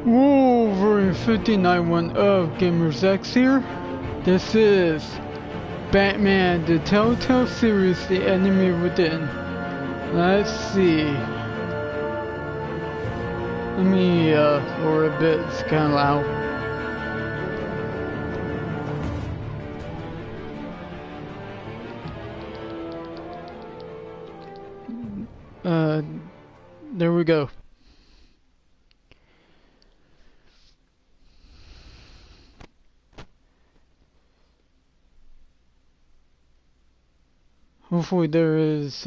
wolverine1591 of Gamers X here. This is Batman, the Telltale series, The Enemy Within. Let's see. Let me lower a bit, it's kind of loud. There we go. Hopefully there is,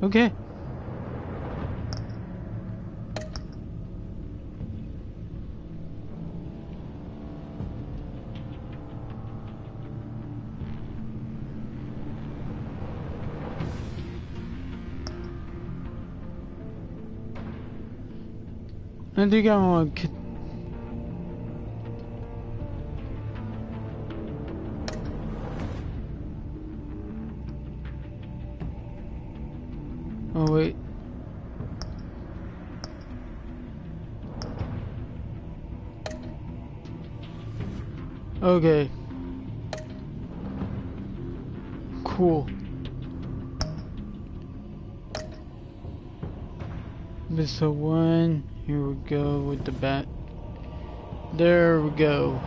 okay. I think I want to... Oh, wait. Okay. Cool. Episode 1. Here we go with the bat. There we go.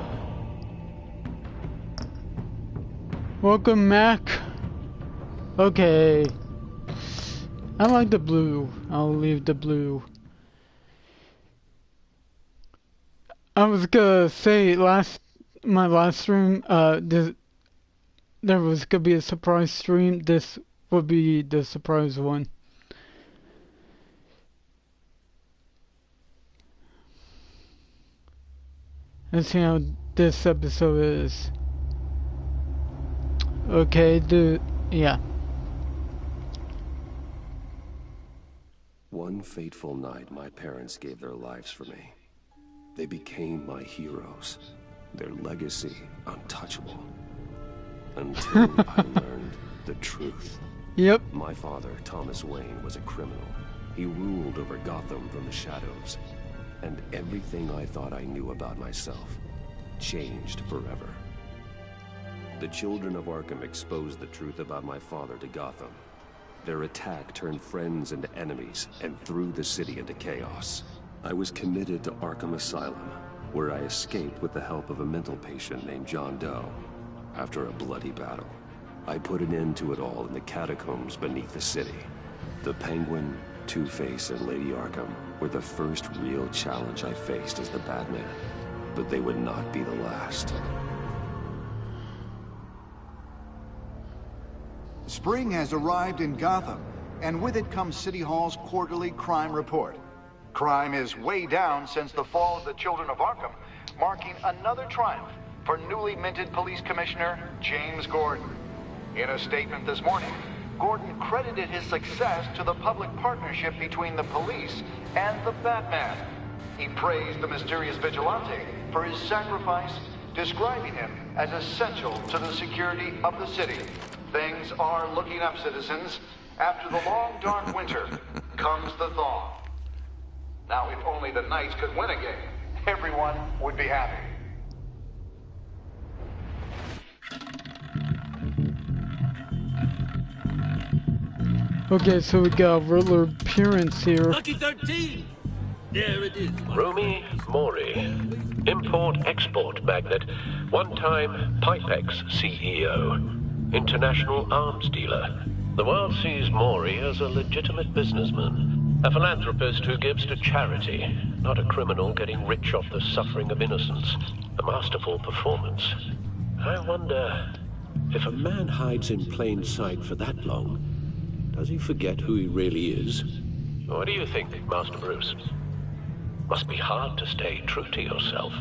Welcome, Mac. Okay. I like the blue. I'll leave the blue. I was gonna say my last stream, there was gonna be a surprise stream. This would be the surprise one. Let's see how this episode is. Okay, yeah. One fateful night, my parents gave their lives for me. They became my heroes, their legacy untouchable. Until I learned the truth. Yep. My father, Thomas Wayne, was a criminal. He ruled over Gotham from the shadows. And everything I thought I knew about myself changed forever. The children of Arkham exposed the truth about my father to Gotham. Their attack turned friends into enemies and threw the city into chaos. I was committed to Arkham Asylum, where I escaped with the help of a mental patient named John Doe. After a bloody battle, I put an end to it all in the catacombs beneath the city. The Penguin, Two-Face, and Lady Arkham were the first real challenge I faced as the Batman, but they would not be the last. Spring has arrived in Gotham, and with it comes City Hall's quarterly crime report. Crime is way down since the fall of the Children of Arkham, marking another triumph for newly minted Police Commissioner James Gordon. In a statement this morning, Gordon credited his success to the public partnership between the police and the Batman. He praised the mysterious vigilante for his sacrifice, describing him as essential to the security of the city. Things are looking up, citizens. After the long, dark winter comes the thaw. Now, if only the Knights could win a game, everyone would be happy. Okay, so we got a Riddler appearance here. Lucky 13! There it is. Rumi Mori, import-export magnate, one-time Pipex CEO, international arms dealer. The world sees Mori as a legitimate businessman, a philanthropist who gives to charity, not a criminal getting rich off the suffering of innocence. A masterful performance. I wonder, if a man hides in plain sight for that long, does he forget who he really is? What do you think, Master Bruce? Must be hard to stay true to yourself.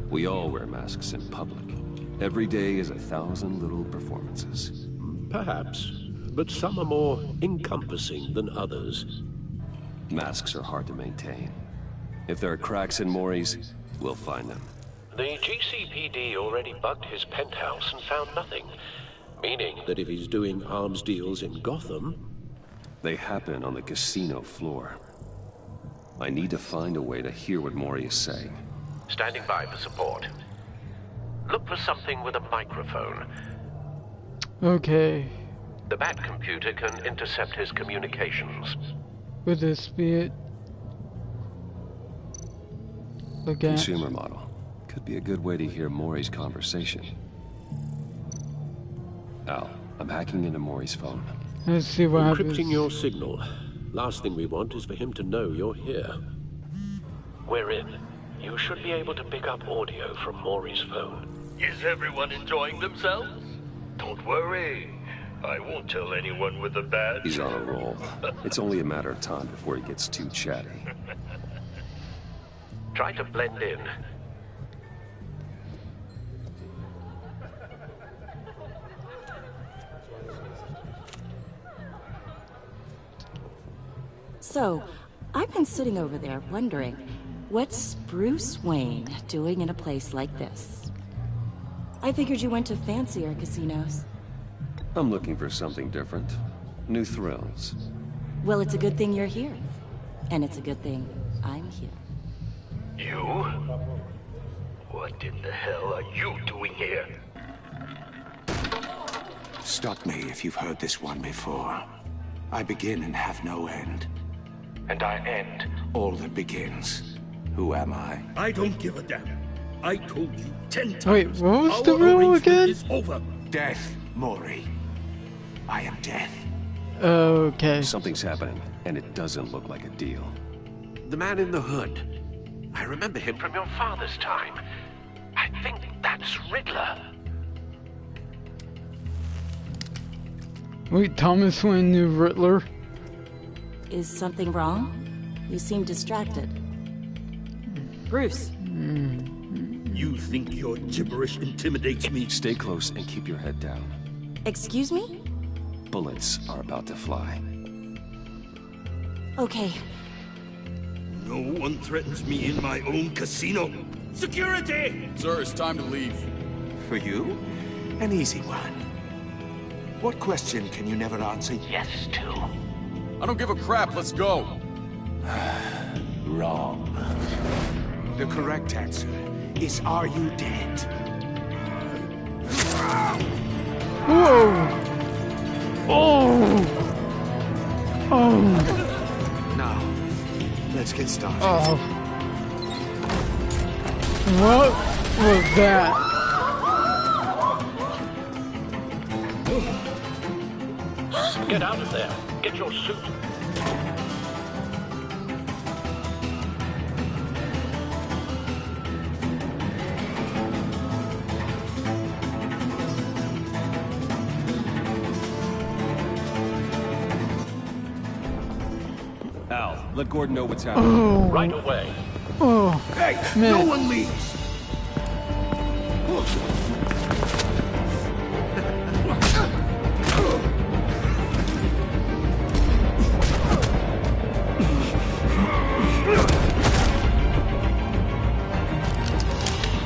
We all wear masks in public. Every day is 1,000 little performances. Perhaps, but some are more encompassing than others. Masks are hard to maintain. If there are cracks in Mori's, we'll find them. The GCPD already bugged his penthouse and found nothing. Meaning that if he's doing arms deals in Gotham... They happen on the casino floor. I need to find a way to hear what Mori is saying. Standing by for support. Look for something with a microphone. Okay. The Bat computer can intercept his communications. Would this be it? Look at. Consumer model. Could be a good way to hear Mori's conversation. Al, I'm hacking into Mori's phone. Let's see what happens. Encrypting your signal. Last thing we want is for him to know you're here. We're in. You should be able to pick up audio from Mori's phone. Is everyone enjoying themselves? Don't worry. I won't tell anyone with a badge. He's on a roll. It's only a matter of time before he gets too chatty. Try to blend in. So, I've been sitting over there wondering, what's Bruce Wayne doing in a place like this? I figured you went to fancier casinos. I'm looking for something different. New thrills. Well, it's a good thing you're here. And it's a good thing I'm here. You? What in the hell are you doing here? Stop me if you've heard this one before. I begin and have no end. And I end all that begins. Who am I? I don't give a damn. I told you 10 times. Wait, what was the Our rule arrangement again? is over. Death, Mori. I am death. Okay. Something's happening, and it doesn't look like a deal. The man in the hood. I remember him from your father's time. I think that's Riddler. Wait, Thomas Wayne knew Riddler? Is something wrong? You seem distracted. Bruce. You think your gibberish intimidates me? Stay close and keep your head down. Excuse me? Bullets are about to fly. Okay. No one threatens me in my own casino. Security! Sir, it's time to leave. For you, an easy one. What question can you never answer yes to? I don't give a crap, let's go. Wrong. The correct answer is, are you dead? Whoa! Oh! Oh! Now, let's get started. Oh. What was that? Get out of there. Get your suit. Al, let Gordon know what's happening. Oh! Right away. Oh! Hey, Man. no one leaves!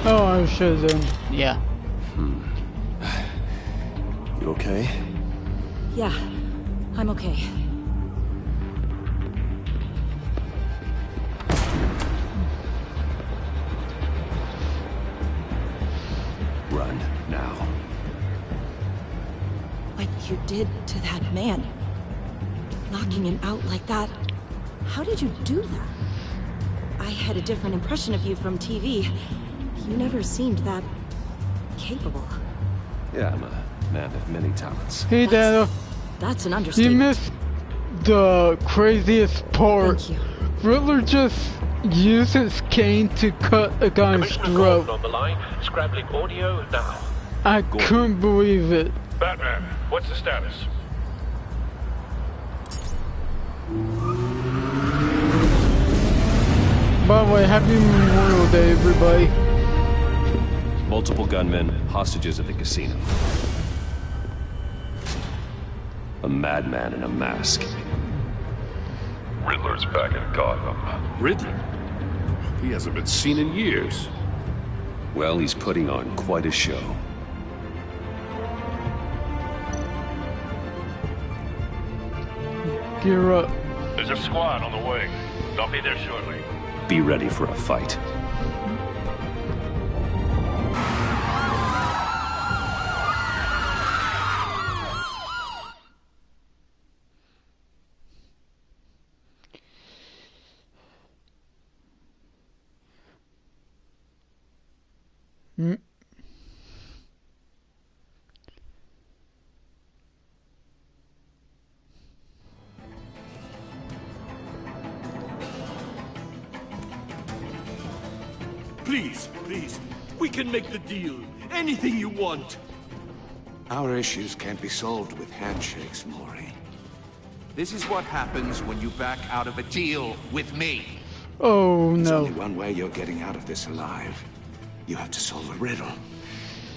Oh, I should have done. Yeah. You okay? Yeah, I'm okay. Run, now. What you did to that man, knocking him out like that, how did you do that? I had a different impression of you from TV. You never seemed that capable. Yeah, I'm a man of many talents. Hey, Dad. That's an You understatement. missed the craziest part. Thank you. Riddler just used his cane to cut a guy's Commissioner Gordon throat. on the line. Scrabbling audio now. I couldn't believe it. Batman, what's the status? By the way, happy Memorial Day, everybody. Multiple gunmen, hostages at the casino. A madman in a mask. Riddler's back in Gotham. Riddler? He hasn't been seen in years. Well, he's putting on quite a show. Gear up. There's a squad on the way. I'll be there shortly. Be ready for a fight. Please, please, we can make the deal. Anything you want. Our issues can't be solved with handshakes, Maury. This is what happens when you back out of a deal with me. Oh There's no. only one way you're getting out of this alive. You have to solve a riddle.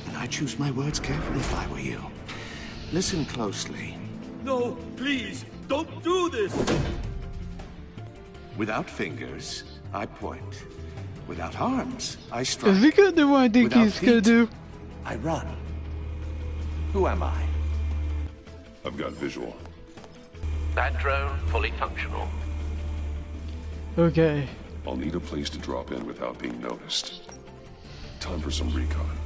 And I choose my words carefully if I were you. Listen closely. No, please, don't do this. Without fingers, I point. Without arms, I strike. Is he gonna do what I think Without he's gonna feet, do? I run. Who am I? I've got visual. That drone fully functional. Okay. I'll need a place to drop in without being noticed. Time for some recon.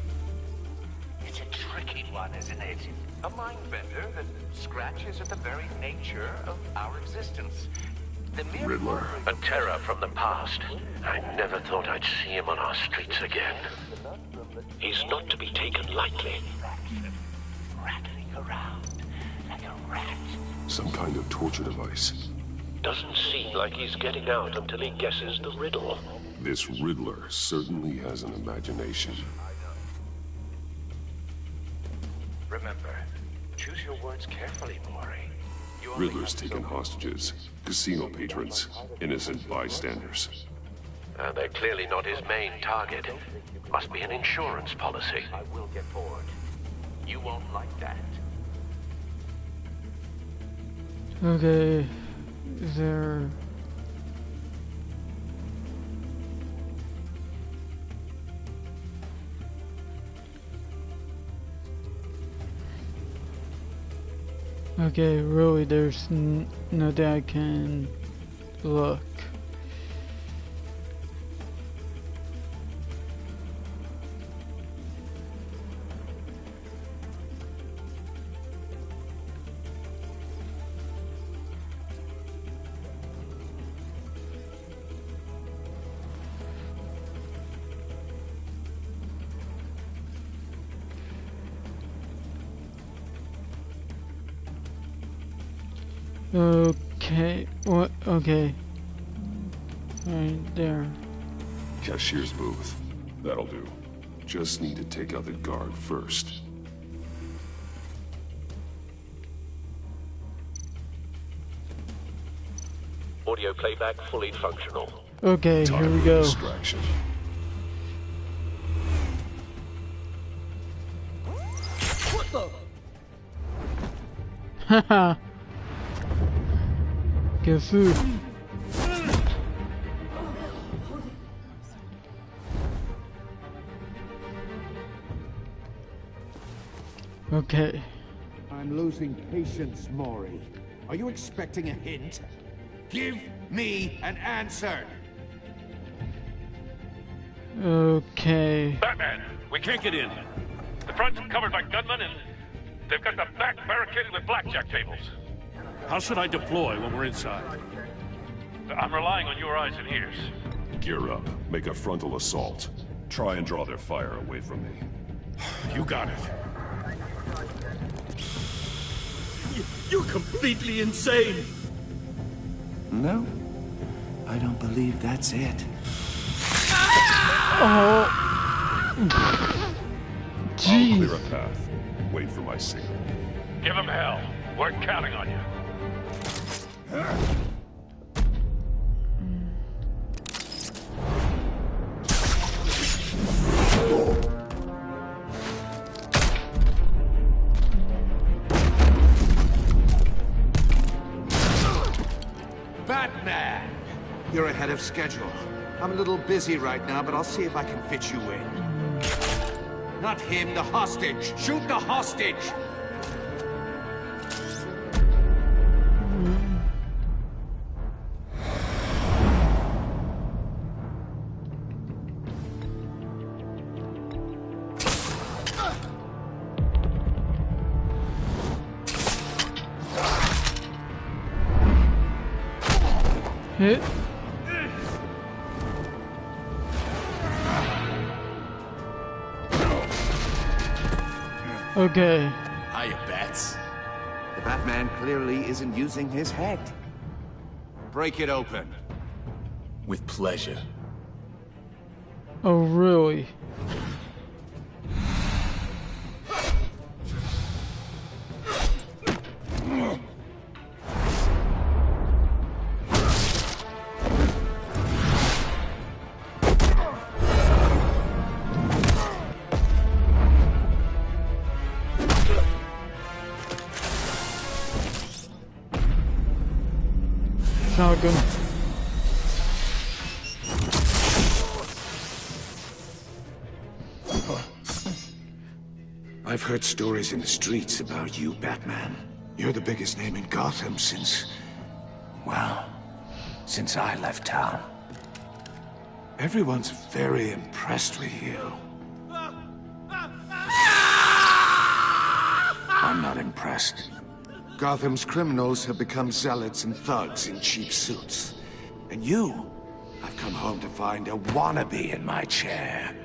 It's a tricky one, isn't it? A mind bender that scratches at the very nature of our existence. The mere Riddler. A terror from the past. I never thought I'd see him on our streets again. He's not to be taken lightly. rattling around like a rat. Some kind of torture device. Doesn't seem like he's getting out until he guesses the riddle. This Riddler certainly has an imagination. Remember, choose your words carefully, Maury. Riddler's taken hostages, casino patrons, innocent bystanders. They're clearly not his main target. Must be an insurance policy. I will get bored. You won't like that. Okay. Is there... Okay, really, there's nothing I can look. Okay, what? Okay. Right there. Cashier's booth. That'll do. Just need to take out the guard first. Audio playback fully functional. Okay, Time here we for go. distraction. What the? Haha. Guess who? Okay. I'm losing patience, Maury. Are you expecting a hint? Give me an answer! Okay. Batman, we can't get in. The front's covered by gunmen and they've got the back barricaded with blackjack tables. How should I deploy when we're inside? I'm relying on your eyes and ears. Gear up. Make a frontal assault. Try and draw their fire away from me. You got it. You're completely insane! No, I don't believe that's it. Oh. I'll Jeez. clear a path. Wait for my signal. Give him hell. We're counting on you. Batman! You're ahead of schedule. I'm a little busy right now, but I'll see if I can fit you in. Not him, the hostage! Shoot the hostage! Hit. Okay. Hiya, Bats. The Batman clearly isn't using his head. Break it open. With pleasure. Oh, really? Not good. I've heard stories in the streets about you, Batman. You're the biggest name in Gotham since... well, since I left town. Everyone's very impressed with you. I'm not impressed. Gotham's criminals have become zealots and thugs in cheap suits. And you, I've come home to find a wannabe in my chair.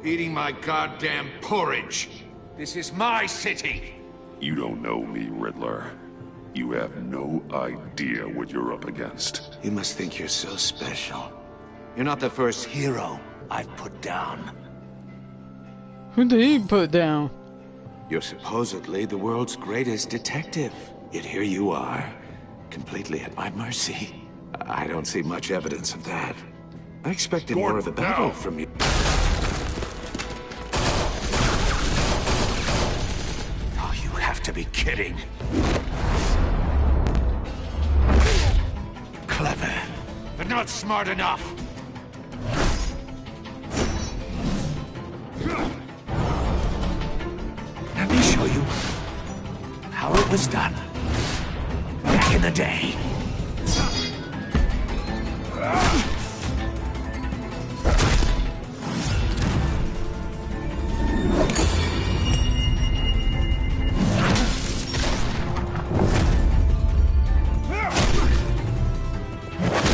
Eating my goddamn porridge. This is my city. You don't know me, Riddler. You have no idea what you're up against. You must think you're so special. You're not the first hero I've put down. Who did he put down? You're supposedly the world's greatest detective. Yet here you are, completely at my mercy. I don't see much evidence of that. I expected more of a battle from you. Oh, you have to be kidding. Clever, but not smart enough. Let me show you how it was done back in the day.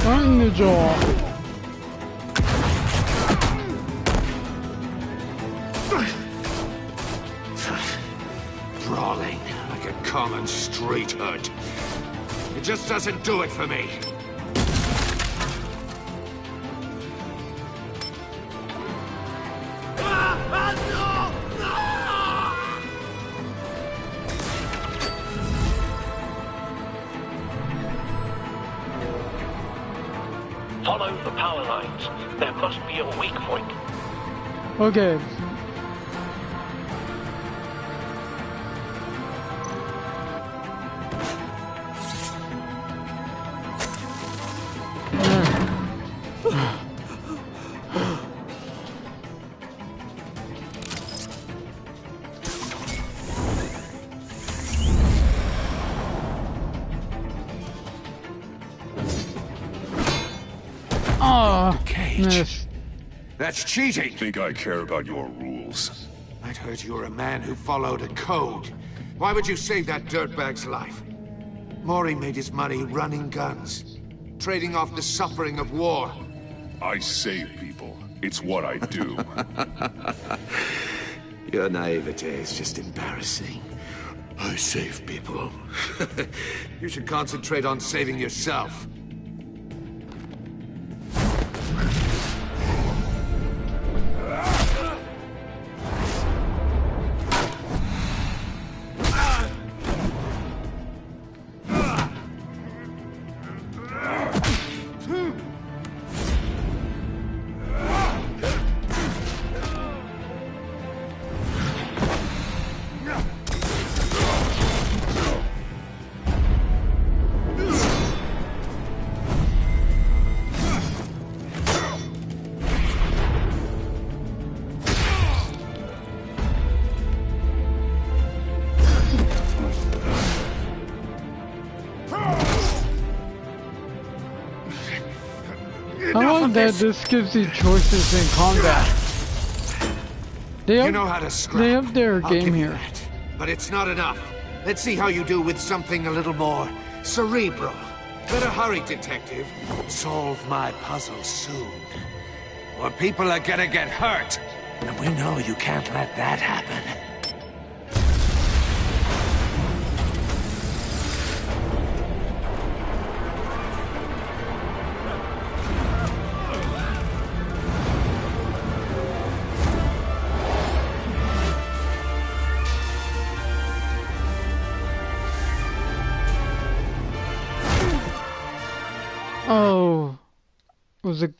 Right in the jaw. Brawling like a common street hood. It just doesn't do it for me. Follow the power lines. There must be a weak point. Okay. Oh, miss. That's cheating. Think I care about your rules? I'd heard you were a man who followed a code. Why would you save that dirtbag's life? Maury made his money running guns, trading off the suffering of war. I save people. It's what I do. Your naivete is just embarrassing. I save people. You should concentrate on saving yourself. I like that this gives you choices in combat. They You know how to scrap. They have their I'll game give you here. that. But it's not enough. Let's see how you do with something a little more cerebral. Better hurry, detective. Solve my puzzle soon. Or people are gonna get hurt. And we know you can't let that happen. Oh, was it?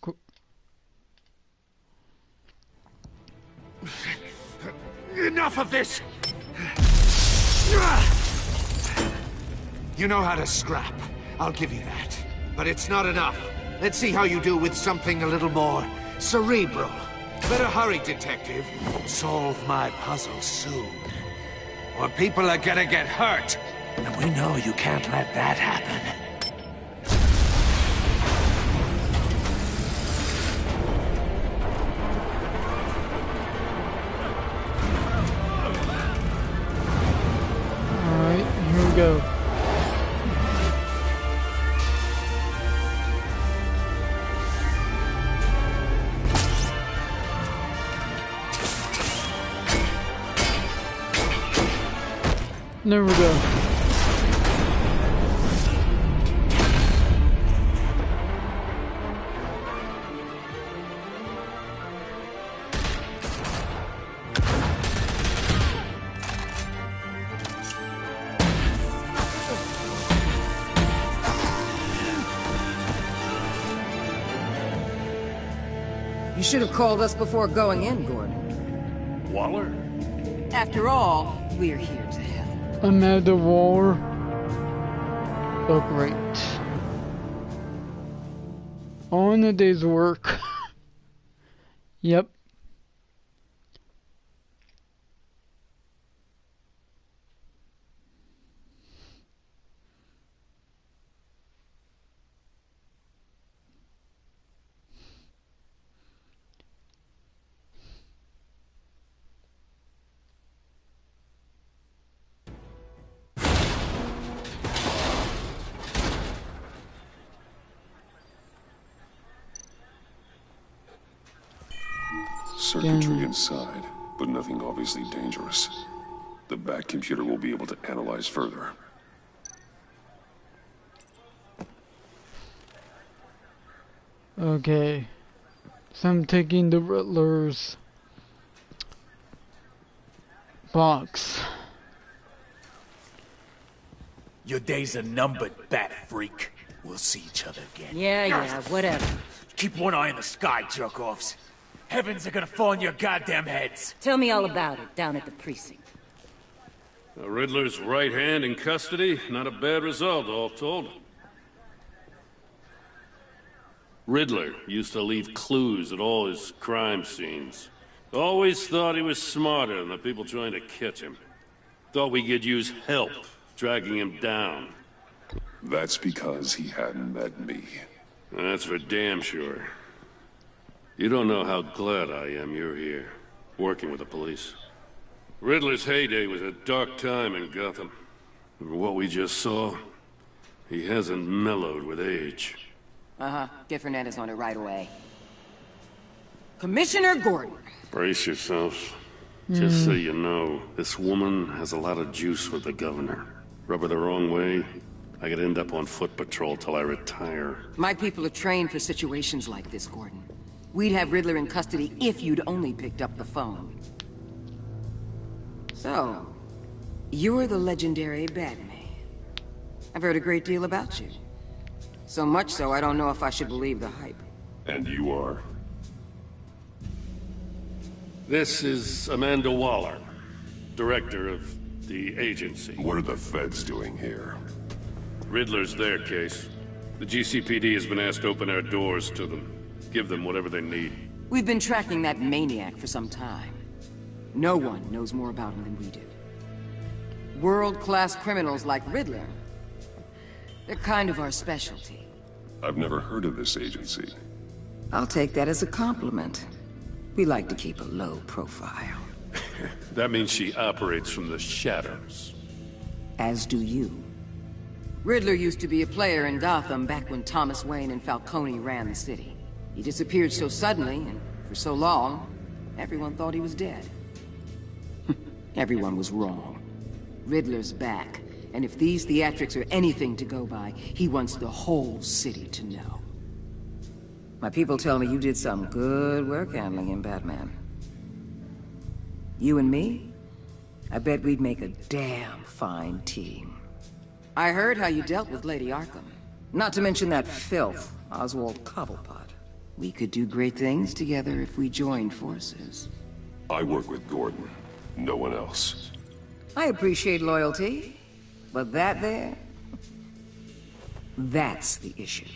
Enough of this! You know how to scrap. I'll give you that. But it's not enough. Let's see how you do with something a little more cerebral. Better hurry, detective. Solve my puzzle soon. Or people are gonna get hurt. And we know you can't let that happen. Alright, here we go. There we go. You should have called us before going in, Gordon. Waller? After all, we're here to help. Another war. Oh, great. On a day's work. Yep. Circuitry inside, but nothing obviously dangerous. The back computer will be able to analyze further. Okay. So I'm taking the Riddler's box. Your days are numbered, bat freak. We'll see each other again. Yeah, whatever. Keep one eye in the sky, jerk-offs. Heavens are gonna fall on your goddamn heads. Tell me all about it down at the precinct. The Riddler's right hand in custody, not a bad result, all told. Riddler used to leave clues at all his crime scenes. Always thought he was smarter than the people trying to catch him. Thought we could use help dragging him down. That's because he hadn't met me. That's for damn sure. You don't know how glad I am you're here, working with the police. Riddler's heyday was a dark time in Gotham. For what we just saw, he hasn't mellowed with age. Uh-huh. Get Fernandez on it right away. Commissioner Gordon. Brace yourselves. Just so you know, this woman has a lot of juice with the governor. Rub her the wrong way, I could end up on foot patrol till I retire. My people are trained for situations like this, Gordon. We'd have Riddler in custody if you'd only picked up the phone. So, you're the legendary Batman. I've heard a great deal about you. So much so, I don't know if I should believe the hype. And you are? This is Amanda Waller, director of the agency. What are the feds doing here? Riddler's their case. The GCPD has been asked to open our doors to them. Give them whatever they need. We've been tracking that maniac for some time. No one knows more about him than we do. World-class criminals like Riddler. They're kind of our specialty. I've never heard of this agency. I'll take that as a compliment. We like to keep a low profile. That means she operates from the shadows. As do you. Riddler used to be a player in Gotham back when Thomas Wayne and Falcone ran the city. He disappeared so suddenly, and for so long, everyone thought he was dead. Everyone was wrong. Riddler's back, and if these theatrics are anything to go by, he wants the whole city to know. My people tell me you did some good work handling him, Batman. You and me? I bet we'd make a damn fine team. I heard how you dealt with Lady Arkham. Not to mention that filth, Oswald Cobblepot. We could do great things together if we joined forces. I work with Gordon. No one else. I appreciate loyalty, but that there... that's the issue.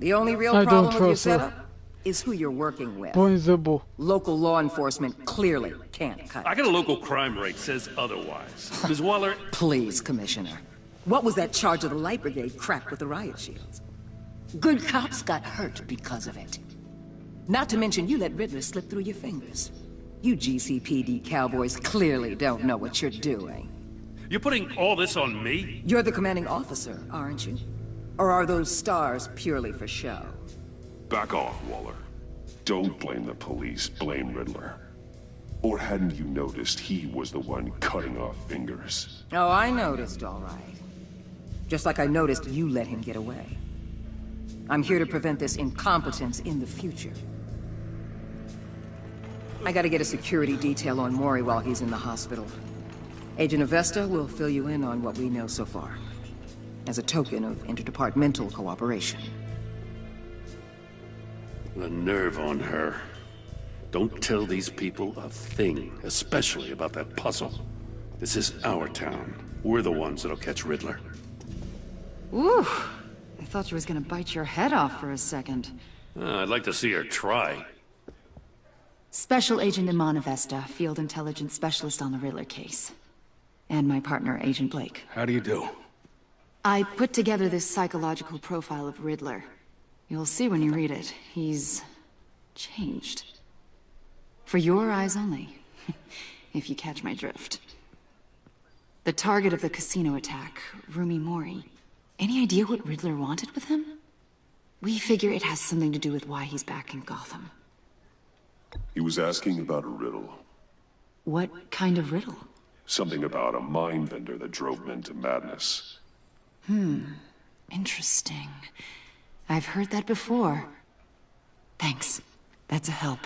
The only real problem with your setup is who you're working with. Visible. Local law enforcement clearly can't cut it. I got a local crime rate says otherwise. Ms. Waller... Please, Commissioner. What was that charge of the Light Brigade crap with the riot shields? Good cops got hurt because of it. Not to mention you let Riddler slip through your fingers. You GCPD cowboys clearly don't know what you're doing. You're putting all this on me? You're the commanding officer, aren't you? Or are those stars purely for show? Back off, Waller. Don't blame the police, blame Riddler. Or hadn't you noticed he was the one cutting off fingers? Oh, I noticed, all right. Just like I noticed you let him get away. I'm here to prevent this incompetence in the future. I gotta get a security detail on Mori while he's in the hospital. Agent Avesta will fill you in on what we know so far, as a token of interdepartmental cooperation. The nerve on her. Don't tell these people a thing, especially about that puzzle. This is our town. We're the ones that'll catch Riddler. Ooh, I thought she was gonna bite your head off for a second. I'd like to see her try. Special Agent Iman Avesta, Field Intelligence Specialist on the Riddler case. And my partner, Agent Blake. How do you do? I put together this psychological profile of Riddler. You'll see when you read it. He's... changed. For your eyes only, if you catch my drift. The target of the casino attack, Rumi Mori. Any idea what Riddler wanted with him? We figure it has something to do with why he's back in Gotham. He was asking about a riddle. What kind of riddle? Something about a mind bender that drove him into madness. Interesting. I've heard that before. Thanks. That's a help.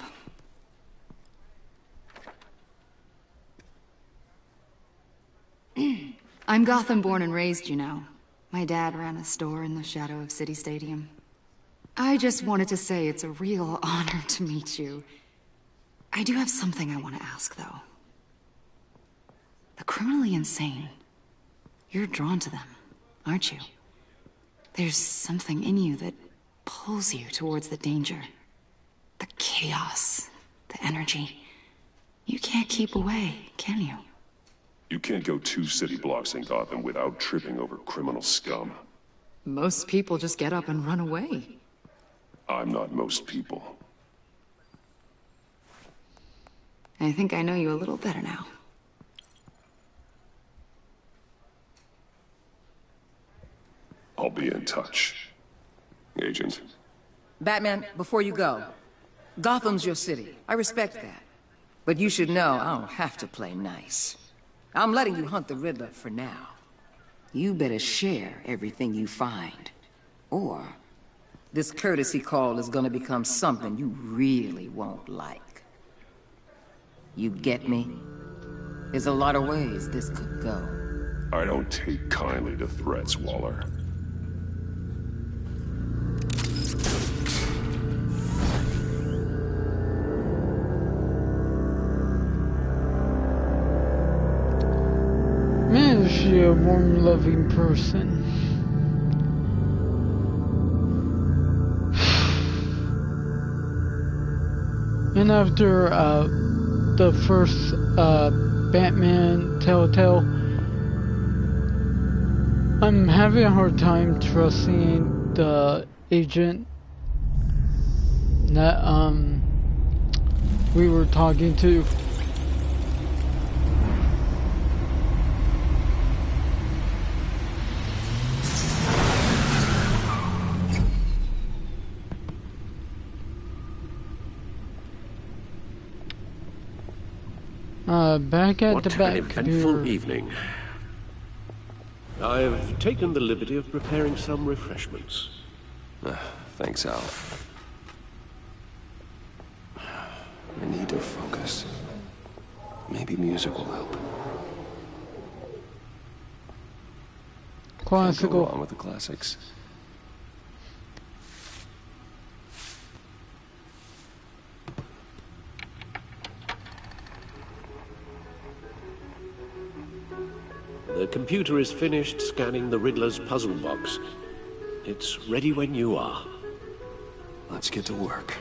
I'm Gotham born and raised, you know. My dad ran a store in the shadow of City Stadium. I just wanted to say it's a real honor to meet you. I do have something I want to ask, though. The criminally insane. You're drawn to them, aren't you? There's something in you that pulls you towards the danger. The chaos, the energy. You can't keep away, can you? You can't go 2 city blocks in Gotham without tripping over criminal scum. Most people just get up and run away. I'm not most people. I think I know you a little better now. I'll be in touch, Agent. Batman, before you go, Gotham's your city. I respect that. But you should know I don't have to play nice. I'm letting you hunt the Riddler for now. You better share everything you find. Or this courtesy call is gonna become something you really won't like. You get me? There's a lot of ways this could go. I don't take kindly to threats, Waller. Man, is she a warm, loving person. And after the first Batman Telltale, I'm having a hard time trusting the agent that we were talking to. Back at What the an back eventful here. evening. I've taken the liberty of preparing some refreshments. Thanks, Al. I need to focus. Maybe music will help. Can't go wrong with the classics. The computer is finished scanning the Riddler's puzzle box. It's ready when you are. Let's get to work.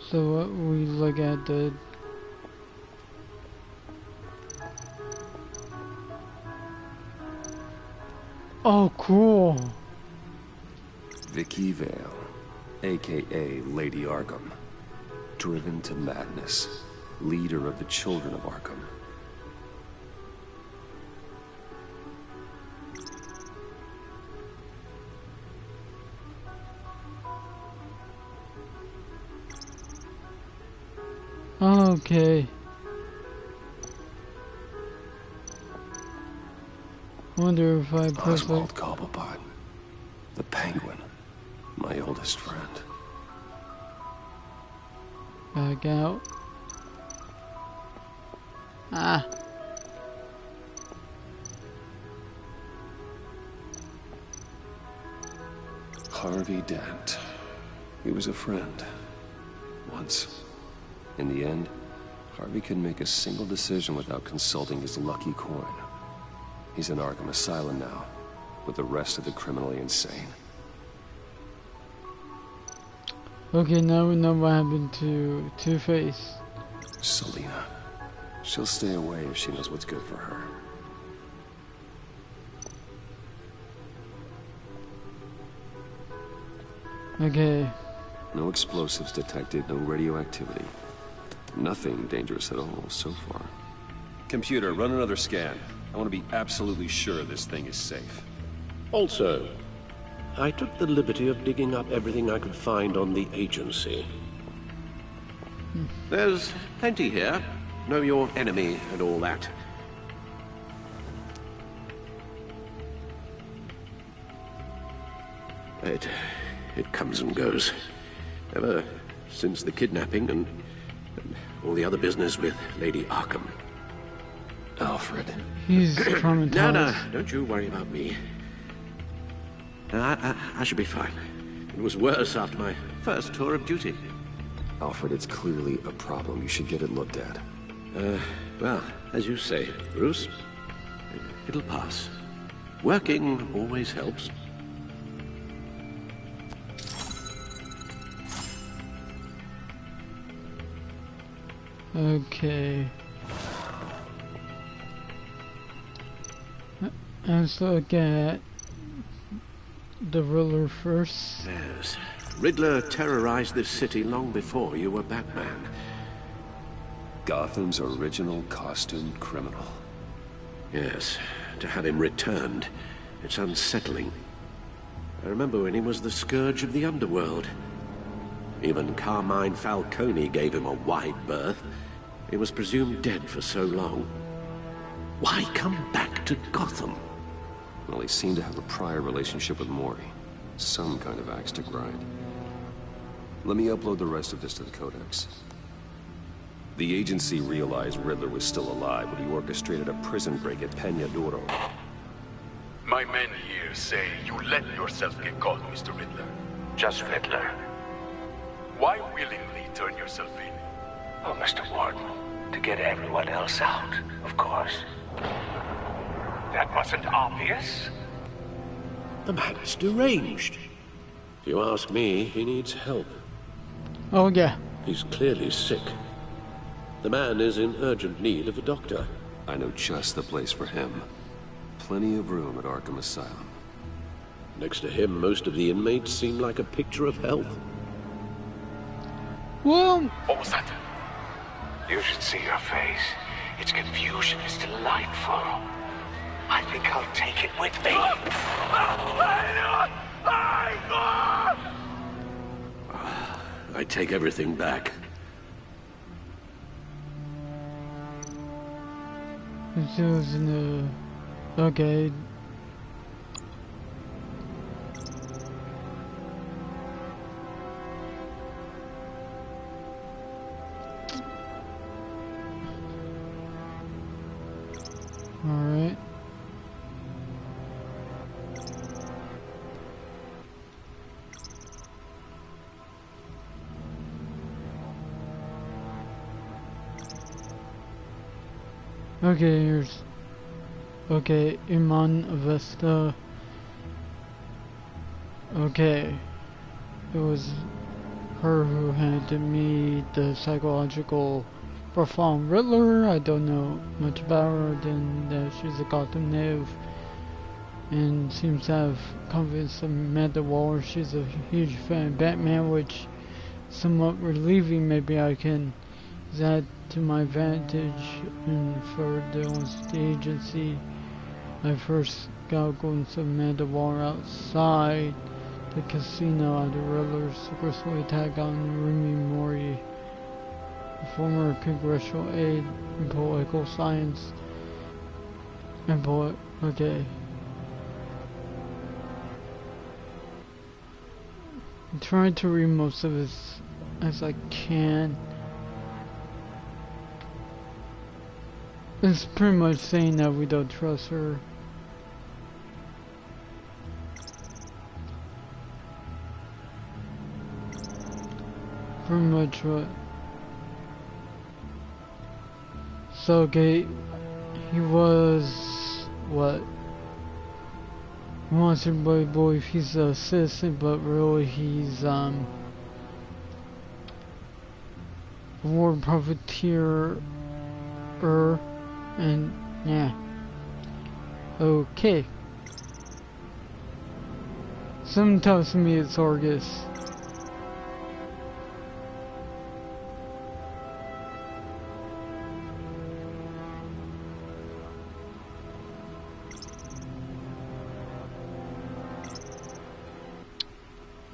So what we look at the... Oh, cool. Vicky Vale, aka Lady Arkham. Driven to madness. Leader of the Children of Arkham. Okay. Wonder if I press Oswald Cobblepot. The Penguin. My oldest friend. back out. Ah. Harvey Dent. He was a friend. Once. In the end, Harvey couldn't make a single decision without consulting his lucky coin. He's in Arkham Asylum now, with the rest of the criminally insane. Okay, now we know what happened to Two-Face. Selina. She'll stay away if she knows what's good for her. Okay. No explosives detected, no radioactivity. Nothing dangerous at all so far. Computer, run another scan. I want to be absolutely sure this thing is safe. Also, I took the liberty of digging up everything I could find on the agency. There's plenty here. Know your enemy and all that. It comes and goes. Ever since the kidnapping and all the other business with Lady Arkham. Alfred. He's traumatized. No, don't you worry about me. I should be fine. It was worse after my first tour of duty. Alfred, it's clearly a problem. You should get it looked at. Well, as you say, Bruce, it'll pass. Working always helps. Okay. Let's look at the Riddler first. Yes. Riddler terrorized this city long before you were Batman. Gotham's original costumed criminal. Yes. To have him returned, it's unsettling. I remember when he was the scourge of the underworld. Even Carmine Falcone gave him a wide berth. He was presumed dead for so long. Why come back to Gotham? Well, he seemed to have a prior relationship with Mori. Some kind of axe to grind. Let me upload the rest of this to the Codex. The agency realized Riddler was still alive when he orchestrated a prison break at Peñadoro. My men here say you let yourself get caught, Mr. Riddler. Just Riddler. Why willingly turn yourself in? Oh, Mr. Warden, to get everyone else out, of course. That wasn't obvious. The man's deranged. If you ask me, he needs help. Oh, yeah. He's clearly sick. The man is in urgent need of a doctor. I know just the place for him. Plenty of room at Arkham Asylum. Next to him, most of the inmates seem like a picture of health. Well... What was that? You should see your face. Its confusion is delightful. I think I'll take it with me. I take everything back. This was in the... Okay. Alright. Okay, here's... Okay, Iman Avesta. Okay. It was her who handed me the psychological profile on Riddler. I don't know much about her than that she's a Gotham native and seems to have confidence in Amanda Waller. She's a huge fan of Batman, which is somewhat relieving. Maybe I can use that to my advantage and for dealing with the agency. I first got going to Amanda Waller outside the casino after Riddler's successful attack on Remy Mori, a former congressional aide in political science and okay. I'm trying to read most of this as I can. It's pretty much saying that we don't trust her. Pretty much what. So okay, he was what? He wants everybody to believe he's a citizen, but really he's a war profiteer. And yeah. Okay. Someone tells me it's Argus.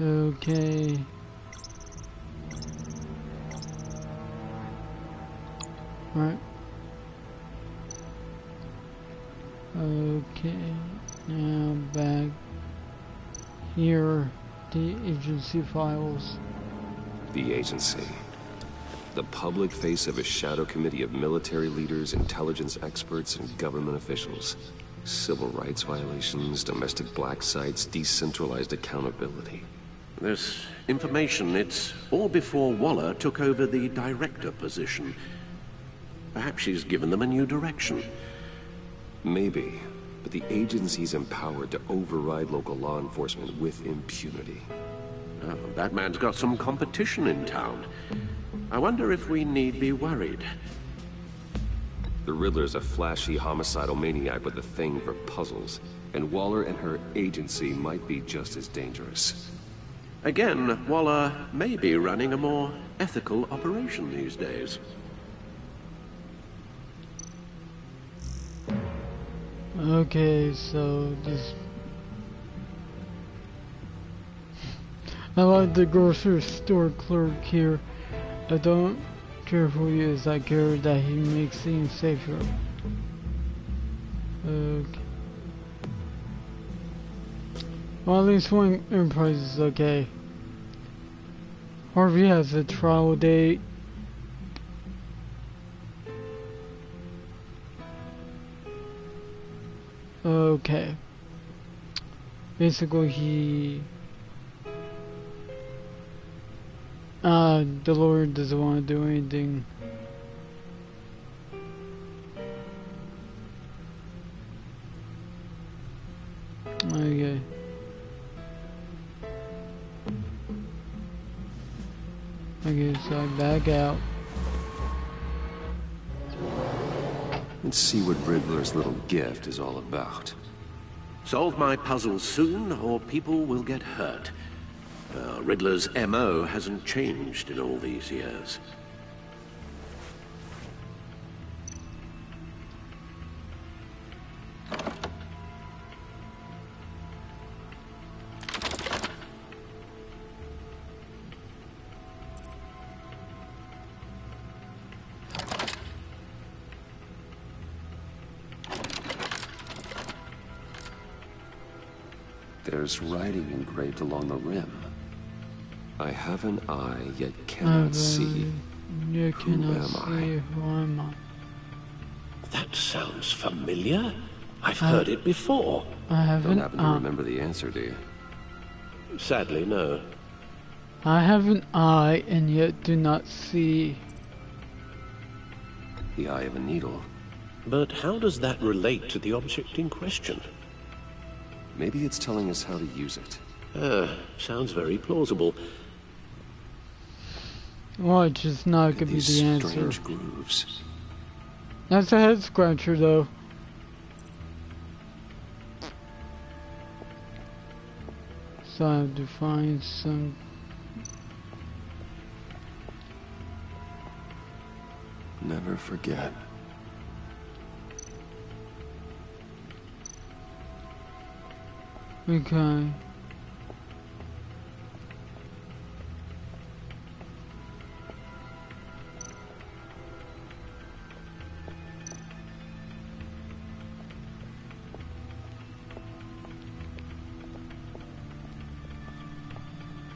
Okay. Alright. Okay. Now back here, the agency files. The agency. The public face of a shadow committee of military leaders, intelligence experts, and government officials. Civil rights violations, domestic black sites, decentralized accountability. This information, it's all before Waller took over the director position. Perhaps she's given them a new direction. Maybe, but the agency's empowered to override local law enforcement with impunity. Oh, Batman's got some competition in town. I wonder if we need be worried. The Riddler's a flashy homicidal maniac with a thing for puzzles, and Waller and her agency might be just as dangerous. Again, Waller may be running a more ethical operation these days. Okay, so this... I like the grocery store clerk here. I don't care who he is, I care that he makes things safer. Okay. Well, at least one Enterprise is okay. Harvey has a trial date. Okay. Basically, he... the lawyer doesn't want to do anything. Okay. Okay, so I back out. Let's see what Riddler's little gift is all about. Solve my puzzles soon, or people will get hurt. Riddler's MO hasn't changed in all these years. There's writing engraved along the rim. I have an eye, yet cannot see. You Who cannot am see. Who am I? That sounds familiar. I've heard it before. I have Don't an happen to remember the answer, do you? Sadly, no. I have an eye and yet do not see. The eye of a needle. But how does that relate to the object in question? Maybe it's telling us how to use it. Sounds very plausible. Watch, it's not gonna be the answer. Strange grooves. That's a head scratcher, though. So I have to find some. Never forget. Okay.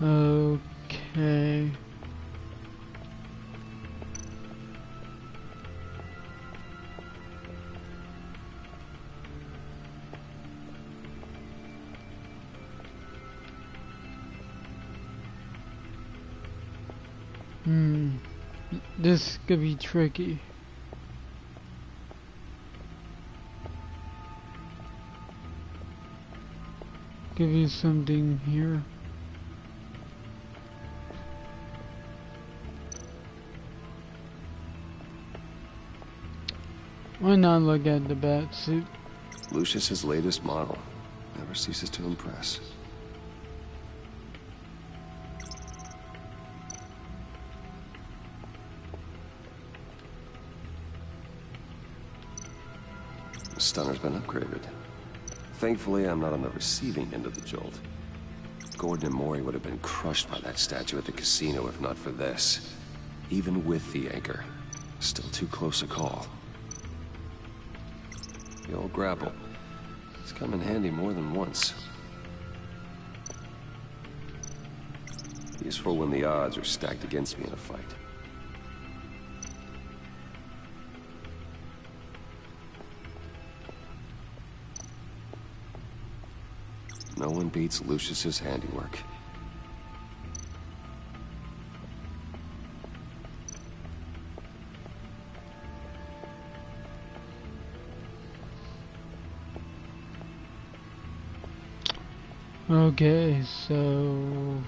Okay. This could be tricky. Give you something here. Why not look at the bat suit? Lucius's latest model. Never ceases to impress. The stunner's been upgraded. Thankfully, I'm not on the receiving end of the jolt. Gordon and Maury would have been crushed by that statue at the casino if not for this. Even with the anchor. Still too close a call. The old grapple. It's come in handy more than once. Useful when the odds are stacked against me in a fight. No one beats Lucius's handiwork. Okay, so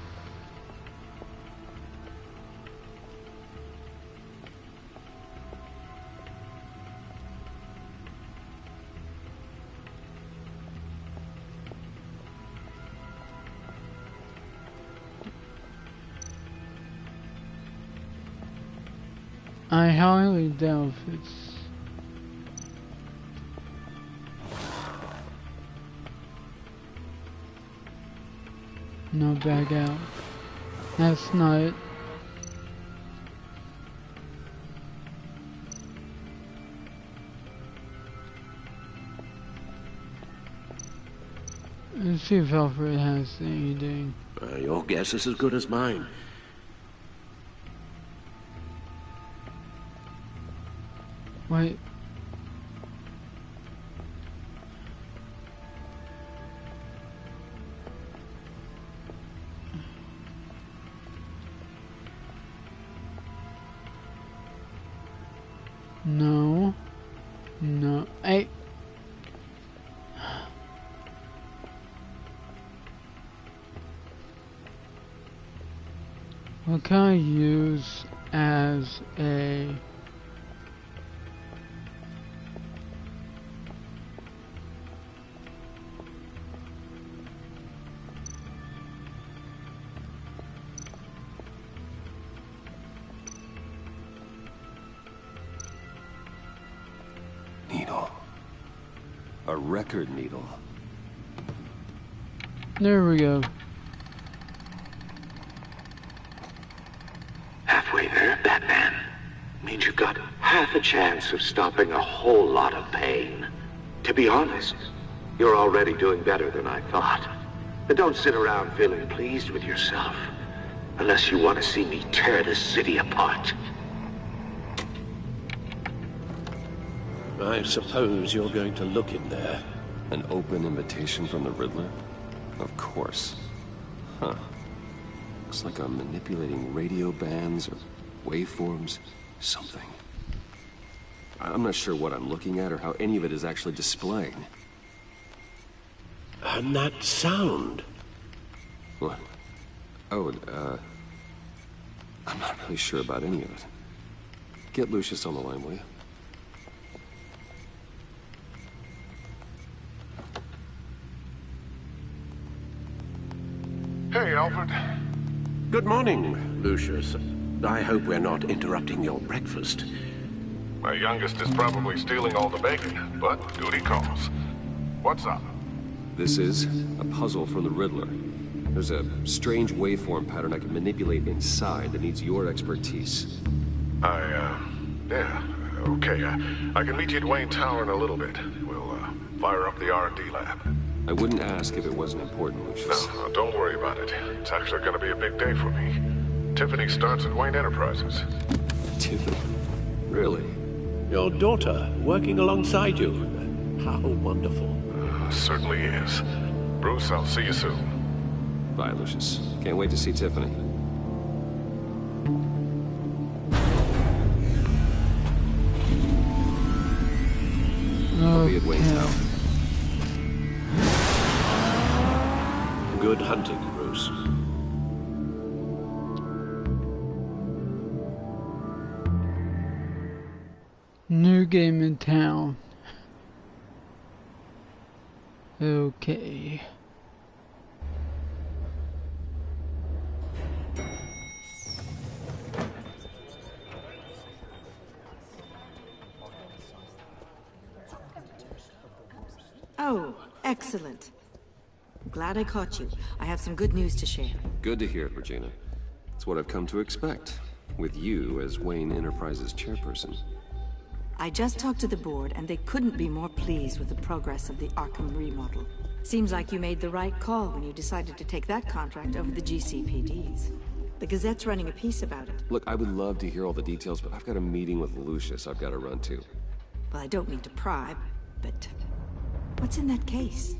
I highly doubt it's no back out. That's not it. Let's see if Alfred has anything. Your guess is as good as mine. Wait. No. No. Hey. What can I use as a needle? A record needle. There we go. Halfway there, Batman. Means you've got half a chance of stopping a whole lot of pain. To be honest, you're already doing better than I thought. But don't sit around feeling pleased with yourself. Unless you want to see me tear this city apart. I suppose you're going to look in there. An open invitation from the Riddler? Of course. Huh. Looks like I'm manipulating radio bands or waveforms. Something. I'm not sure what I'm looking at or how any of it is actually displaying. And that sound. What? Oh, I'm not really sure about any of it. Get Lucius on the line, will you? Hey, Alfred. Good morning, Lucius. I hope we're not interrupting your breakfast. My youngest is probably stealing all the bacon, but duty calls. What's up? This is a puzzle from the Riddler. There's a strange waveform pattern I can manipulate inside that needs your expertise. Yeah, okay. I can meet you at Wayne Tower in a little bit. We'll, fire up the R&D lab. I wouldn't ask if it wasn't important, Lucius. No, don't worry about it. It's actually gonna be a big day for me. Tiffany starts at Wayne Enterprises. Tiffany? Really? Your daughter, working alongside you. How wonderful. Certainly is. Bruce, I'll see you soon. Bye, Lucius. Can't wait to see Tiffany. I'll be at Wayne Tower. Good hunting, Bruce. New game in town. Okay. Oh, excellent. Glad I caught you. I have some good news to share. Good to hear it, Regina. It's what I've come to expect, with you as Wayne Enterprises chairperson. I just talked to the board, and they couldn't be more pleased with the progress of the Arkham remodel. Seems like you made the right call when you decided to take that contract over the GCPD's. The Gazette's running a piece about it. Look, I would love to hear all the details, but I've got a meeting with Lucius I've got to run to. Well, I don't mean to pry, but what's in that case?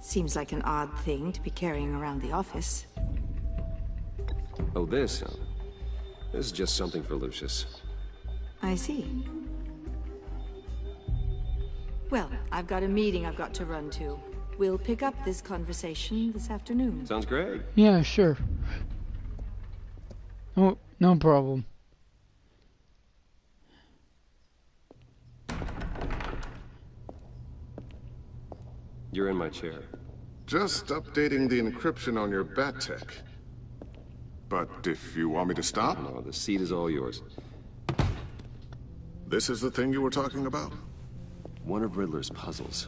Seems like an odd thing to be carrying around the office. Oh, this? This is just something for Lucius. I see. Well, I've got a meeting I've got to run to. We'll pick up this conversation this afternoon. Sounds great. Yeah, sure. Oh, no problem. You're in my chair. Just updating the encryption on your bat tech. But if you want me to stop? No, the seat is all yours. This is the thing you were talking about? One of Riddler's puzzles.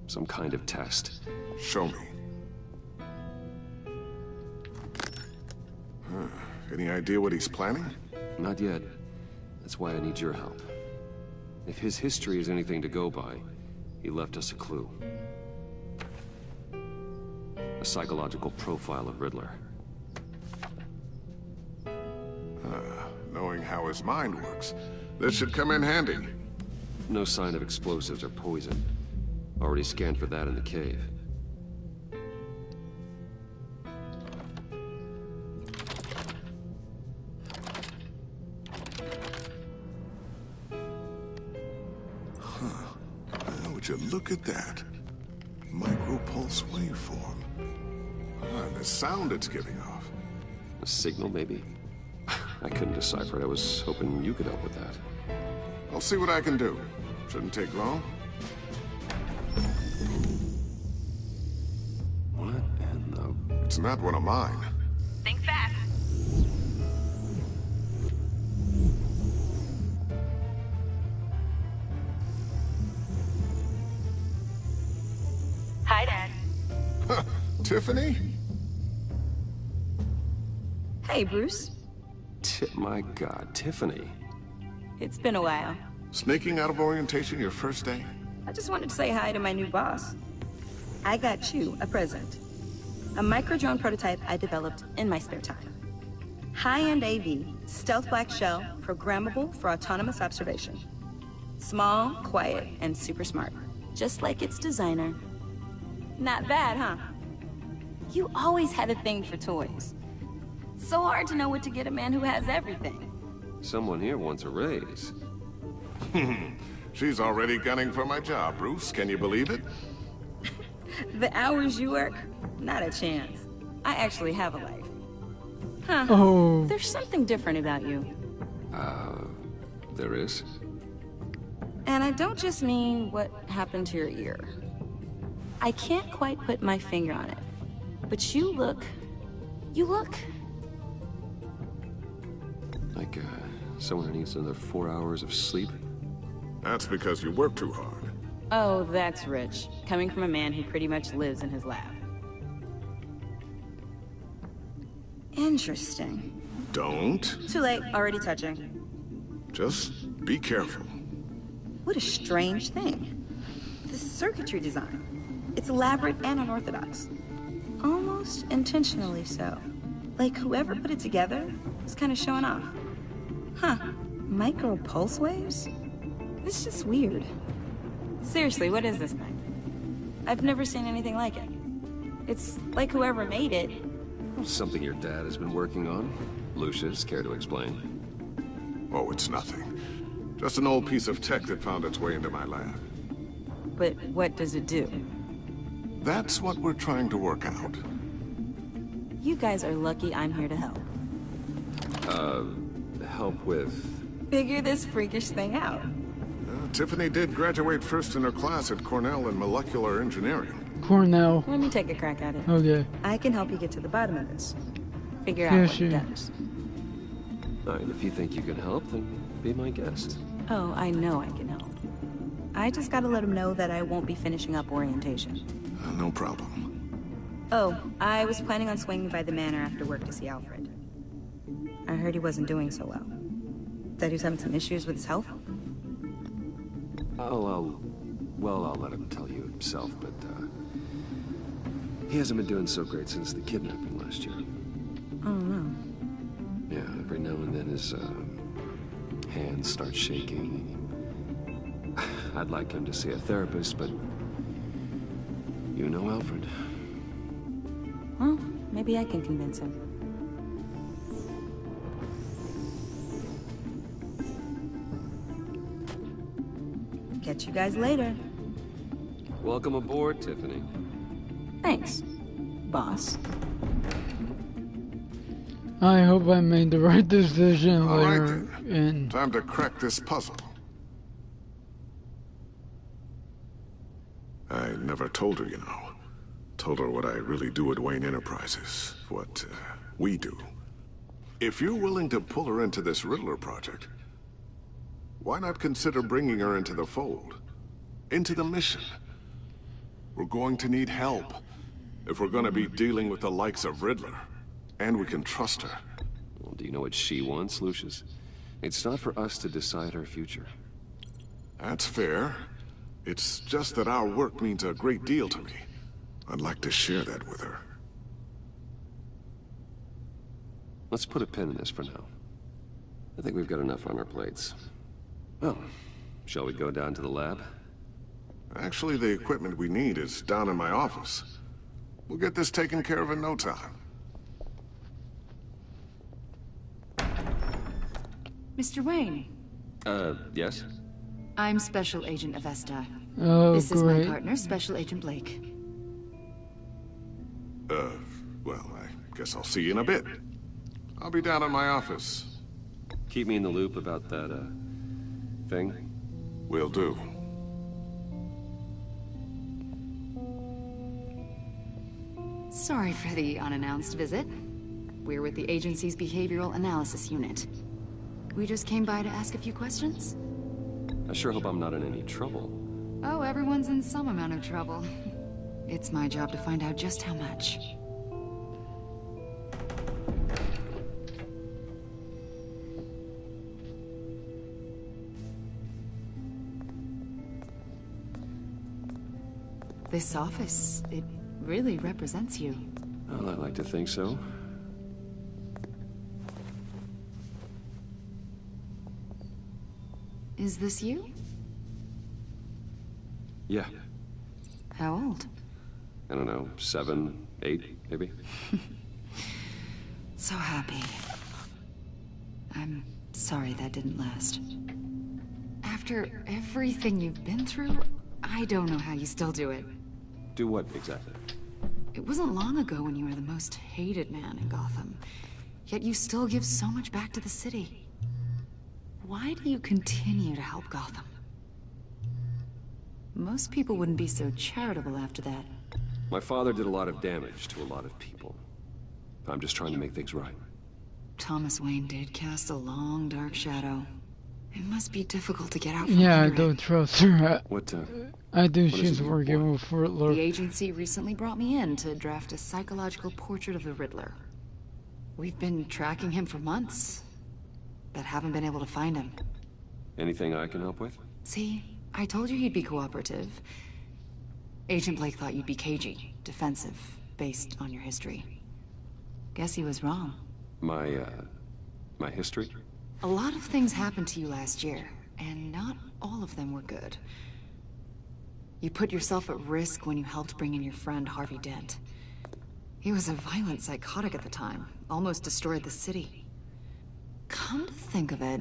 Some kind of test. Show me. Any idea what he's planning? Not yet. That's why I need your help. If his history is anything to go by, he left us a clue. A psychological profile of Riddler. Knowing how his mind works, this should come in handy. No sign of explosives or poison. Already scanned for that in the cave. Would you look at that? Micropulse waveform. And the sound it's giving off. A signal, maybe? I couldn't decipher it. I was hoping you could help with that. I'll see what I can do. Shouldn't take long. What in the... It's not one of mine. Think fast. Hi, Dad. Tiffany? Hey, Bruce. My God, Tiffany. It's been a while. Sneaking out of orientation your first day? I just wanted to say hi to my new boss. I got you a present. A micro-drone prototype I developed in my spare time. High-end AV, stealth black shell, programmable for autonomous observation. Small, quiet, and super smart. Just like its designer. Not bad, huh? You always had a thing for toys. So hard to know what to get a man who has everything. Someone here wants a raise. She's already gunning for my job, Bruce. Can you believe it? The hours you work? Not a chance. I actually have a life. Huh. Oh. There's something different about you. There is? And I don't just mean what happened to your ear. I can't quite put my finger on it. But you look... Like, someone who needs another 4 hours of sleep? That's because you work too hard. Oh, that's rich. Coming from a man who pretty much lives in his lab. Interesting. Don't. Too late. Already touching. Just be careful. What a strange thing. The circuitry design. It's elaborate and unorthodox. Almost intentionally so. Like whoever put it together was kind of showing off. Huh. Micro pulse waves? It's just weird. Seriously, what is this thing? I've never seen anything like it. It's like whoever made it. Something your dad has been working on. Lucius, care to explain? Oh, it's nothing. Just an old piece of tech that found its way into my lab. But what does it do? That's what we're trying to work out. You guys are lucky I'm here to help. Help with... Figure this freakish thing out. Tiffany did graduate first in her class at Cornell in molecular engineering. Cornell. Let me take a crack at it. Okay. I can help you get to the bottom of this. Figure out what it does. Alright, if you think you can help, then be my guest. Oh, I know I can help. I just gotta let him know that I won't be finishing up orientation. No problem. Oh, I was planning on swinging by the manor after work to see Alfred. I heard he wasn't doing so well. That he was having some issues with his health? I'll let him tell you himself, but, he hasn't been doing so great since the kidnapping last year. Oh, no. Yeah, every now and then his, hands start shaking. I'd like him to see a therapist, but... You know Alfred. Well, maybe I can convince him. Catch you guys later. Welcome aboard, Tiffany. Thanks, boss. I hope I made the right decision All later. right, then. Time to crack this puzzle. I never told her, you know. Told her what I really do at Wayne Enterprises. What, we do. If you're willing to pull her into this Riddler project, why not consider bringing her into the fold? Into the mission? We're going to need help if we're going to be dealing with the likes of Riddler. And we can trust her. Well, do you know what she wants, Lucius? It's not for us to decide her future. That's fair. It's just that our work means a great deal to me. I'd like to share that with her. Let's put a pin in this for now. I think we've got enough on our plates. Well, shall we go down to the lab? Actually, the equipment we need is down in my office. We'll get this taken care of in no time. Mr. Wayne. Yes? I'm Special Agent Avesta. Oh, this is great. my partner, Special Agent Blake. Well, I guess I'll see you in a bit. I'll be down in my office. Keep me in the loop about that, thing? Will do. Sorry for the unannounced visit. We're with the agency's behavioral analysis unit. We just came by to ask a few questions. I sure hope I'm not in any trouble. Oh, everyone's in some amount of trouble. It's my job to find out just how much. This office, it really represents you. Well, I like to think so. Is this you? Yeah. How old? I don't know, 7, 8, maybe? So happy. I'm sorry that didn't last. After everything you've been through, I don't know how you still do it. Do what, exactly? It wasn't long ago when you were the most hated man in Gotham. Yet you still give so much back to the city. Why do you continue to help Gotham? Most people wouldn't be so charitable after that. My father did a lot of damage to a lot of people. I'm just trying to make things right. Thomas Wayne did cast a long, dark shadow. It must be difficult to get out from Yeah, I under don't it. trust her. I think what she's working with Riddler. The agency recently brought me in to draft a psychological portrait of the Riddler. We've been tracking him for months, but haven't been able to find him. Anything I can help with? See, I told you he'd be cooperative. Agent Blake thought you'd be cagey, defensive, based on your history. Guess he was wrong. My history? A lot of things happened to you last year, and not all of them were good. You put yourself at risk when you helped bring in your friend Harvey Dent. He was a violent psychotic at the time, almost destroyed the city. Come to think of it,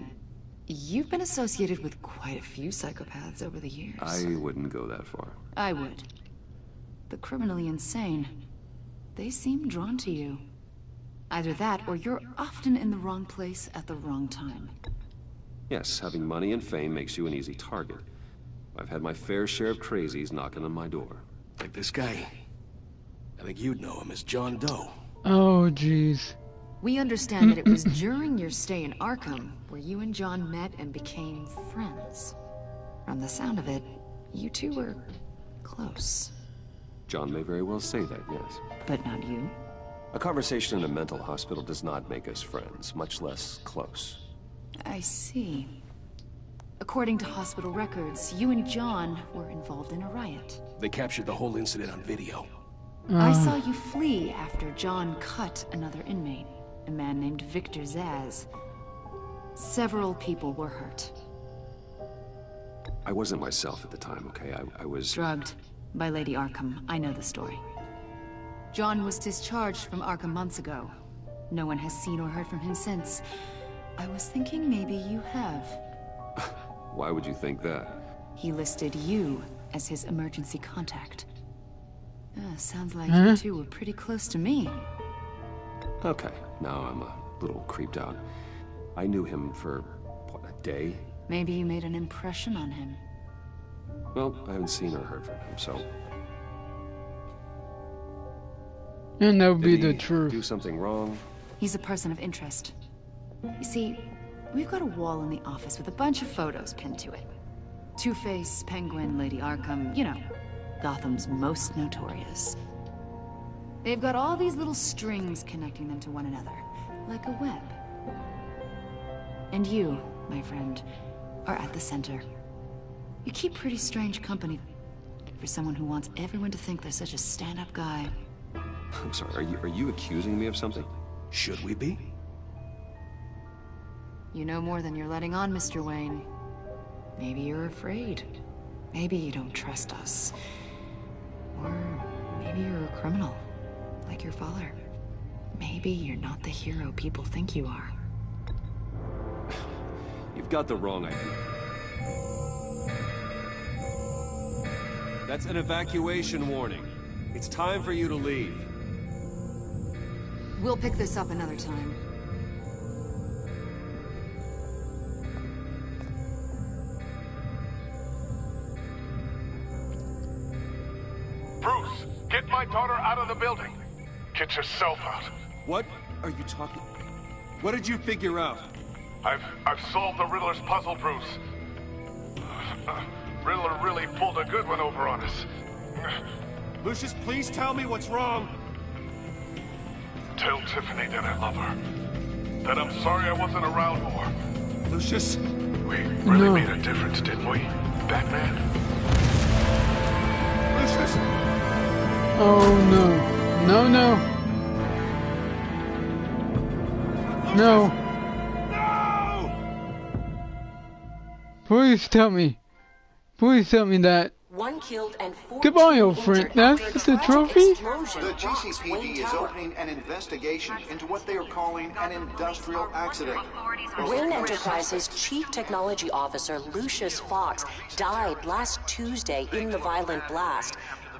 you've been associated with quite a few psychopaths over the years. I wouldn't go that far. I would. The criminally insane. They seem drawn to you. Either that, or you're often in the wrong place at the wrong time. Yes, having money and fame makes you an easy target. I've had my fair share of crazies knocking on my door. Like this guy. I think you'd know him as John Doe. Oh, jeez. We understand that it was during your stay in Arkham where you and John met and became friends. From the sound of it, you two were close. John may very well say that, yes. But not you. A conversation in a mental hospital does not make us friends, much less close. I see. According to hospital records, you and John were involved in a riot. They captured the whole incident on video. I saw you flee after John cut another inmate, a man named Victor Zaz. Several people were hurt. I wasn't myself at the time, okay? I was... Drugged by Lady Arkham. I know the story. John was discharged from Arkham months ago. No one has seen or heard from him since. I was thinking maybe you have. Why would you think that? He listed you as his emergency contact. Sounds like you two were pretty close to me. Okay, now I'm a little creeped out. I knew him for, what, a day? Maybe you made an impression on him. Well, I haven't seen or heard from him, so... And that would be the Did he truth. do something wrong? He's a person of interest. You see, we've got a wall in the office with a bunch of photos pinned to it. Two-Face, Penguin, Lady Arkham, you know, Gotham's most notorious. They've got all these little strings connecting them to one another, like a web. And you, my friend, are at the center. You keep pretty strange company for someone who wants everyone to think they're such a stand-up guy. I'm sorry, are you accusing me of something? Should we be? You know more than you're letting on, Mr. Wayne. Maybe you're afraid. Maybe you don't trust us. Or maybe you're a criminal, like your father. Maybe you're not the hero people think you are. You've got the wrong idea. That's an evacuation warning. It's time for you to leave. We'll pick this up another time. Bruce, get my daughter out of the building. Get yourself out. What are you talking? What did you figure out? I've solved the Riddler's puzzle, Bruce. Riddler really pulled a good one over on us. Lucius, please tell me what's wrong. Tell Tiffany that I love her. That I'm sorry I wasn't around more. Lucius? We really made a difference, didn't we, Batman? Lucius! Oh no. No, no. No. Please tell me. Please tell me that. One killed and 14 Goodbye, old friend. That's the trophy? The GCPD is opening an investigation into what they are calling an industrial accident. Wayne Enterprises' Chief Technology Officer, Lucius Fox, died last Tuesday in the violent blast.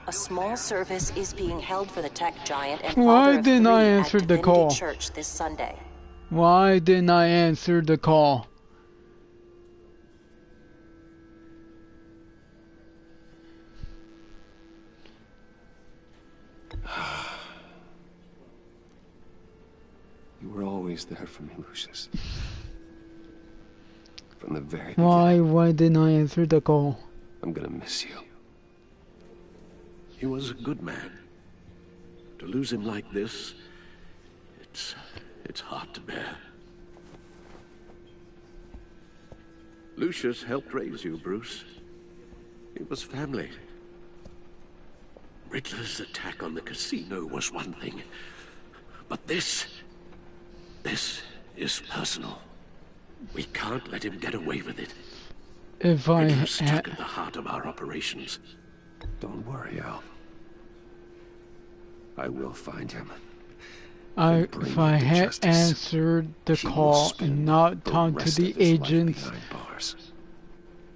A small service is being held for the tech giant and father of three at Divinity Church this Sunday. Why didn't I answer the call? You were always there for me, Lucius. From the very beginning. Why didn't I answer the call? I'm gonna miss you. He was a good man. To lose him like this, it's hard to bear. Lucius helped raise you, Bruce. It was family. Riddler's attack on the casino was one thing, but this is personal. We can't let him get away with it. If Riddler's stuck at the heart of our operations. Don't worry, Al. I will find him. If I had answered the call and not talked to the agents,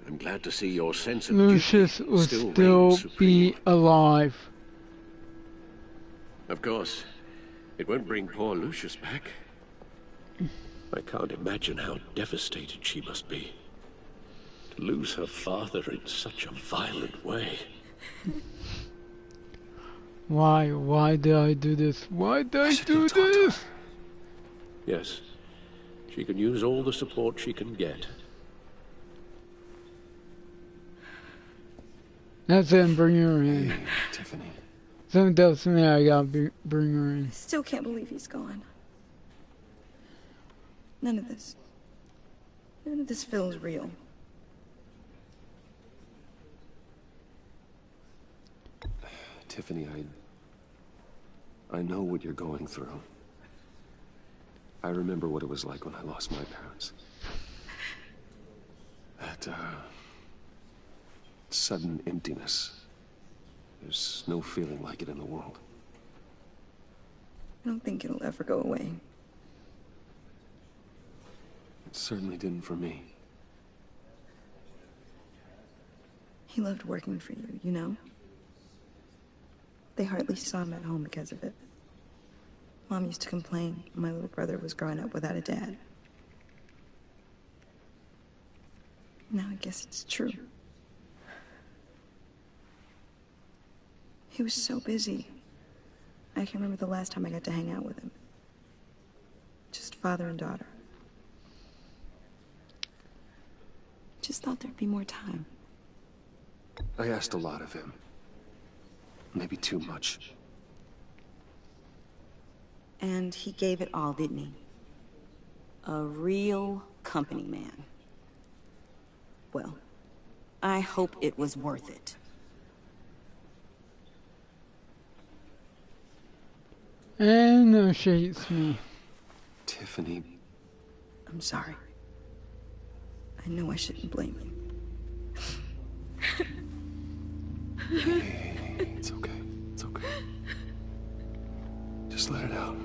I'm glad to see your sense of Lucius would still be alive. Of course, it won't bring poor Lucius back. I can't imagine how devastated she must be. To lose her father in such a violent way. Why did I do this? Why did I do this? Yes, she can use all the support she can get. That's it, bring her in. Hey, Tiffany. Something tells me I gotta bring her in. I still can't believe he's gone. None of this feels real. Tiffany, I know what you're going through. I remember what it was like when I lost my parents. That, sudden emptiness. There's no feeling like it in the world. I don't think it'll ever go away. It certainly didn't for me. He loved working for you, you know? They hardly saw him at home because of it. Mom used to complain my little brother was growing up without a dad. Now I guess it's true. He was so busy. I can remember the last time I got to hang out with him. Just father and daughter. Just thought there'd be more time. I asked a lot of him. Maybe too much. And he gave it all, didn't he? A real company man. Well, I hope it was worth it. And no shades me. Tiffany. I'm sorry. I know I shouldn't blame you. Hey, it's okay. It's okay. Just let it out.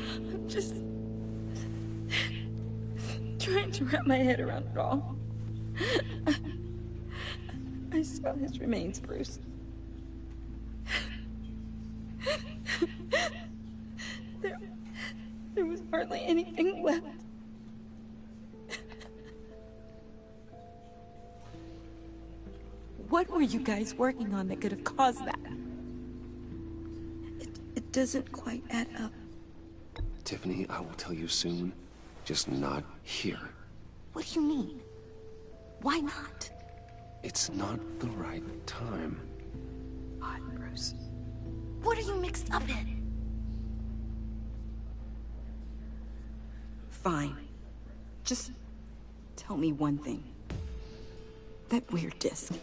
I'm just trying to wrap my head around it all. I saw his remains, Bruce. There was hardly anything left. What were you guys working on that could have caused that? It doesn't quite add up. Tiffany, I will tell you soon. Just not here. What do you mean? Why not? It's not the right time. Odd, Bruce. What are you mixed up in? Fine. Just tell me one thing. That weird disc.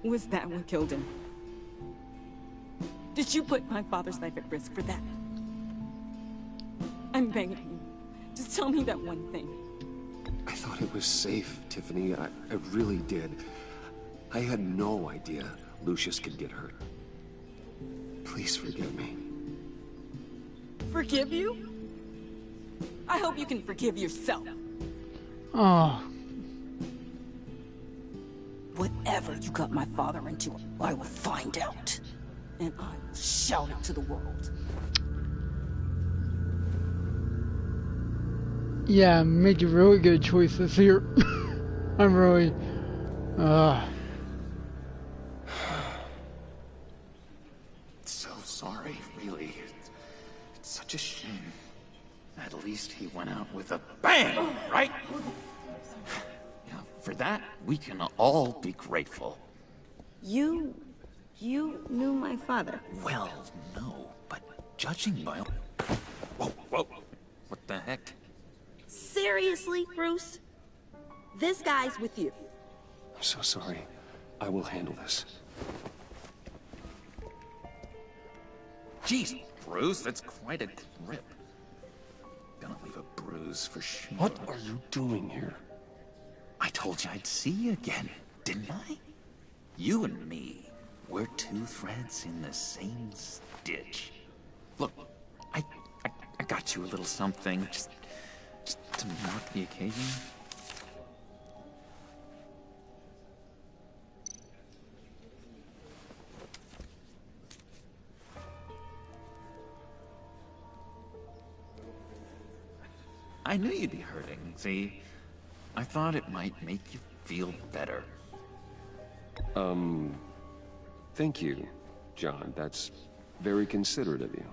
Was that what killed him? Did you put my father's life at risk for that? I'm begging you. Just tell me that one thing. I thought it was safe, Tiffany. I really did. I had no idea Lucius could get hurt. Please forgive me. Forgive you? I hope you can forgive yourself. Oh. Whatever you got my father into, I will find out. And I will shout it to the world. Yeah, making really good choices here. I'm really... So sorry, really. It's such a shame. At least he went out with a bang, right? Yeah, for that, we can all be grateful. You knew my father. Well, no, but judging by... Whoa, whoa. What the heck? Seriously, Bruce? This guy's with you. I'm so sorry. I will handle this. Jeez, Bruce, that's quite a grip. Gonna leave a bruise for sure. What are you doing here? I told you I'd see you again, didn't I? You and me, we're two threads in the same stitch. Look, I got you a little something, just to mark the occasion. I knew you'd be hurting, see? I thought it might make you feel better. Thank you, John. That's very considerate of you.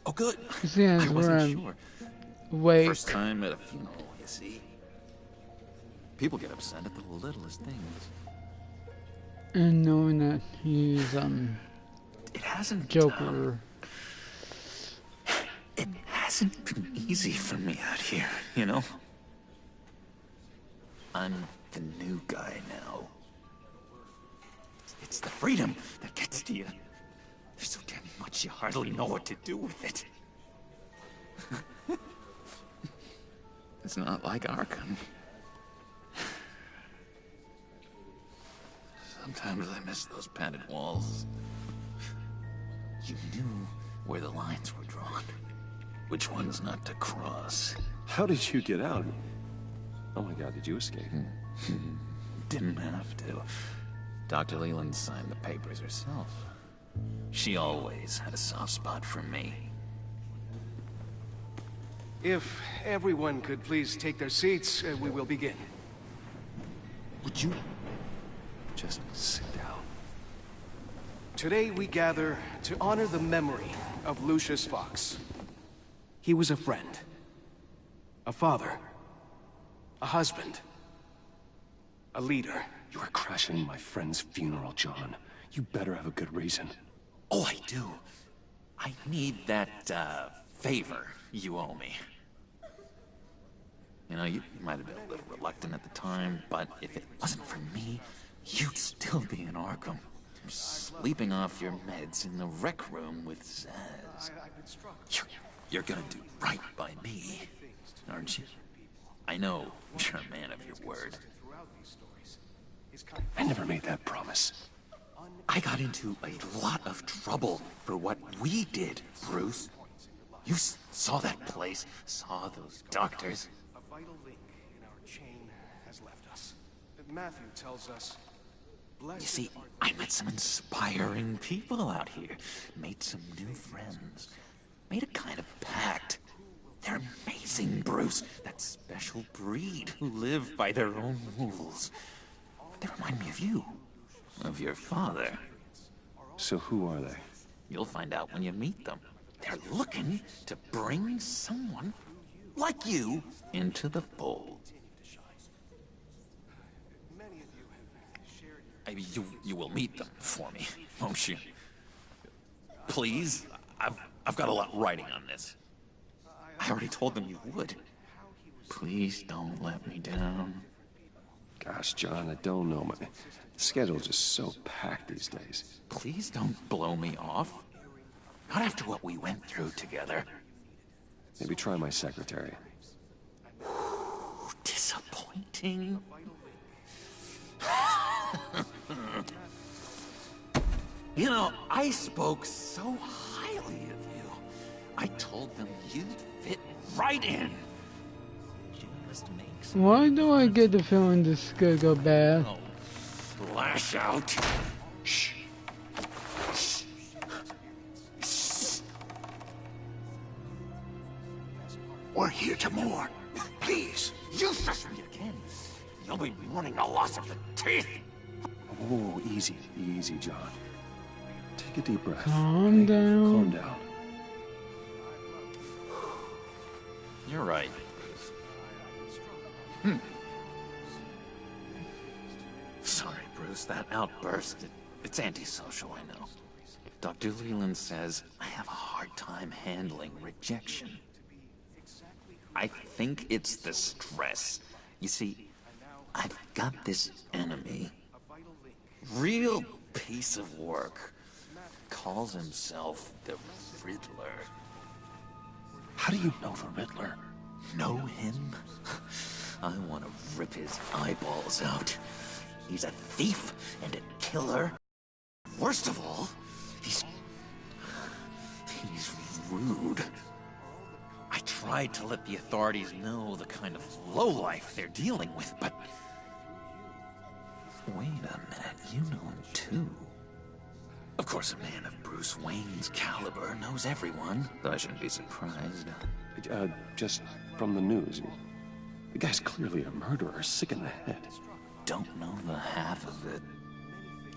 Oh, good. Yeah, I wasn't sure. Wait. First time at a funeral, you see. People get upset at the littlest things. And knowing that he's, It hasn't... Joker. It hasn't been easy for me out here, you know? I'm the new guy now. It's the freedom that gets to you. There's so damn much you hardly know what to do with it. It's not like Arkham. Sometimes I miss those padded walls. You knew where the lines were drawn. Which ones not to cross. How did you get out? Oh my god, did you escape? Didn't have to. Dr. Leland signed the papers herself. She always had a soft spot for me. If everyone could please take their seats, we will begin. Would you just sit down? Today we gather to honor the memory of Lucius Fox. He was a friend, a father, a husband, a leader. You are crashing my friend's funeral, John. You better have a good reason. Oh, I do. I need that, favor you owe me. You know, you might have been a little reluctant at the time, but if it wasn't for me, you'd still be in Arkham. Sleeping off your meds in the rec room with Zaz. You're gonna do right by me, aren't you? I know you're a man of your word. I never made that promise. I got into a lot of trouble for what we did, Bruce. You saw that place, saw those doctors. A vital link in our chain has left us. Matthew tells us, you see, I met some inspiring people out here. Made some new friends. Made a kind of pact. They're amazing, Bruce. That special breed who live by their own rules. They remind me of you. Of your father. So who are they? You'll find out when you meet them. They're looking to bring someone like you into the fold. You will meet them for me, won't you? Please? I've got a lot writing on this. I already told them you would. Please don't let me down. Gosh, John, I don't know. My schedule's just so packed these days. Please don't blow me off. Not after what we went through together. Maybe try my secretary. Disappointing. You know, I spoke so highly of you. I told them you'd fit right in. Just make some... Why do I get the feeling this could go bad? Oh, lash out. Shh. We're here to mourn. Please. You shush me again. You'll be mourning the loss of the teeth. Whoa, easy, easy, John. Take a deep breath. Calm down. Calm down. You're right. Sorry, Bruce, that outburst, it's antisocial, I know. Dr. Leland says I have a hard time handling rejection. I think it's the stress. You see, I've got this enemy. Real piece of work. Calls himself the Riddler. How do you know the Riddler? Know him? I want to rip his eyeballs out. He's a thief and a killer. Worst of all, he's rude. I tried to let the authorities know the kind of lowlife they're dealing with, but... Wait a minute, you know him too. Of course, a man of Bruce Wayne's caliber knows everyone, though I shouldn't be surprised. Just from the news. The guy's clearly a murderer, sick in the head. Don't know the half of it.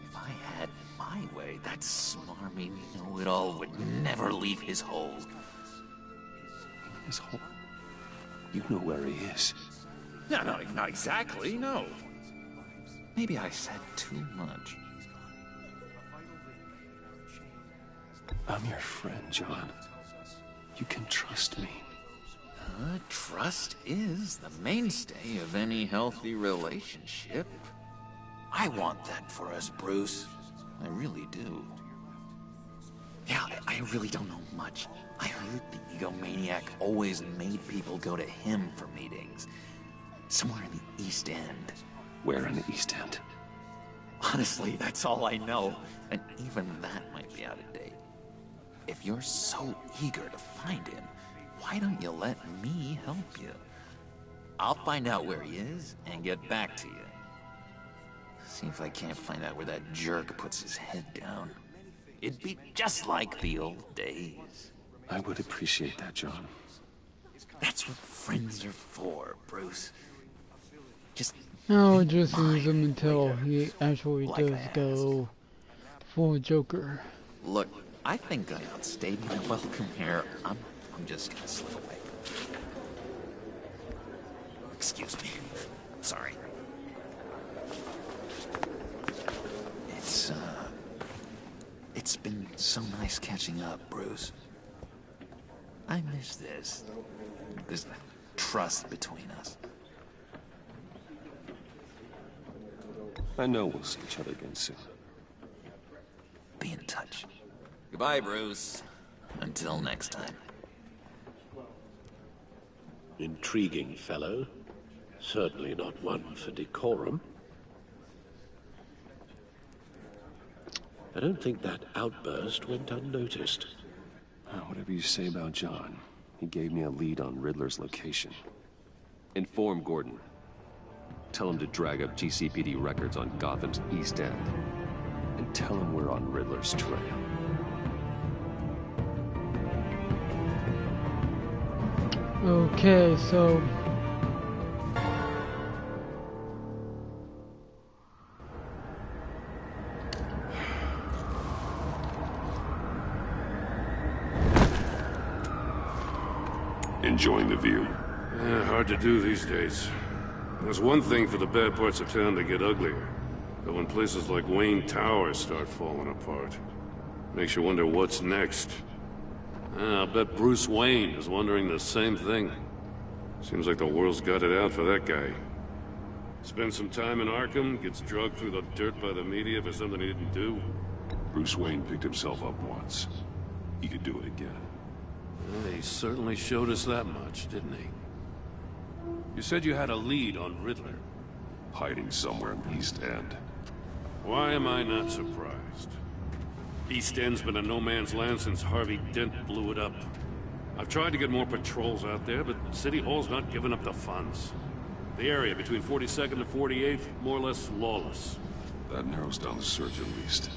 If I had my way, that smarmy know-it-all would never leave his hole. His hole? You know where he is. No, not exactly, no. Maybe I said too much. I'm your friend, John. You can trust me. Trust is the mainstay of any healthy relationship. I want that for us, Bruce. I really do. Yeah, I really don't know much. I heard the egomaniac always made people go to him for meetings. Somewhere in the East End. Where in the East End? Honestly, that's all I know. And even that might be out of date. If you're so eager to find him, why don't you let me help you? I'll find out where he is and get back to you. See if I can't find out where that jerk puts his head down. It'd be just like the old days. I would appreciate that, John. That's what friends are for, Bruce. Just... I'll just use him until he actually does go full Joker. Look, I think I outstayed my welcome here. I'm just gonna slip away. Excuse me. Sorry. It's been so nice catching up, Bruce. I miss this trust between us. I know we'll see each other again soon. Be in touch. Goodbye, Bruce. Until next time. Intriguing fellow. Certainly not one for decorum. I don't think that outburst went unnoticed. Whatever you say about John, he gave me a lead on Riddler's location. Inform Gordon. Tell him to drag up GCPD records on Gotham's East End. And tell him we're on Riddler's trail. Okay, so... Enjoying the view? Hard to do these days. There's one thing for the bad parts of town to get uglier. But when places like Wayne Tower start falling apart, makes you wonder what's next. I'll bet Bruce Wayne is wondering the same thing. Seems like the world's got it out for that guy. Spends some time in Arkham, gets drugged through the dirt by the media for something he didn't do. Bruce Wayne picked himself up once. He could do it again. Well, he certainly showed us that much, didn't he? You said you had a lead on Riddler. Hiding somewhere in the East End. Why am I not surprised? East End's been a no-man's land since Harvey Dent blew it up. I've tried to get more patrols out there, but City Hall's not giving up the funds. The area between 42nd and 48th, more or less lawless. That narrows down the search at least.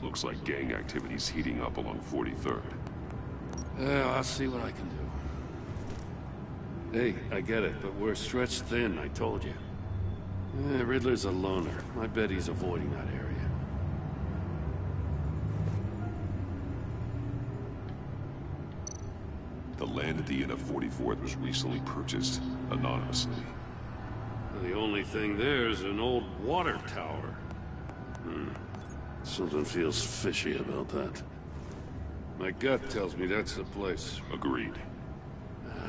Looks like gang activity's heating up along 43rd. Yeah, I'll see what I can do. Hey, I get it, but we're stretched thin, I told you. Riddler's a loner. I bet he's avoiding that area. The land at the end of 44th was recently purchased, anonymously. The only thing there is an old water tower. Something feels fishy about that. My gut tells me that's the place. Agreed.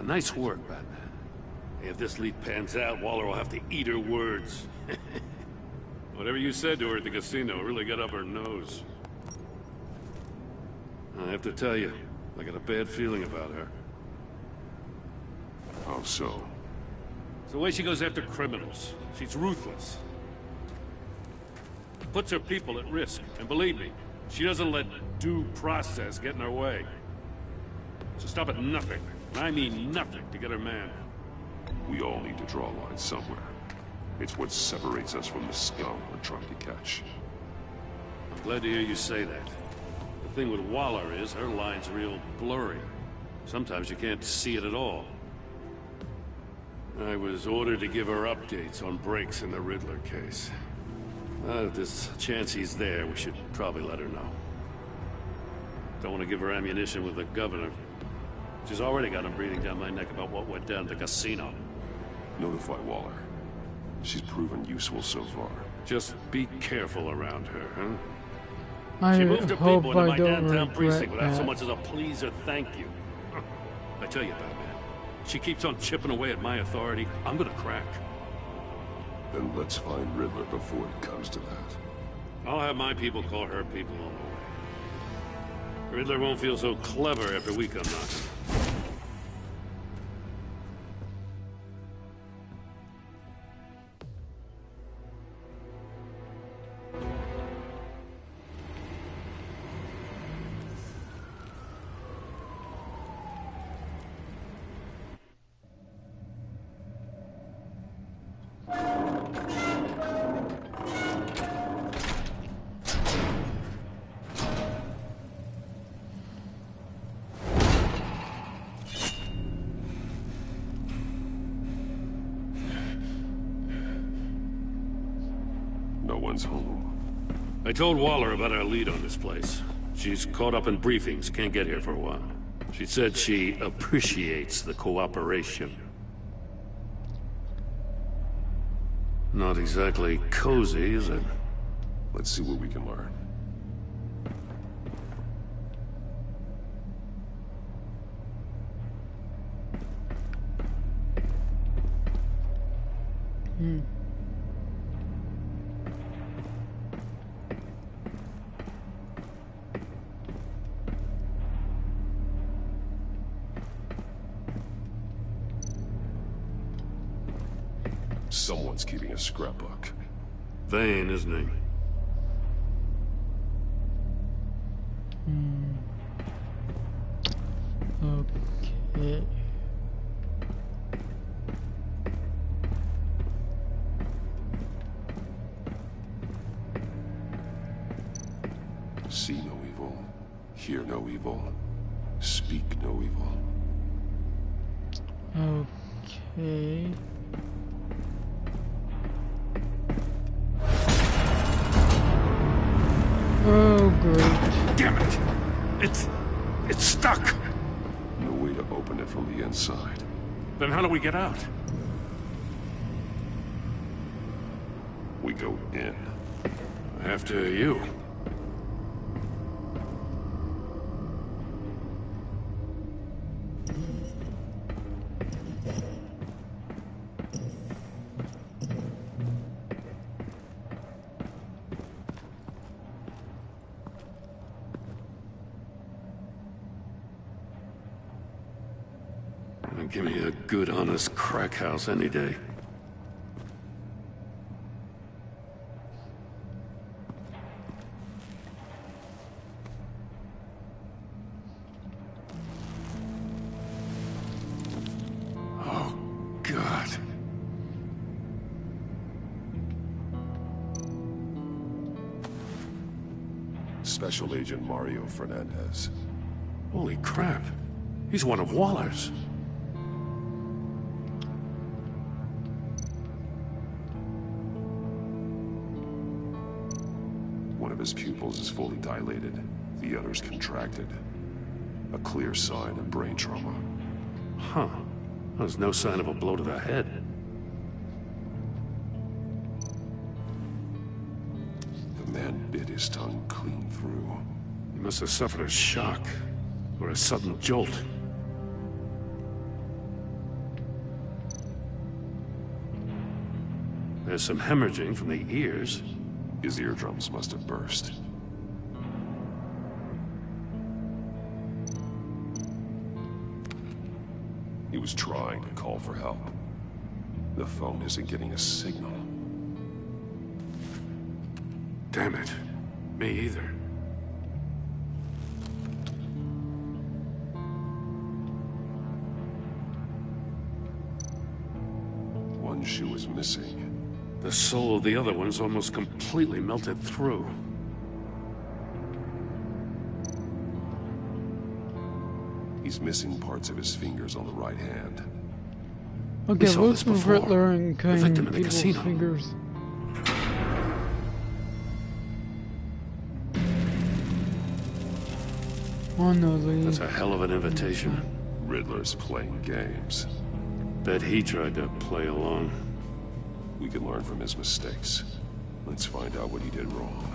Nice work, Batman. If this lead pans out, Waller will have to eat her words. Whatever you said to her at the casino really got up her nose. I have to tell you, I got a bad feeling about her. How so? It's the way she goes after criminals. She's ruthless. Puts her people at risk, and believe me, she doesn't let due process get in her way. So stop at nothing, and I mean nothing, to get her man. We all need to draw a line somewhere. It's what separates us from the scum we're trying to catch. I'm glad to hear you say that. The thing with Waller is, her line's real blurry. Sometimes you can't see it at all. I was ordered to give her updates on breaks in the Riddler case. If there's a chance he's there, we should probably let her know. Don't want to give her ammunition with the governor. She's already got him breathing down my neck about what went down at the casino. Notify Waller. She's proven useful so far. Just be careful around her, huh? I She moved her hope people into I my don't downtown regret precinct without so that. much as a please or thank you. I tell you, Batman, she keeps on chipping away at my authority, I'm gonna crack. Then let's find Riddler before it comes to that. I'll have my people call her people on the way. Riddler won't feel so clever after we come knocking. No one's home. I told Waller about our lead on this place. She's caught up in briefings, can't get here for a while. She said she appreciates the cooperation. Not exactly cozy, is it? Let's see what we can learn. Someone's keeping a scrapbook. Vane, isn't he? Okay. See no evil, hear no evil, speak no evil. Okay. Oh, great. Damn it! It's stuck! No way to open it from the inside. Then how do we get out? We go in. After you. Give me a good, honest crack house any day. Oh, God. Special Agent Mario Fernandez. Holy crap. He's one of Waller's. One of his pupils is fully dilated. The other's contracted. A clear sign of brain trauma. Huh. There's no sign of a blow to the head. The man bit his tongue clean through. He must have suffered a shock, or a sudden jolt. There's some hemorrhaging from the ears. His eardrums must have burst. He was trying to call for help. The phone isn't getting a signal. Damn it. Me either. One shoe is missing. The sole of the other one's almost completely melted through. He's missing parts of his fingers on the right hand. Okay, what's with Riddler and cutting people's fingers? Oh no, Lee. That's a hell of an invitation. Riddler's playing games. Bet he tried to play along. We can learn from his mistakes. Let's find out what he did wrong.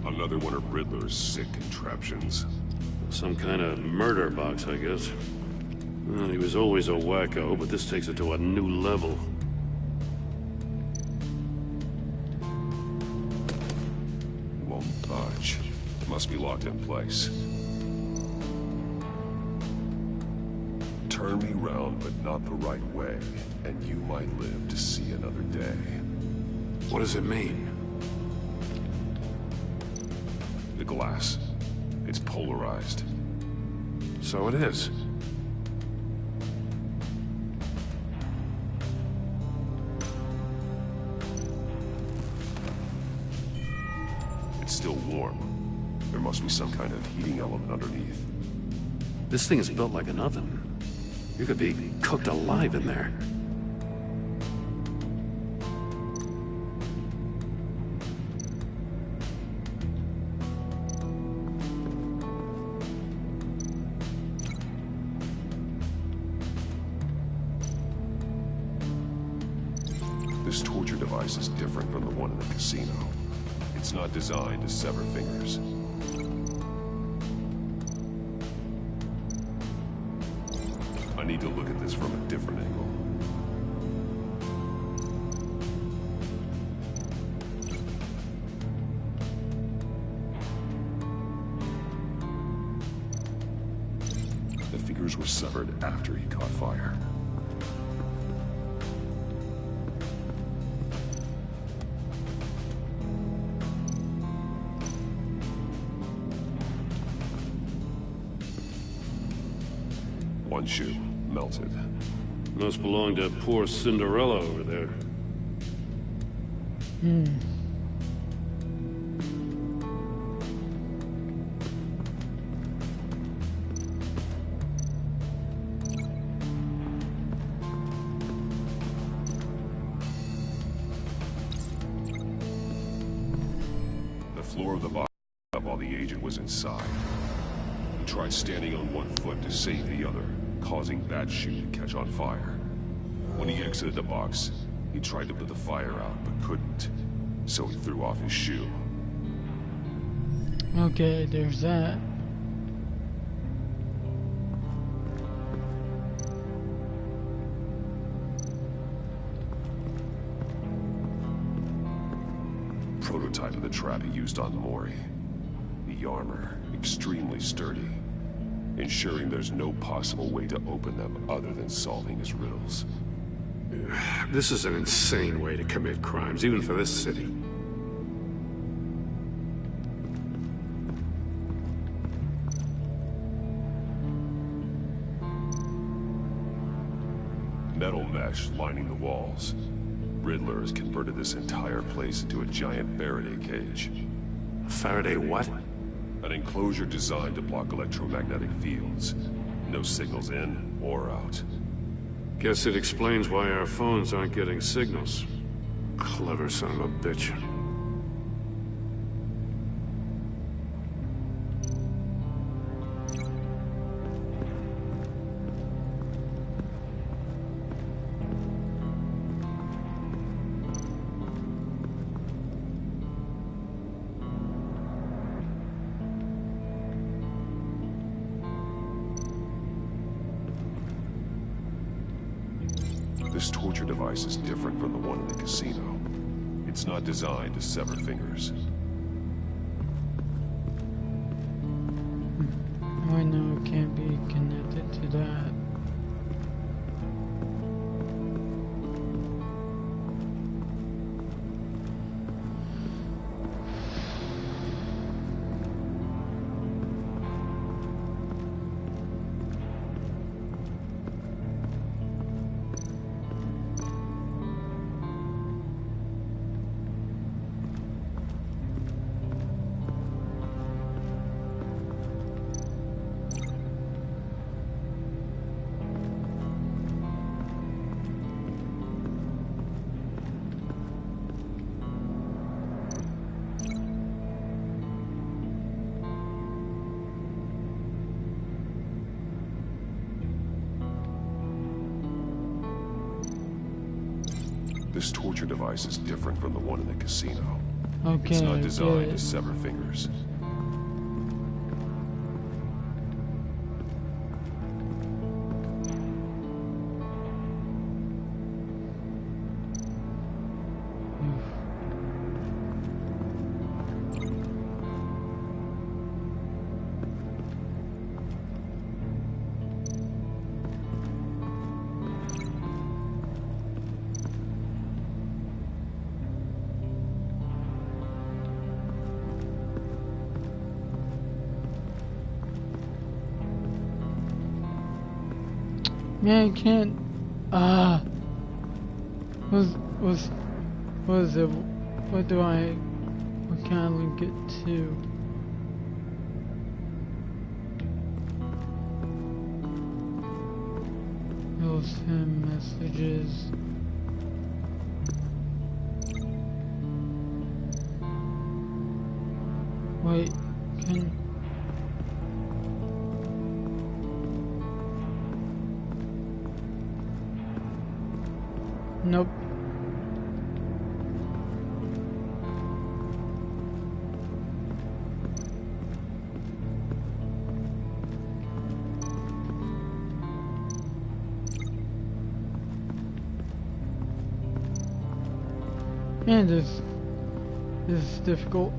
Another one of Riddler's sick contraptions. Some kind of murder box, I guess. Well, he was always a wacko, but this takes it to a new level. Won't budge. It must be locked in place. Turn me round, but not the right way, and you might live to see another day. What does it mean? The glass. It's polarized. So it is. It's still warm. There must be some kind of heating element underneath. This thing is built like an oven. You could be cooked alive in there. This torture device is different from the one in the casino. It's not designed to sever fingers. I need to look at this from a different angle. The fingers were severed after he caught fire. One shoe, melted. Must belong to poor Cinderella over there. The floor of the box while the agent was inside. He tried standing on one foot to save the other, causing that shoe to catch on fire. When he exited the box, he tried to put the fire out, but couldn't. So he threw off his shoe. Okay, there's that. Prototype of the trap he used on Mori. The armor, extremely sturdy, ensuring there's no possible way to open them other than solving his riddles. This is an insane way to commit crimes, even for this city. Metal mesh lining the walls. Riddler has converted this entire place into a giant Faraday cage. A Faraday what? An enclosure designed to block electromagnetic fields. No signals in or out. Guess it explains why our phones aren't getting signals. Clever son of a bitch. This torture device is different from the one in the casino. It's not designed to sever fingers. I know it can't be connected to that. This torture device is different from the one in the casino. Okay, it's not designed to good. sever fingers. Man, I can't. What is it? What can I link it to? You'll send messages. Wait, can. Nope. Man, this is difficult.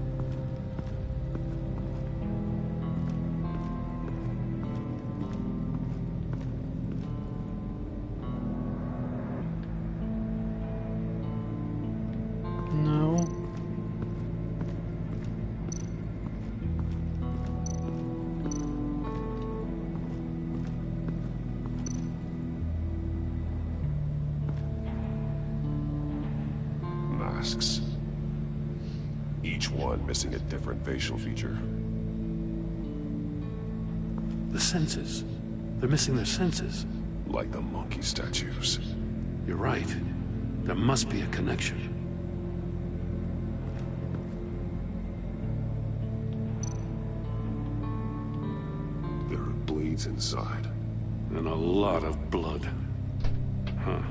No. Masks. Each one missing a different facial feature. The senses. They're missing their senses. Like the monkey statues. You're right. There must be a connection. There are blades inside. And a lot of blood. Huh.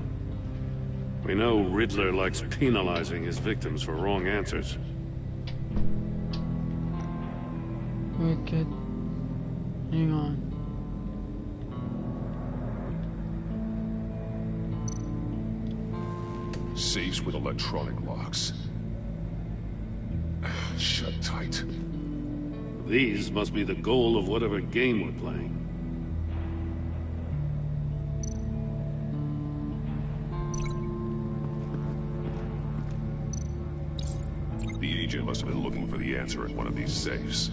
We know Riddler likes penalizing his victims for wrong answers. Wicked. Hang on. Safes with electronic locks. Shut tight. These must be the goal of whatever game we're playing. The agent must have been looking for the answer in one of these safes.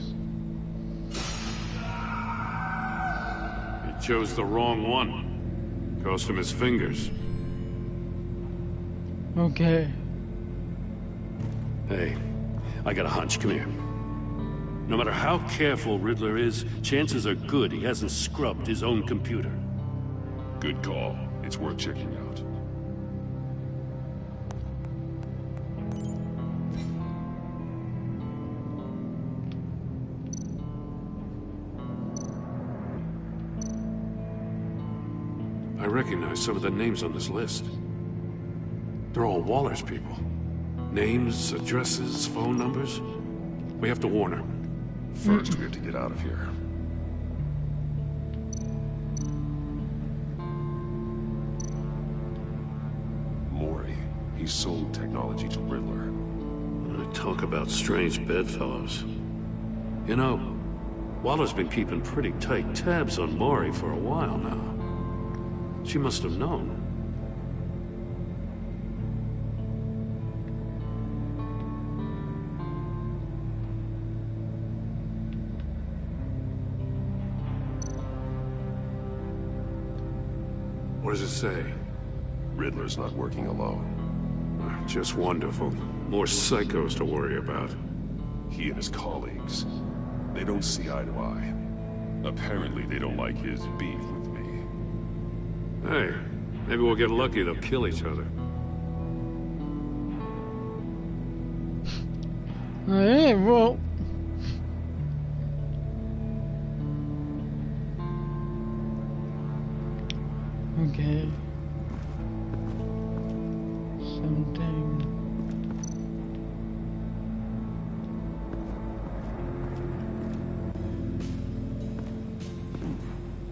He chose the wrong one. Cost him his fingers. Okay. Hey, I got a hunch. Come here. No matter how careful Riddler is, chances are good he hasn't scrubbed his own computer. Good call. It's worth checking out. I recognize some of the names on this list. They're all Waller's people. Names, addresses, phone numbers. We have to warn her. First, we have to get out of here. Mori, he sold technology to Riddler. Talk about strange bedfellows. You know, Waller's been keeping pretty tight tabs on Mori for a while now. She must have known. What does it say? Riddler's not working alone. Just wonderful. More psychos to worry about. He and his colleagues, they don't see eye to eye. Apparently they don't like his beef with me. Hey, maybe we'll get lucky to kill each other. Hey, well... Okay. Something...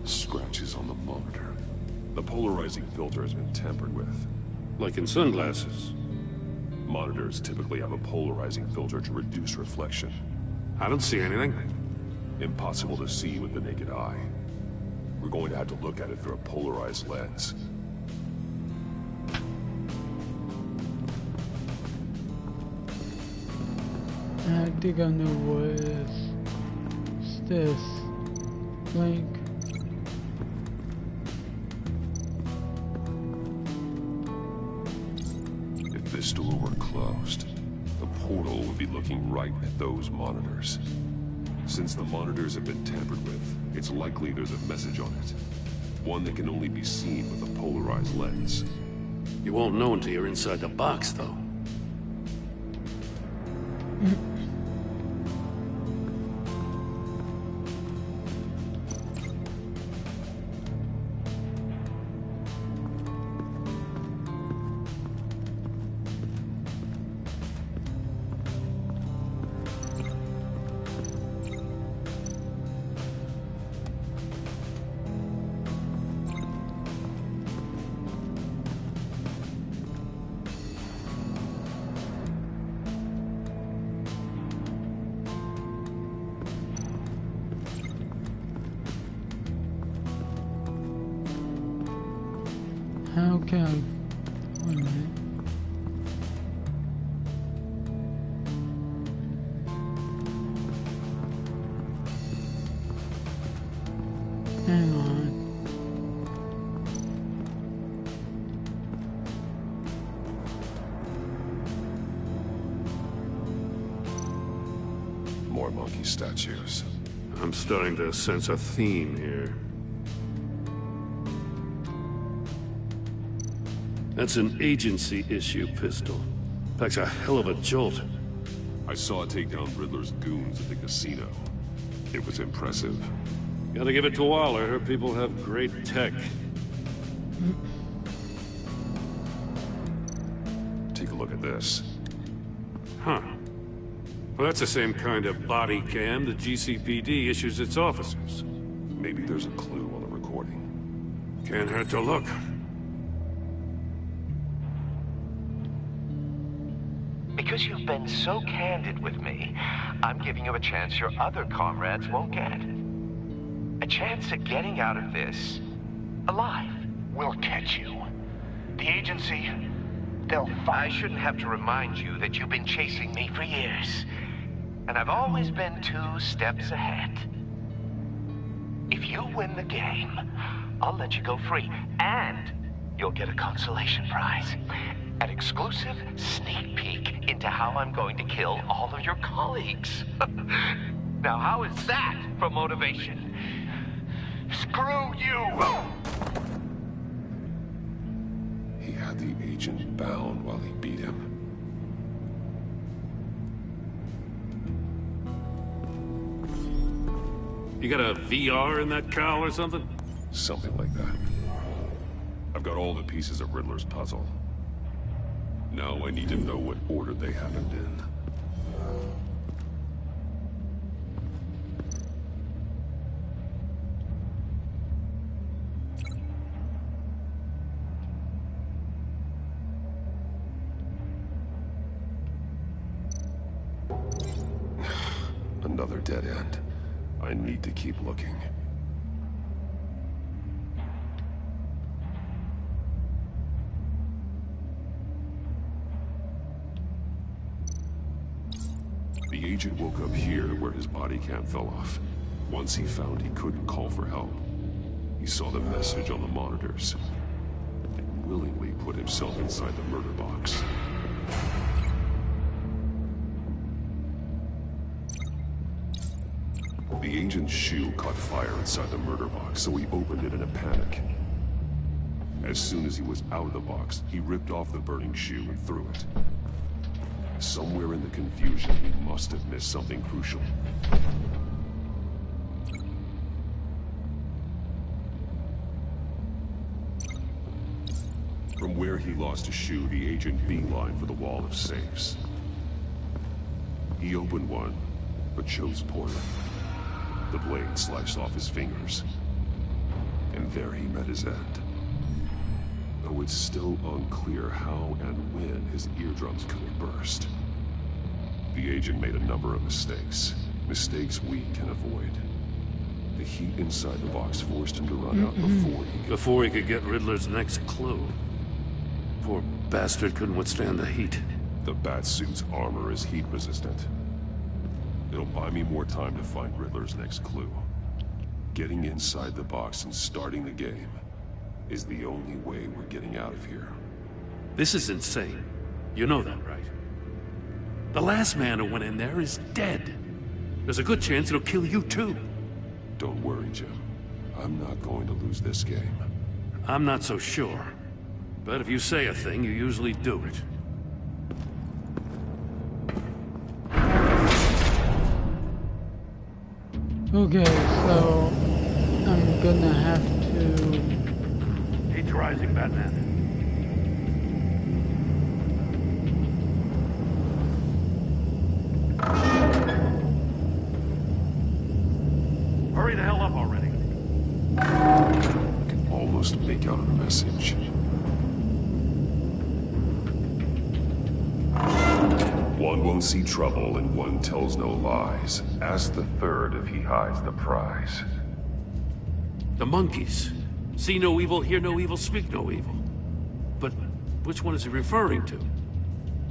Scratches on the monitor. The polarizing filter has been tampered with. Like in sunglasses. Monitors typically have a polarizing filter to reduce reflection. I don't see anything. Impossible to see with the naked eye. We're going to have to look at it through a polarized lens. I think I know what is this. Link. If this door were closed, the portal would be looking right at those monitors. Since the monitors have been tampered with, it's likely there's a message on it. One that can only be seen with a polarized lens. You won't know until you're inside the box, though. How can I... Wait a minute. Hang on. More monkey statues. I'm starting to sense a theme here. That's an agency-issue pistol. Packs a hell of a jolt. I saw it take down Riddler's goons at the casino. It was impressive. Gotta give it to Waller. Her people have great tech. Take a look at this. Huh. Well, that's the same kind of body cam the GCPD issues its officers. Maybe there's a clue on the recording. Can't hurt to look. Because you've been so candid with me, I'm giving you a chance your other comrades won't get. A chance at getting out of this alive. We'll catch you. The agency, they'll find. I shouldn't have to remind you that you've been chasing me for years. And I've always been 2 steps ahead. If you win the game, I'll let you go free. And you'll get a consolation prize. An exclusive sneak peek into how I'm going to kill all of your colleagues. Now, how is that for motivation? Screw you! He had the agent bound while he beat him. You got a VR in that cowl or something? Something like that. I've got all the pieces of Riddler's puzzle. Now I need to know what order they happened in. Another dead end. I need to keep looking. The agent woke up here where his body cam fell off. Once he found he couldn't call for help, he saw the message on the monitors and willingly put himself inside the murder box. The agent's shoe caught fire inside the murder box, so he opened it in a panic. As soon as he was out of the box, he ripped off the burning shoe and threw it. Somewhere in the confusion, he must have missed something crucial. From where he lost a shoe, the agent beelined for the wall of safes. He opened one, but chose poorly. The blade sliced off his fingers, and there he met his end. Though it's still unclear how and when his eardrums could have burst. The agent made a number of mistakes. Mistakes we can avoid. The heat inside the box forced him to run out before he could get Riddler's next clue. Poor bastard couldn't withstand the heat. The Batsuit's armor is heat resistant. It'll buy me more time to find Riddler's next clue. Getting inside the box and starting the game is the only way we're getting out of here. This is insane. You know that, right? The last man who went in there is dead. There's a good chance it'll kill you too. Don't worry, Jim. I'm not going to lose this game. I'm not so sure. But if you say a thing, you usually do it. Okay, so I'm gonna have to... He's rising, Batman. Hurry the hell up already. I can almost make out a message. One won't see trouble and one tells no lies. Ask the third if he hides the prize. The monkeys. See no evil, hear no evil, speak no evil. But which one is he referring to?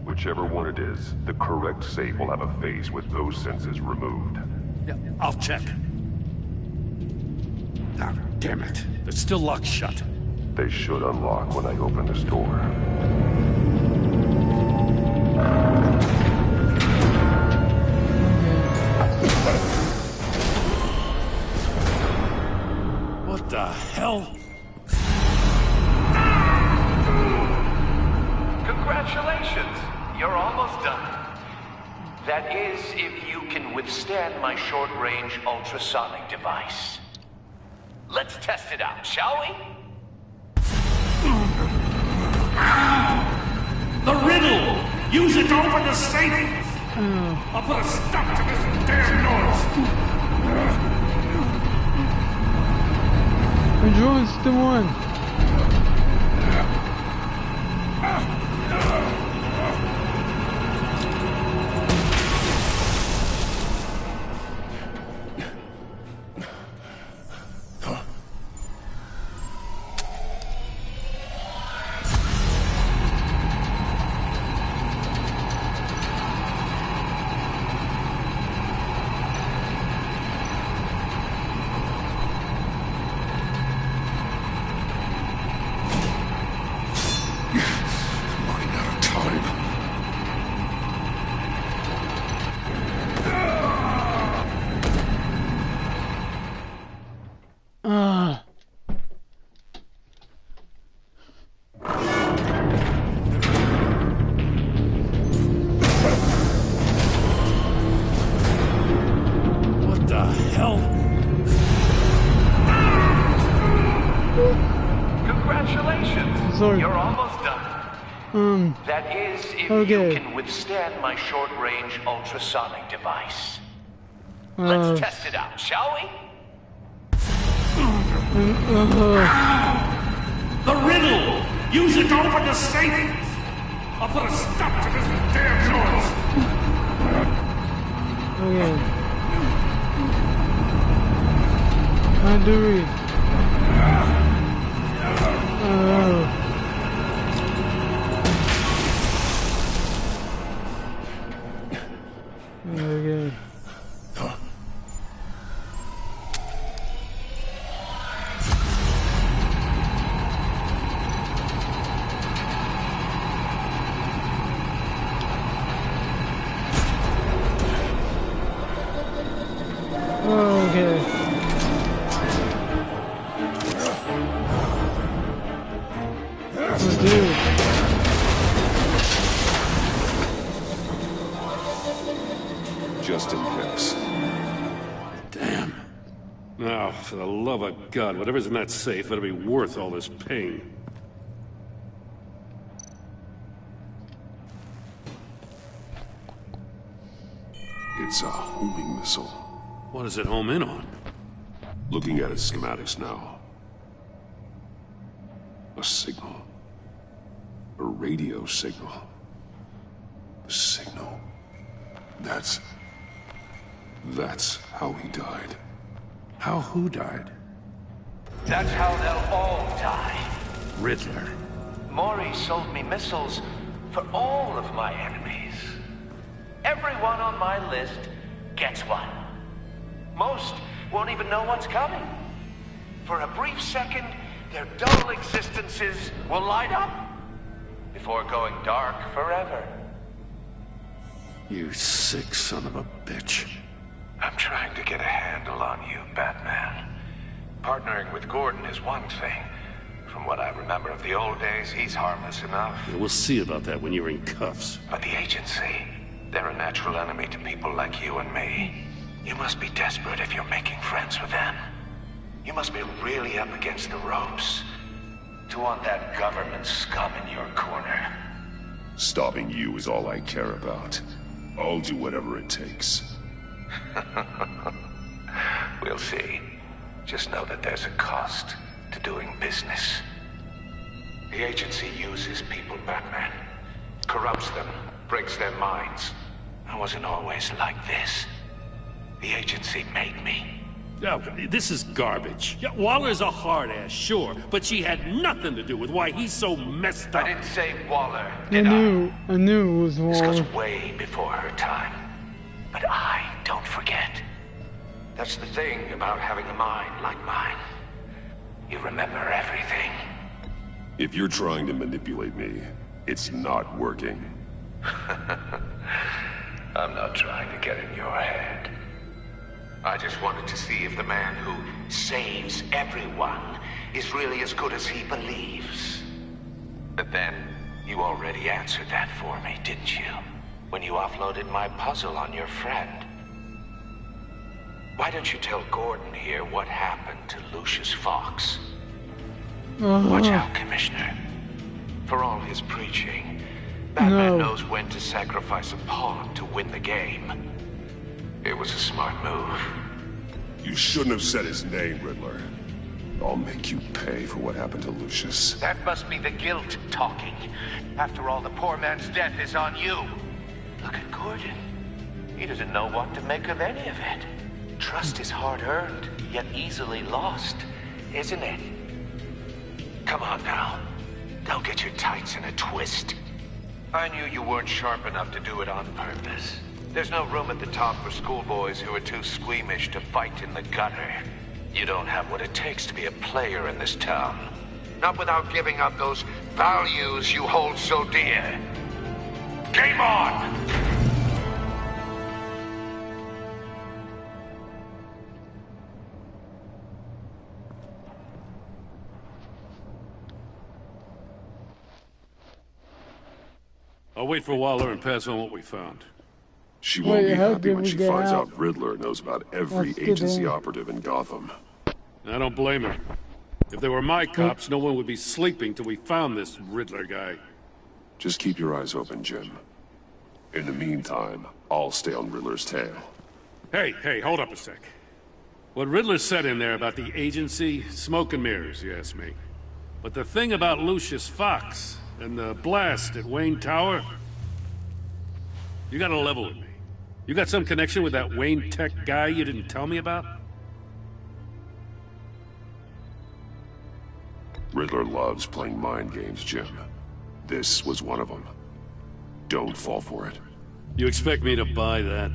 Whichever one it is, the correct safe will have a face with those senses removed. Yeah, I'll check. Ah, damn it. They're still locked shut. They should unlock when I open this door. What the hell? Congratulations! You're almost done. That is, if you can withstand my short-range ultrasonic device. Let's test it out, shall we? The riddle! Use it to open the safe! I'll put a stop to this damn noise! Enjoy's the one. sorry. You're almost done. That is, if okay. you can withstand my short-range ultrasonic device. Let's test it out, shall we? The riddle! Use it to open the safe! I'll put a stop to this damn noise! Okay. Time to read. Okay. Okay. Oh, dude. Just in case. Damn. Now, for the love of God, whatever's in that safe better be worth all this pain. It's a homing missile. What does it home in on? Looking at its schematics now. A signal. A radio signal. A signal. That's how he died. How who died? That's how they'll all die. Riddler. Maury sold me missiles for all of my enemies. Everyone on my list gets one. Most won't even know what's coming. For a brief second, their dull existences will light up before going dark forever. You sick son of a bitch. I'm trying to get a handle on you, Batman. Partnering with Gordon is one thing. From what I remember of the old days, he's harmless enough. Yeah, we'll see about that when you're in cuffs. But the agency, they're a natural enemy to people like you and me. You must be desperate if you're making friends with them. You must be really up against the ropes to want that government scum in your corner. Stopping you is all I care about. I'll do whatever it takes. We'll see. Just know that there's a cost to doing business. The agency uses people, Batman. Corrupts them, breaks their minds. I wasn't always like this. The agency made me. Oh, this is garbage. Yeah, Waller's a hard ass, sure, but she had nothing to do with why he's so messed up. I didn't say Waller, I did knew it was This Waller. goes way before her time. But I don't forget. That's the thing about having a mind like mine. You remember everything. If you're trying to manipulate me, it's not working. I'm not trying to get in your head. I just wanted to see if the man who saves everyone is really as good as he believes. But then, you already answered that for me, didn't you? When you offloaded my puzzle on your friend. Why don't you tell Gordon here what happened to Lucius Fox? Watch out, Commissioner. For all his preaching, Batman knows when to sacrifice a pawn to win the game. It was a smart move. You shouldn't have said his name, Riddler. I'll make you pay for what happened to Lucius. That must be the guilt talking. After all, the poor man's death is on you. Look at Gordon. He doesn't know what to make of any of it. Trust is hard-earned, yet easily lost, isn't it? Come on now. Don't get your tights in a twist. I knew you weren't sharp enough to do it on purpose. There's no room at the top for schoolboys who are too squeamish to fight in the gutter. You don't have what it takes to be a player in this town. Not without giving up those values you hold so dear. Game on! I'll wait for Waller and pass on what we found. She won't be how happy did when we she get finds out? out Riddler knows about every Let's get agency in. operative in Gotham. I don't blame her. If they were my cops, no one would be sleeping till we found this Riddler guy. Just keep your eyes open, Jim. In the meantime, I'll stay on Riddler's tail. Hey, hold up a sec. What Riddler said in there about the agency, smoke and mirrors, you ask me. But the thing about Lucius Fox and the blast at Wayne Tower, you gotta level with me. You got some connection with that Wayne Tech guy you didn't tell me about? Riddler loves playing mind games, Jim. This was one of them. Don't fall for it. You expect me to buy that?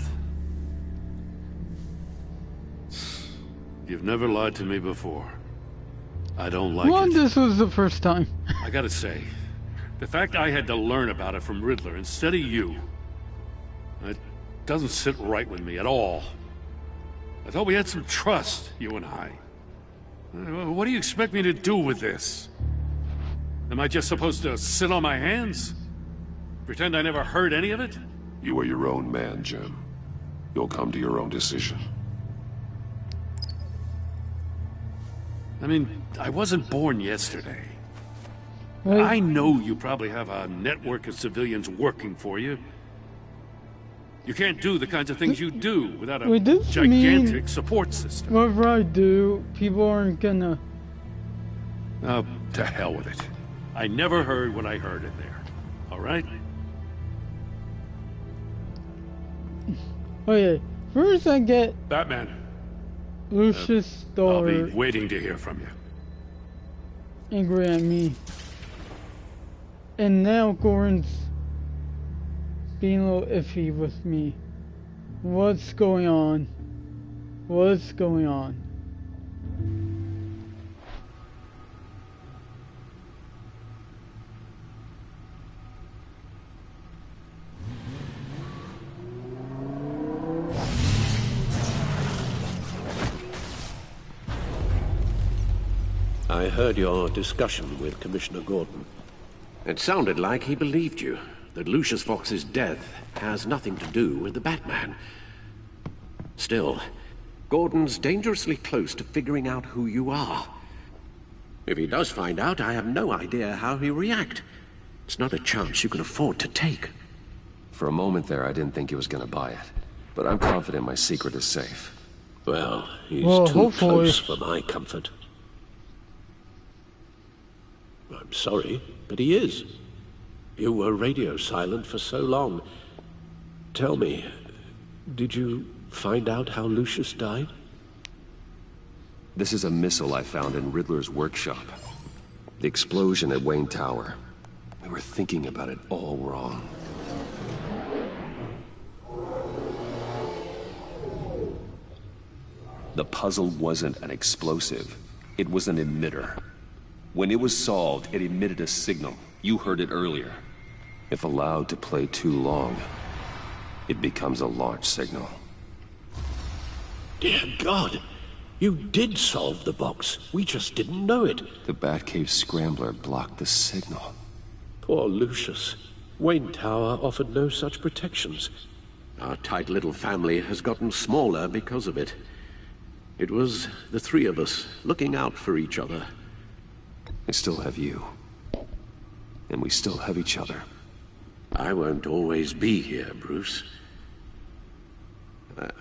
You've never lied to me before. I don't like it. This was the first time. I gotta say, the fact I had to learn about it from Riddler instead of you, it doesn't sit right with me at all. I thought we had some trust, you and I. What do you expect me to do with this? Am I just supposed to sit on my hands? Pretend I never heard any of it? You are your own man, Jim. You'll come to your own decision. I mean, I wasn't born yesterday. Wait. I know you probably have a network of civilians working for you. You can't do the kinds of things you do without a gigantic support system. Whatever I do, people aren't gonna... Oh, to hell with it. I never heard what I heard in there. All right? Okay, first I get... Batman. Lucius' daughter... I'll be waiting to hear from you. Angry at me. And now Gordon's being a little iffy with me. What's going on? What's going on? I heard your discussion with Commissioner Gordon. It sounded like he believed you, that Lucius Fox's death has nothing to do with the Batman. Still, Gordon's dangerously close to figuring out who you are. If he does find out, I have no idea how he'll react. It's not a chance you can afford to take. For a moment there, I didn't think he was gonna buy it. But I'm confident my secret is safe. Well, he's too close for my comfort. I'm sorry, but he is. You were radio silent for so long. Tell me, did you find out how Lucius died? This is a missile I found in Riddler's workshop. The explosion at Wayne Tower. We were thinking about it all wrong. The puzzle wasn't an explosive. It was an emitter. When it was solved, it emitted a signal. You heard it earlier. If allowed to play too long, it becomes a launch signal. Dear God, you did solve the box. We just didn't know it. The Batcave scrambler blocked the signal. Poor Lucius. Wayne Tower offered no such protections. Our tight little family has gotten smaller because of it. It was the three of us looking out for each other. I still have you. And we still have each other. I won't always be here, Bruce.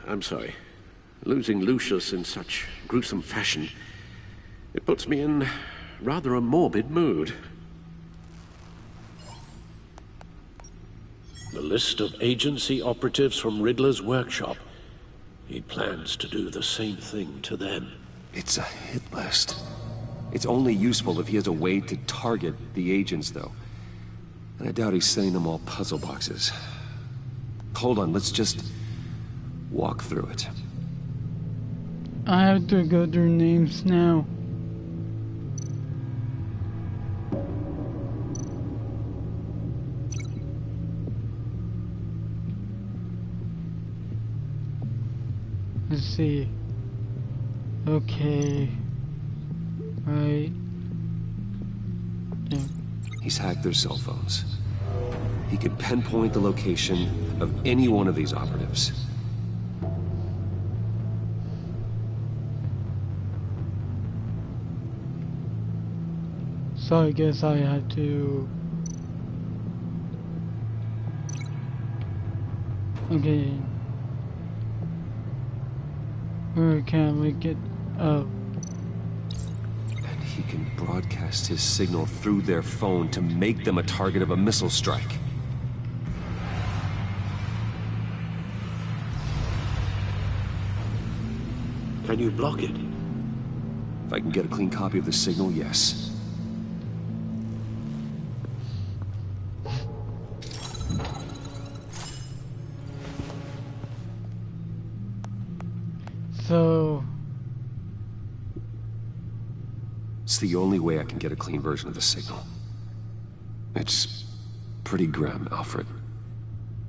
I'm sorry. Losing Lucius in such gruesome fashion, it puts me in rather a morbid mood. The list of agency operatives from Riddler's workshop. He plans to do the same thing to them. It's a hit list. It's only useful if he has a way to target the agents, though. And I doubt he's sending them all puzzle boxes. Hold on, let's just walk through it. I have to go through names now. Let's see. Okay. Right. Yeah. He's hacked their cell phones. He could pinpoint the location of any one of these operatives. So I guess I had to... Okay. Where can we get up? And he can broadcast his signal through their phone to make them a target of a missile strike. Can you block it? If I can get a clean copy of the signal, yes. So... It's the only way I can get a clean version of the signal. It's pretty grim, Alfred.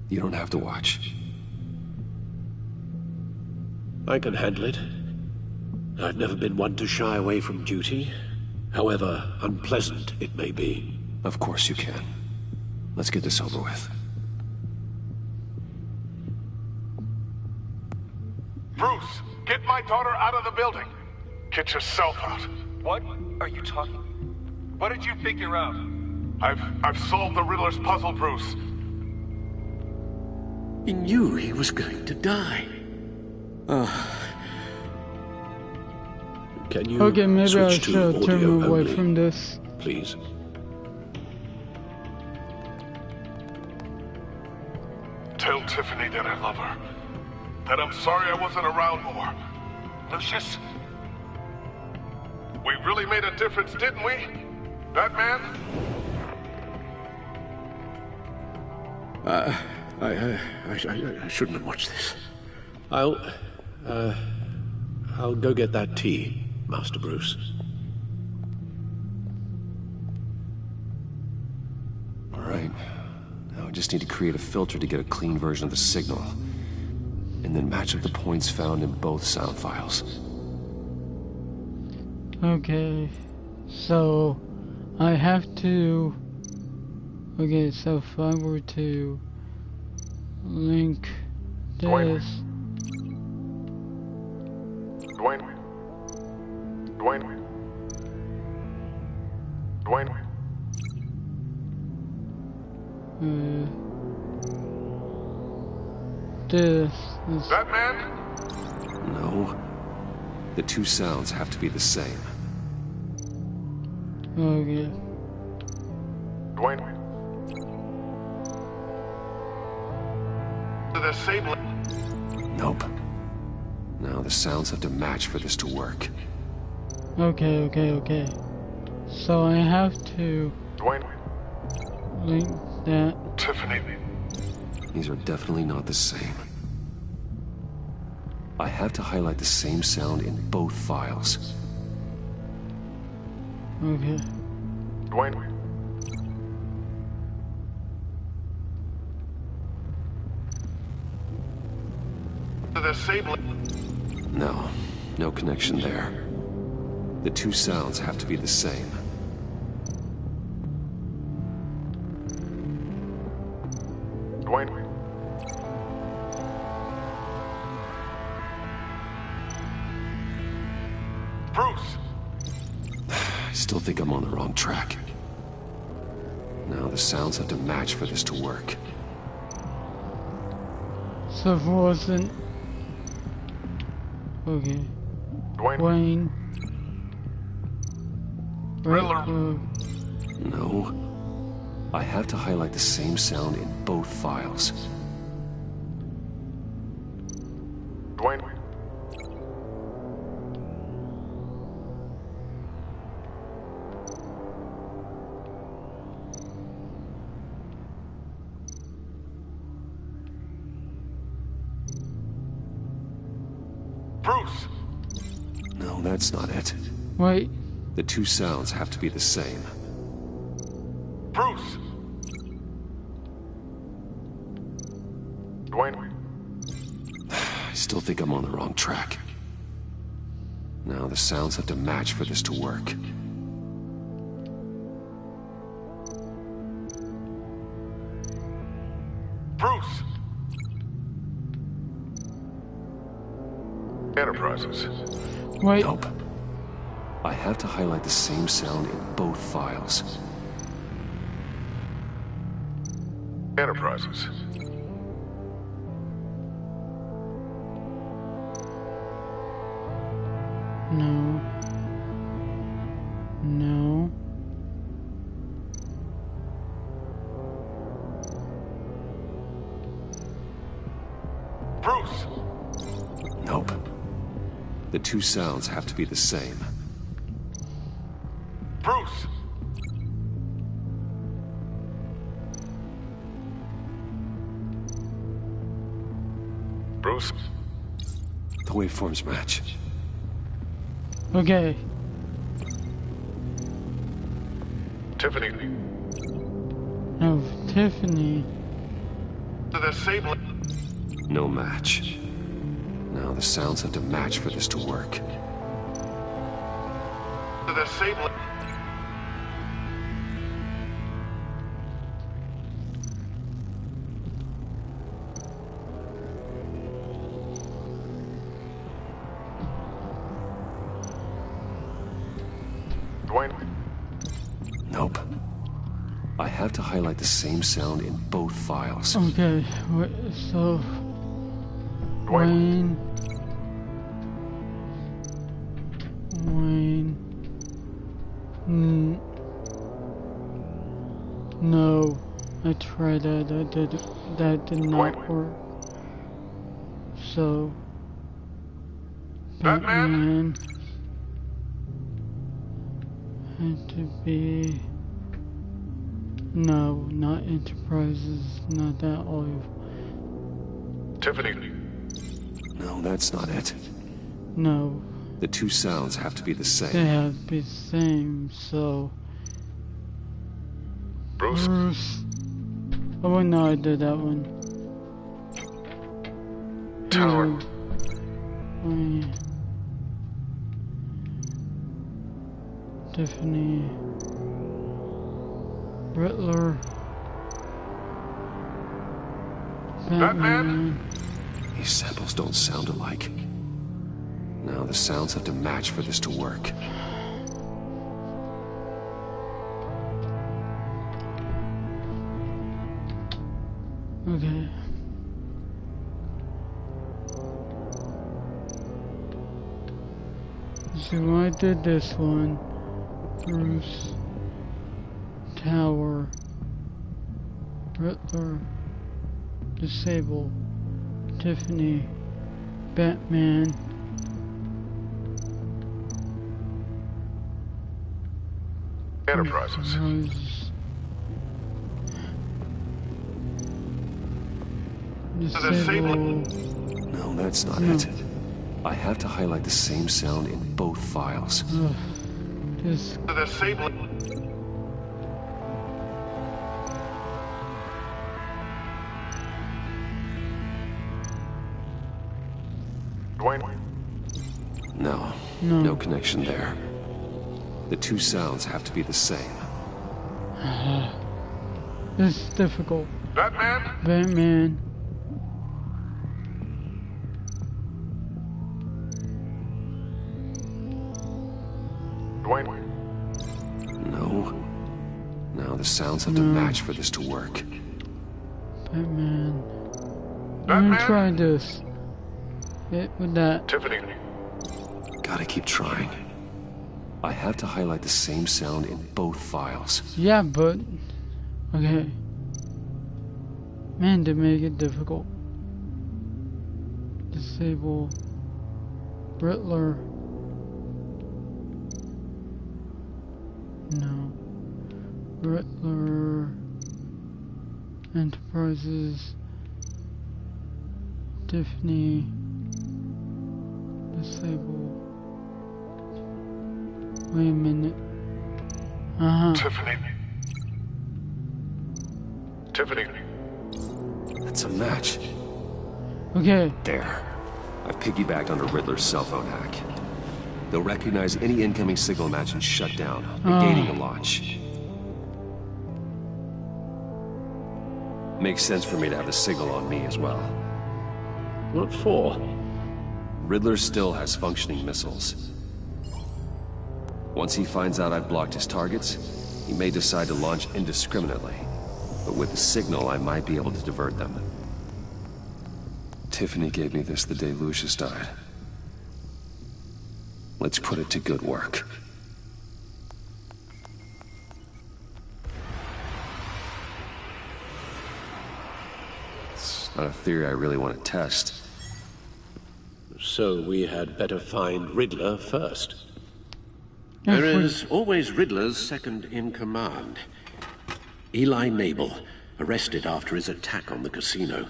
You don't have to watch. I can handle it. I've never been one to shy away from duty, however unpleasant it may be. Of course you can. Let's get this over with. Bruce, get my daughter out of the building. Get yourself out. What are you talking? What did you figure out? I've solved the Riddler's puzzle, Bruce. He knew he was going to die. Can you okay, maybe I switch to should turn audio away only, from this. please? Tell Tiffany that I love her. That I'm sorry I wasn't around more. Lucius, we really made a difference, didn't we? That man? I shouldn't have watched this. I'll go get that tea, Master Bruce. All right. Now I just need to create a filter to get a clean version of the signal. And then match up the points found in both sound files. Okay, so I have to... Okay, so if I were to link this... Dwayne. This is... That man? No. The two sounds have to be the same. Okay. Dwayne. The same... Nope. Now the sounds have to match for this to work. Okay. So I have to... Dwayne. Link that... Tiffany. These are definitely not the same. I have to highlight the same sound in both files. Okay. Dwayne. The same... No connection there. The two sounds have to be the same. Dwayne. Bruce! I still think I'm on the wrong track. Now the sounds have to match for this to work. So if it wasn't... Okay. Dwayne. Riddler. No. I have to highlight the same sound in both files. Dwayne. Bruce! No, that's not it. Wait. The two sounds have to be the same. Bruce! Dwayne. I still think I'm on the wrong track. Now the sounds have to match for this to work. Bruce! Enterprises. Wait. Nope. I have to highlight the same sound in both files. Enterprises. No. No. Bruce! Nope. The two sounds have to be the same. Bruce! Bruce? The waveforms match. Okay. Tiffany. Of Tiffany. The same... No match. Now the sounds have to match for this to work. The same... Dwayne? Nope. I have to highlight the same sound in both files. Okay, so... Wayne... No. I tried that, that did not work. So... Batman... had to be... No, not Enterprises, not that all. Tiffany. No, that's not it. No. The two sounds have to be the same. They have to be the same, so... Bruce? Oh, no, I did that one. Tower. Tiffany. Riddler. Batman. These samples don't sound alike. Now the sounds have to match for this to work. Okay. So I did this one. Bruce. Tower. Riddler. Disable. Tiffany. Batman. Enterprises. Disable. No, that's not it. I have to highlight the same sound in both files. Disable. Dwayne? No. No connection there. The two sounds have to be the same. This is difficult. Batman? Batman. Dwayne? No. Now the sounds have to match for this to work. Batman. I'm gonna try this. With that. Tiffany. Gotta keep trying. I have to highlight the same sound in both files. Yeah, but... Okay. Man, they make it difficult. Disable... Riddler... No. Riddler... Enterprises... Tiffany... Disable... Wait a minute. Tiffany. Tiffany. That's a match. Okay. There. I've piggybacked onto Riddler's cell phone hack. They'll recognize any incoming signal match and shut down, negating the launch. Makes sense for me to have the signal on me as well. What for? Riddler still has functioning missiles. Once he finds out I've blocked his targets, he may decide to launch indiscriminately. But with the signal, I might be able to divert them. Tiffany gave me this the day Lucius died. Let's put it to good work. It's not a theory I really want to test. So we had better find Riddler first. There is always Riddler's second in command. Eli Nabel, arrested after his attack on the casino.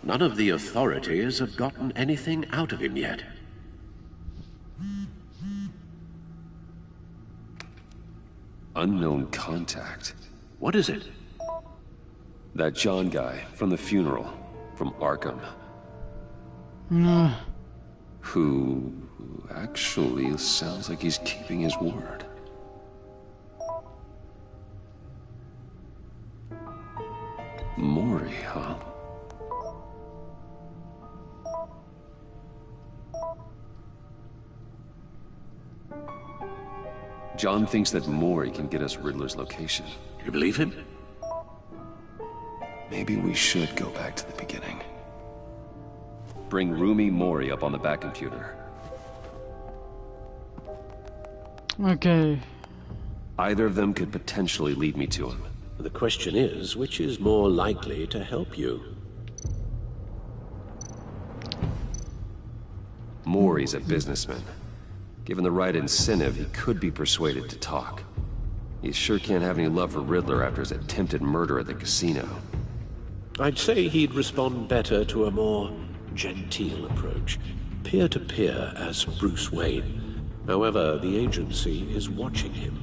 None of the authorities have gotten anything out of him yet. Unknown contact. What is it? That John guy from the funeral, from Arkham. Who actually sounds like he's keeping his word. Mori, huh? John thinks that Mori can get us Riddler's location. You believe him? Maybe we should go back to the beginning. Bring Rumi Mori up on the back computer. Okay. Either of them could potentially lead me to him. The question is, which is more likely to help you? Mori's a businessman. Given the right incentive, he could be persuaded to talk. He sure can't have any love for Riddler after his attempted murder at the casino. I'd say he'd respond better to a more genteel approach. Peer-to-peer as Bruce Wayne. However, the agency is watching him.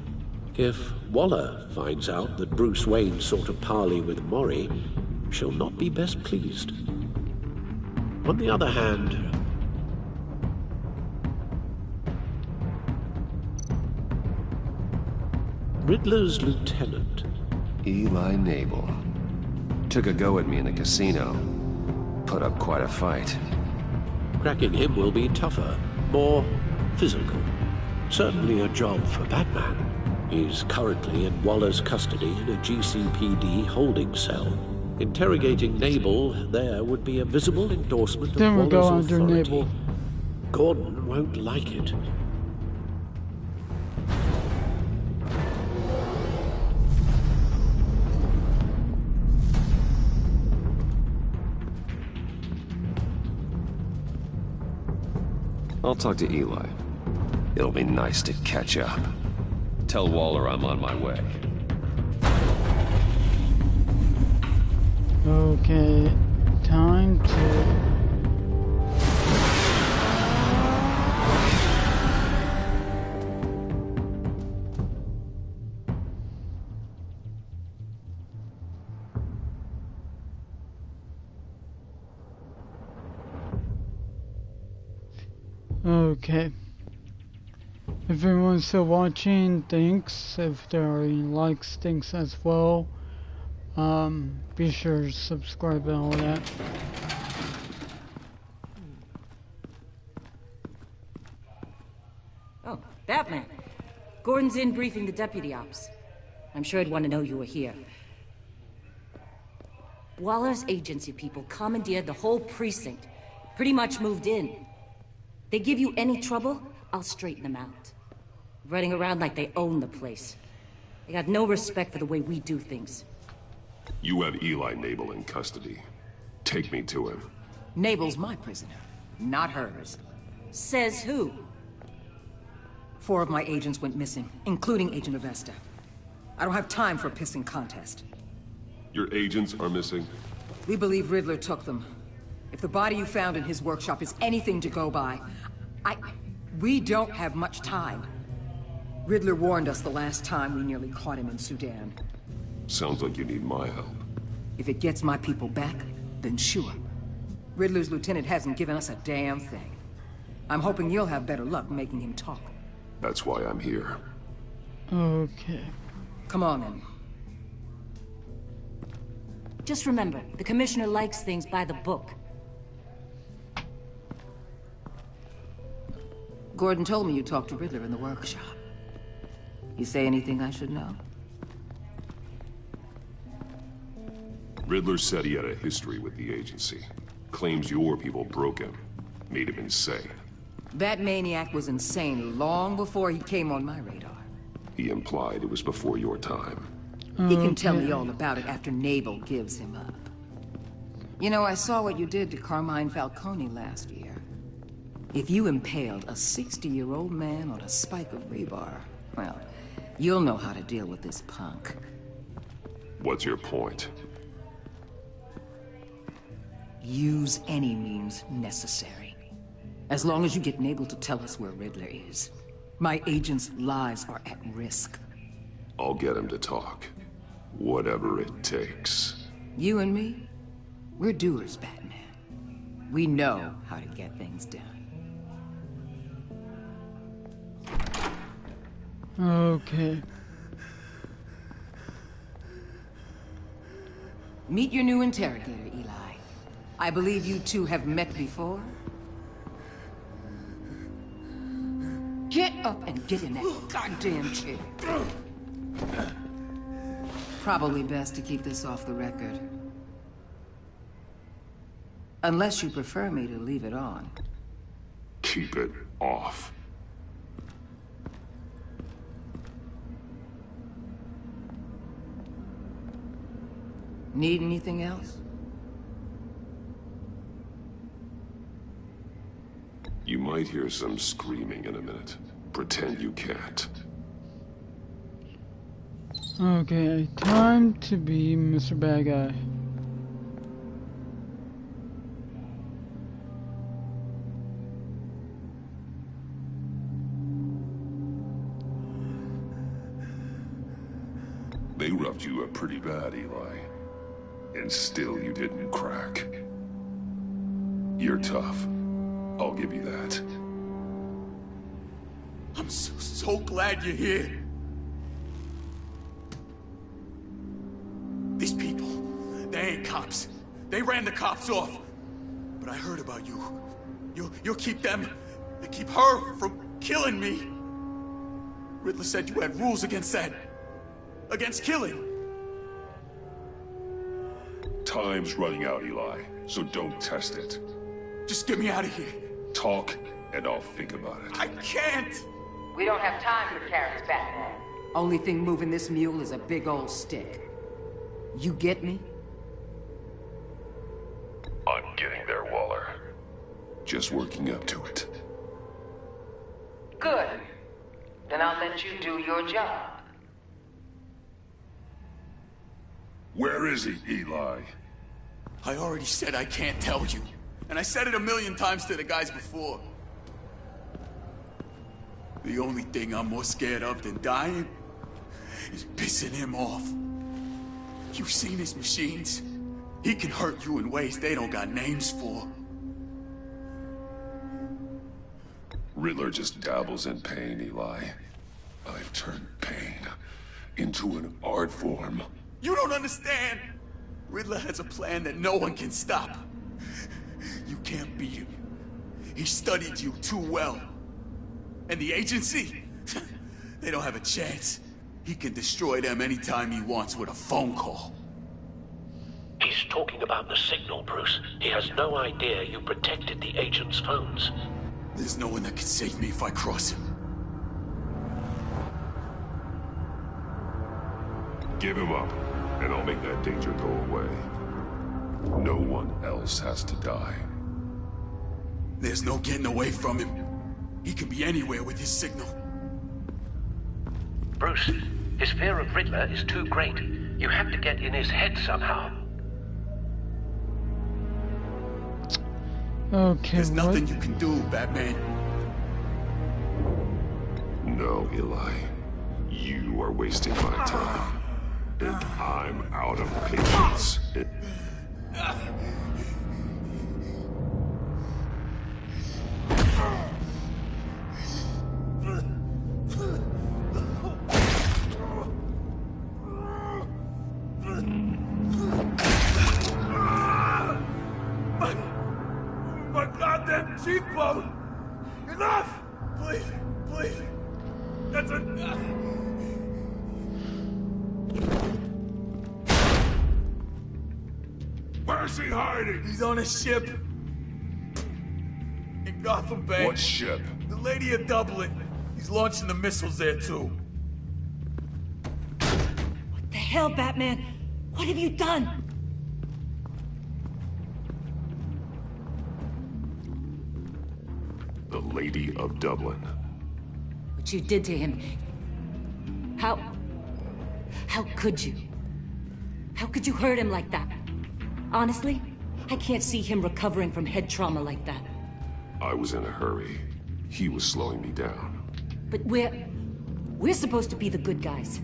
If Waller finds out that Bruce Wayne sought a parley with Mori, she'll not be best pleased. On the other hand, Riddler's lieutenant, Eli Nabel, took a go at me in the casino. Put up quite a fight. Cracking him will be tougher, more physical. Certainly a job for Batman. He's currently in Waller's custody in a GCPD holding cell. Interrogating Nabel there would be a visible endorsement of Then we'll go Waller's under authority. Nabel. Gordon won't like it. I'll talk to Eli. It'll be nice to catch up. Tell Waller I'm on my way. Okay, time to... Okay. If everyone's still watching, thanks. If there are any likes, thanks as well. Be sure to subscribe and all that. Oh, Batman. Gordon's in briefing the deputy ops. I'm sure I'd want to know you were here. Waller's agency people commandeered the whole precinct. Pretty much moved in. They give you any trouble, I'll straighten them out. Running around like they own the place. They got no respect for the way we do things. You have Eli Nabel in custody. Take me to him. Nabel's my prisoner, not hers. Says who? 4 of my agents went missing, including Agent Avesta. I don't have time for a pissing contest. Your agents are missing? We believe Riddler took them. If the body you found in his workshop is anything to go by, we don't have much time. Riddler warned us the last time we nearly caught him in Sudan. Sounds like you need my help. If it gets my people back, then sure. Riddler's lieutenant hasn't given us a damn thing. I'm hoping you'll have better luck making him talk. That's why I'm here. Okay. Come on, then. Just remember, the Commissioner likes things by the book. Gordon told me you talked to Riddler in the workshop. You say anything I should know? Riddler said he had a history with the agency. Claims your people broke him, made him insane. That maniac was insane long before he came on my radar. He implied it was before your time. He can tell me all about it after Naval gives him up. You know, I saw what you did to Carmine Falcone last year. If you impaled a 60-year-old man on a spike of rebar, well, you'll know how to deal with this punk. What's your point? Use any means necessary. As long as you get Naval to tell us where Riddler is. My agents' lives are at risk. I'll get him to talk. Whatever it takes. You and me, we're doers, Batman. We know how to get things done. Okay. Meet your new interrogator, Eli. I believe you two have met before. Get up and get in that goddamn chair. Probably best to keep this off the record. Unless you prefer me to leave it on. Keep it off. Need anything else? You might hear some screaming in a minute. Pretend you can't. Okay, time to be Mr. Bad Guy. They roughed you up pretty bad, Eli. And still you didn't crack. You're tough. I'll give you that. I'm so glad you're here. These people, they ain't cops. They ran the cops off. But I heard about you. You'll keep them, you keep her from killing me. Riddler said you had rules against that. Against killing. Time's running out, Eli, so don't test it. Just get me out of here. Talk, and I'll think about it. I can't! We don't have time for carrots, Batman. Only thing moving this mule is a big old stick. You get me? I'm getting there, Waller. Just working up to it. Good. Then I'll let you do your job. Where is he, Eli? I already said I can't tell you. And I said it 1,000,000 times to the guys before. The only thing I'm more scared of than dying is pissing him off. You've seen his machines. He can hurt you in ways they don't got names for. Riddler just dabbles in pain, Eli. I've turned pain into an art form. You don't understand! Riddler has a plan that no one can stop. You can't beat him. He studied you too well. And the agency? They don't have a chance. He can destroy them anytime he wants with a phone call. He's talking about the signal, Bruce. He has no idea you protected the agent's phones. There's no one that can save me if I cross him. Give him up, and I'll make that danger go away. No one else has to die. There's no getting away from him. He can be anywhere with his signal. Bruce, his fear of Riddler is too great. You have to get in his head somehow. Okay, There's nothing you can do, Batman. No, Eli. You are wasting my time. And I'm out of patience. My goddamn cheekbone! Enough! Please, please. That's enough. Where's he hiding? He's on a ship. In Gotham Bay. What ship? The Lady of Dublin. He's launching the missiles there, too. What the hell, Batman? What have you done? The Lady of Dublin. What you did to him. How could you? How could you hurt him like that? Honestly, I can't see him recovering from head trauma like that. I was in a hurry. He was slowing me down. But we're supposed to be the good guys.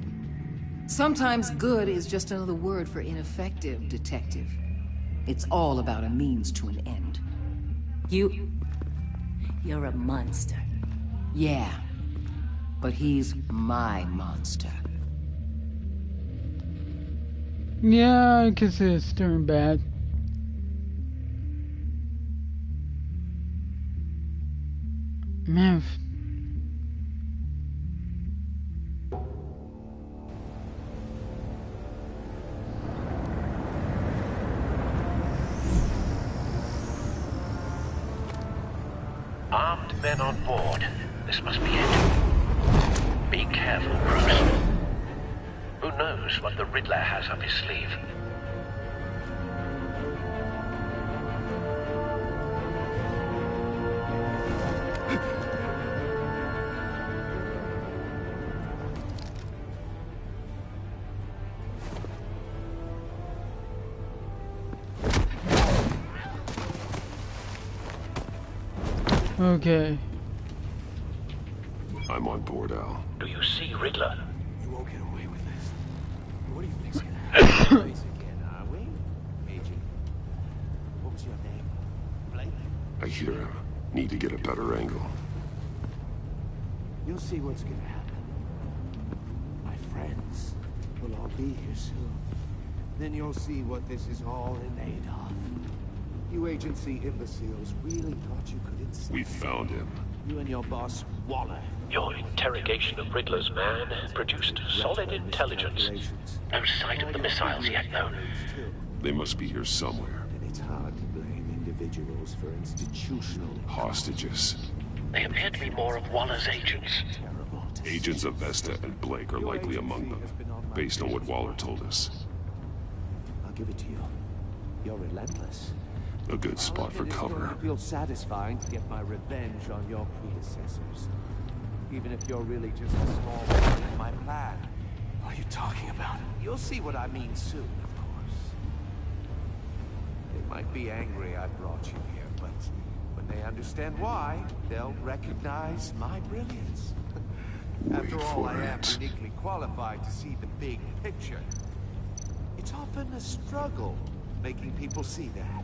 Sometimes good is just another word for ineffective, Detective. It's all about a means to an end. You're a monster. Yeah, but he's my monster. Yeah, I can see it's turning bad. Man. Armed men on board. This must be it. Be careful, Bruce. Who knows what the Riddler has up his sleeve? Okay. I'm on board, Al. Do you see Riddler? You won't get away with this. What do you think's gonna happen? Again, are we? Agent. What was your name? Blake? I hear him. Need to get a better angle. You'll see what's gonna happen. My friends will all be here soon. Then you'll see what this is all in aid of. You agency imbeciles really thought you could insult We found him. you and your boss, Waller. Your interrogation of Riddler's man produced solid intelligence. No sight of the missiles yet, though. They must be here somewhere. And it's hard to blame individuals for institutional Hostages. They appear to be more of Waller's agents. Agents of Vesta and Blake are likely among them, based on what Waller told us. I'll give it to you. You're relentless. A good spot for cover. Feel satisfying to get my revenge on your predecessors. Even if you're really just a small part of my plan. What are you talking about? You'll see what I mean soon, of course. They might be angry I brought you here, but when they understand why, they'll recognize my brilliance. After all, I am uniquely qualified to see the big picture. It's often a struggle making people see that.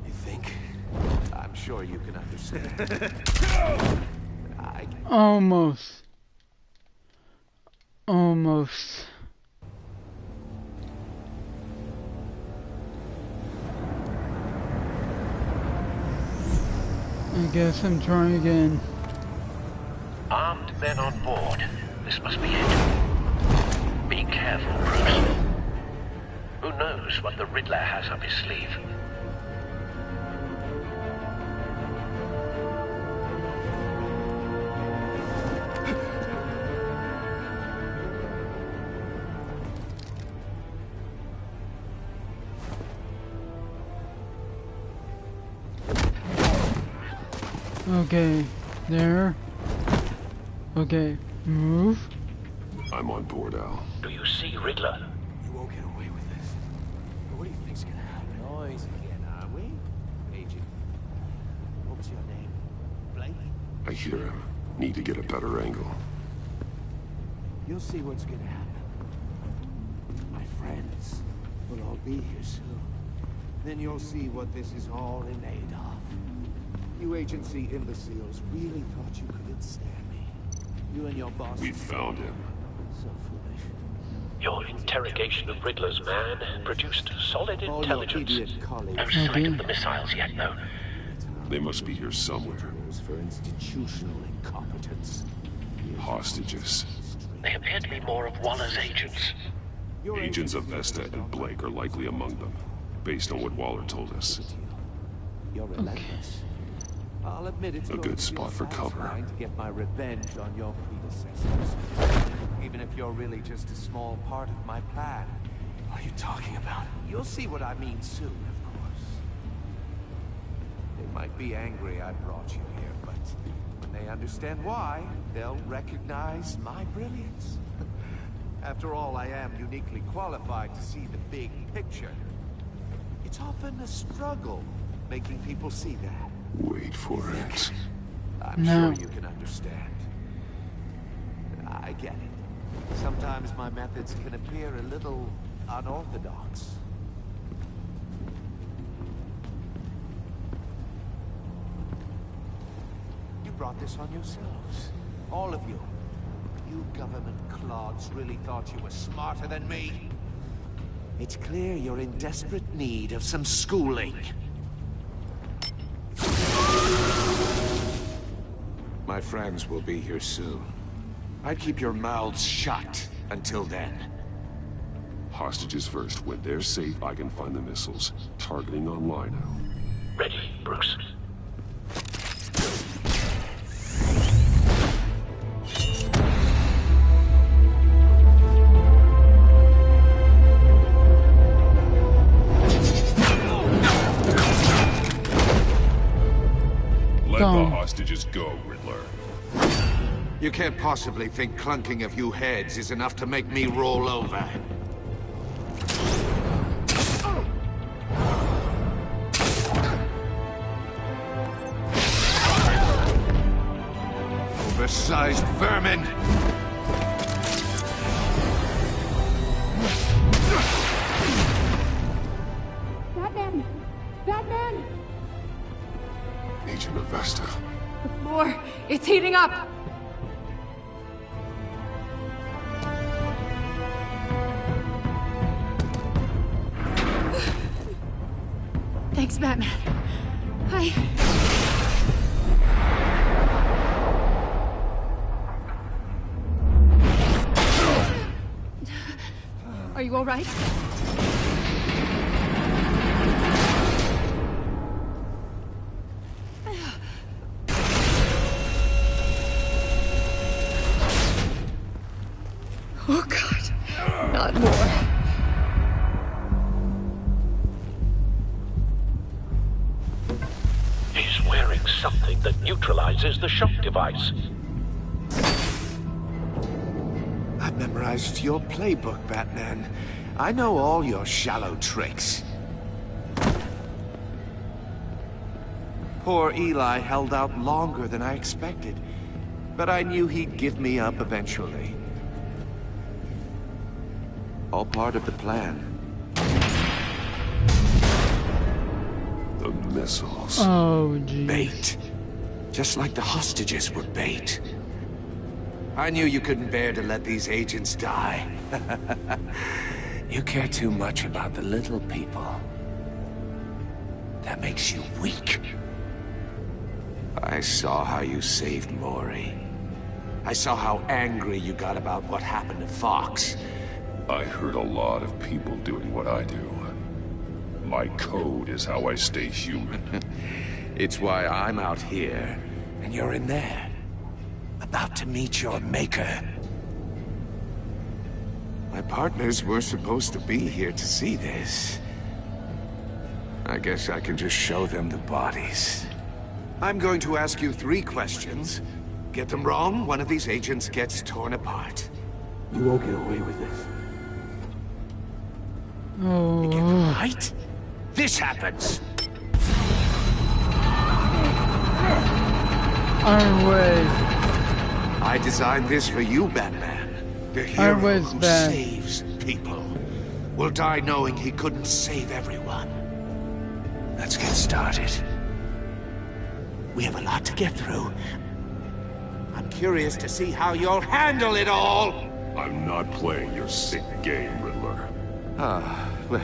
You think? I'm sure you can understand. Almost. Almost. I guess I'm trying again. Armed men on board. This must be it. Be careful, Bruce. Who knows what the Riddler has up his sleeve? Okay, there. Okay, move. I'm on board, Al. Do you see Riddler? You won't get away with this. What do you think's gonna happen? Noise again, are we? Agent. What was your name? Blake? I hear him. Need to get a better angle. You'll see what's gonna happen. My friends will all be here soon. Then you'll see what this is all in aid of. You agency imbeciles really thought you could withstand me. You and your boss... We found him. So foolish. Your interrogation of Riddler's man produced solid All intelligence. your idiot colleagues. No sight of the missiles yet, though. They must be here somewhere. For institutional incompetence. Hostages. They appear to be more of Waller's agents. Agents of Vesta and Blake are likely among them, based on what Waller told us. You're relentless. I'll admit it's A good spot for cover. Trying to get my revenge on your predecessors. Even if you're really just a small part of my plan. What are you talking about? You'll see what I mean soon, of course. They might be angry I brought you here, but when they understand why, they'll recognize my brilliance. After all, I am uniquely qualified to see the big picture. It's often a struggle making people see that. Wait for it. I'm sure you can understand. I get it. Sometimes my methods can appear a little unorthodox. You brought this on yourselves. All of you. You government clods really thought you were smarter than me. It's clear you're in desperate need of some schooling. My friends will be here soon. I'd keep your mouths shut until then. Hostages first. When they're safe, I can find the missiles. Targeting online now. Ready, Bruce. Let the hostages go, Riddler. You can't possibly think clunking a few heads is enough to make me roll over. Oversized vermin! Batman! Batman! Agent Avesta. The floor, it's heating up! Thanks, Batman. Are you all right? Oh, God. Not more. He's wearing something that neutralizes the shock device. I've memorized your playbook, Batman. I know all your shallow tricks. Poor Eli held out longer than I expected, but I knew he'd give me up eventually. All part of the plan. The missiles. Oh, geez. Bait. Just like the hostages were bait. I knew you couldn't bear to let these agents die. You care too much about the little people. That makes you weak. I saw how you saved Maury. I saw how angry you got about what happened to Fox. I heard a lot of people doing what I do. My code is how I stay human. It's why I'm out here, and you're in there. About to meet your maker. My partners were supposed to be here to see this. I guess I can just show them the bodies. I'm going to ask you 3 questions. Get them wrong, one of these agents gets torn apart. You won't get away with this. Oh. You get them right? This happens! Iron Wave. I designed this for you, Batman. The hero who bad. saves people will die knowing he couldn't save everyone. Let's get started. We have a lot to get through. I'm curious to see how you'll handle it all! I'm not playing your sick game, Riddler. Well,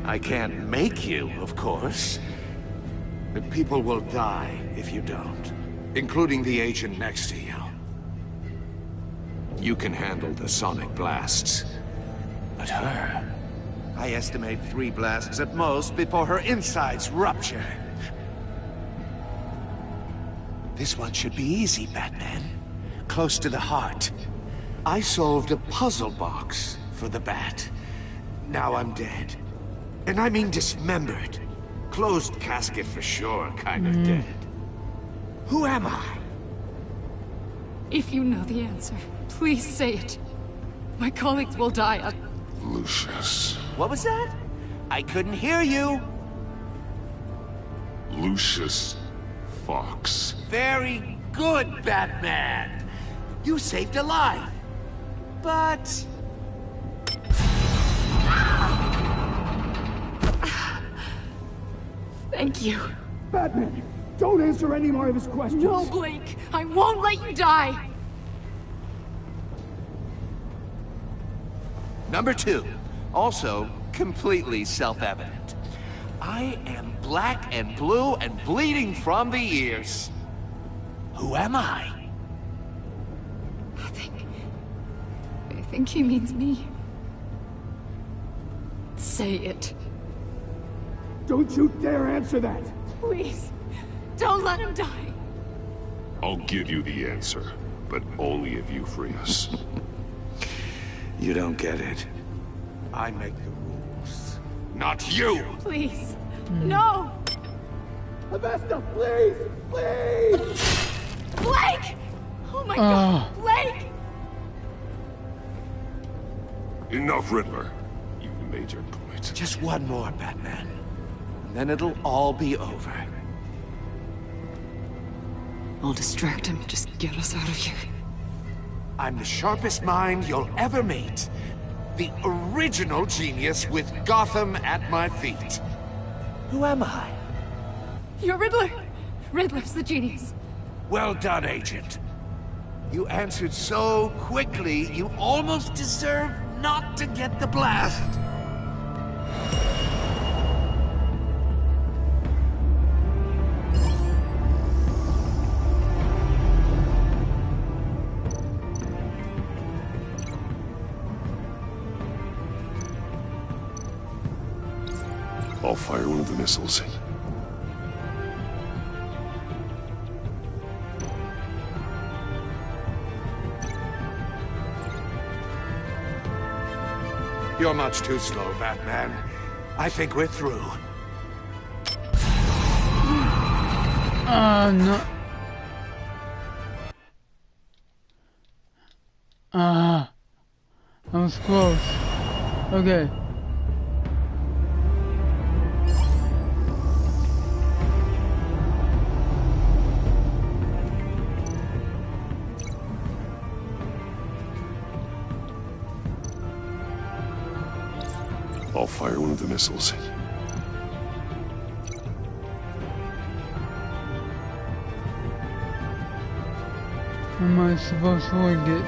I can't make you, of course. But people will die if you don't, including the agent next to you. You can handle the sonic blasts, but her, I estimate 3 blasts at most before her insides rupture. This one should be easy, Batman. Close to the heart. I solved a puzzle box for the Bat. Now I'm dead. And I mean dismembered. Closed casket for sure, kind of dead. Who am I? If you know the answer, please say it. My colleagues will die. Lucius. What was that? I couldn't hear you. Lucius Fox. Very good, Batman. You saved a life. But... Thank you. Batman, don't answer any more of his questions. No, Blake. I won't let you die. Number 2. Also, completely self-evident. I am black and blue and bleeding from the ears. Who am I? I think he means me. Say it. Don't you dare answer that! Please, don't let him die. I'll give you the answer, but only if you free us. You don't get it. I make the rules, not you! Please, no! Avesta, please! Please! Blake! Oh my God, Blake! Enough, Riddler. You've made your point. Just one more, Batman. And then it'll all be over. I'll distract him. Just get us out of here. I'm the sharpest mind you'll ever meet. The original genius with Gotham at my feet. Who am I? You're Riddler. Riddler's the genius. Well done, Agent. You answered so quickly, you almost deserve not to get the blast. I'll fire one of the missiles. You're much too slow, Batman. I think we're through. No. That was close. Okay. I'll fire one of the missiles. How am I supposed to avoid it?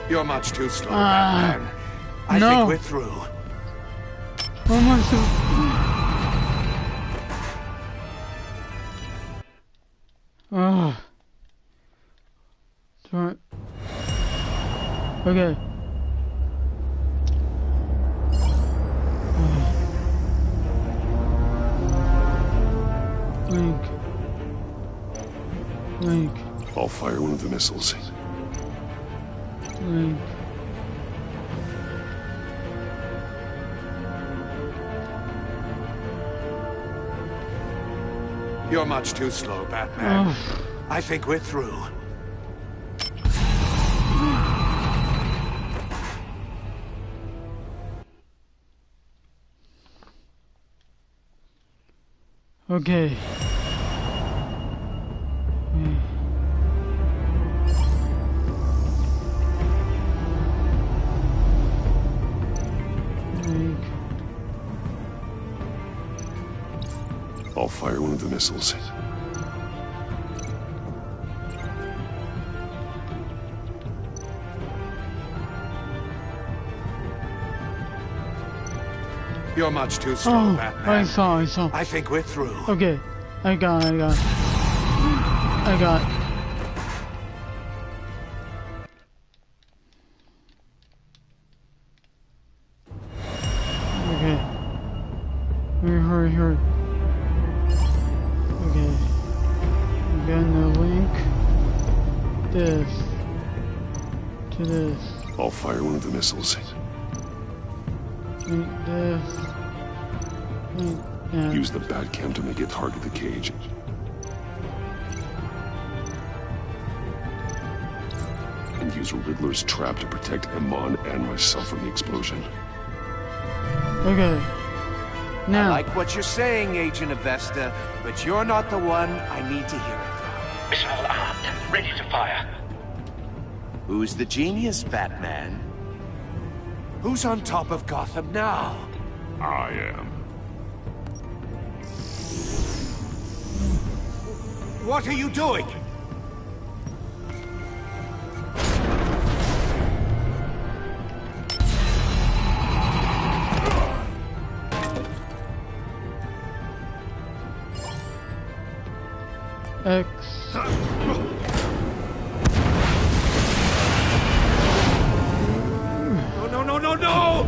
You're much too slow, Batman. I think we're through. How am I Sorry. Okay. Link. I'll fire one of the missiles. Link. You're much too slow, Batman. I think we're through. Okay. I'll fire one of the missiles. You're much too slow, Batman. I saw. I think we're through. Okay. I got. to this. I'll fire one of the missiles. Eat this. Eat that. Use the bat cam to make it target the cage. And use Riddler's trap to protect Amon and myself from the explosion. Okay. Now. I like what you're saying, Agent Avesta, but you're not the one I need to hear it from. Missile armed, ready to fire. Who's the genius, Batman? Who's on top of Gotham now? I am. What are you doing? X. No!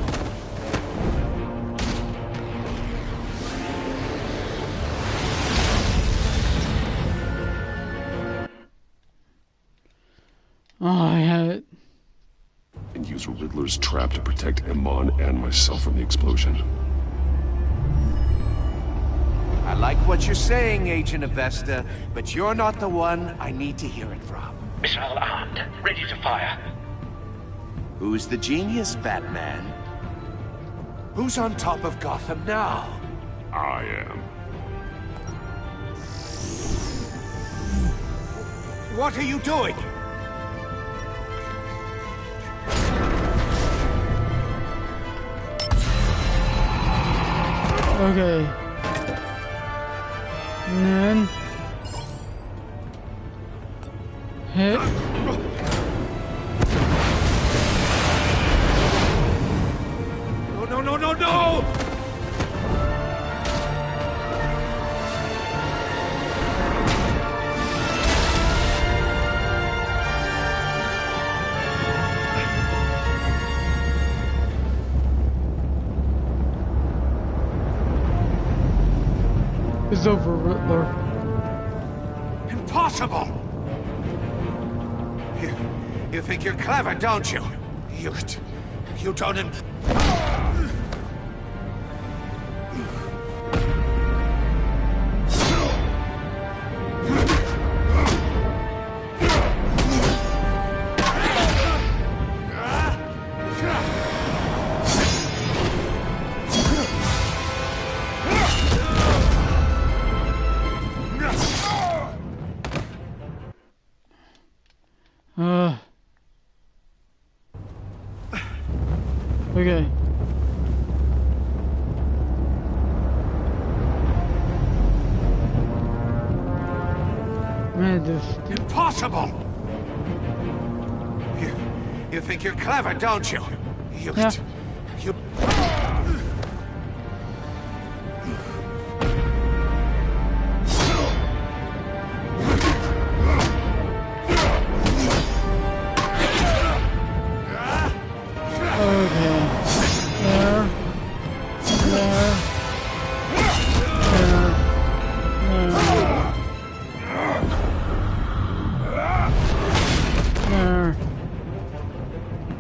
Oh, I had it. And use Riddler's trap to protect Amon and myself from the explosion. I like what you're saying, Agent Avesta, but you're not the one I need to hear it from. Missile armed, ready to fire. Who's the genius, Batman? Who's on top of Gotham now? I am. What are you doing? Okay. And then hit. No! It's over, Riddler. Impossible! You think you're clever, don't you? You don't... Okay. Man, this... Impossible! You think you're clever, don't you? You...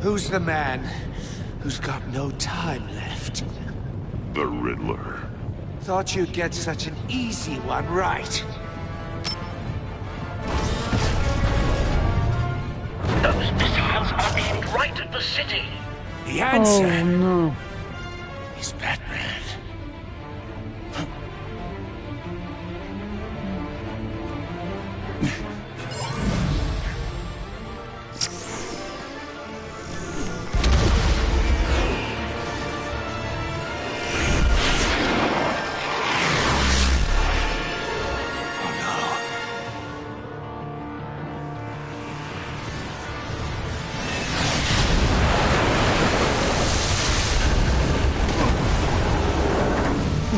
Who's the man who's got no time left? The Riddler. Thought you'd get such an easy one right. Those missiles are aimed right at the city. The answer... Oh, no. is Batman.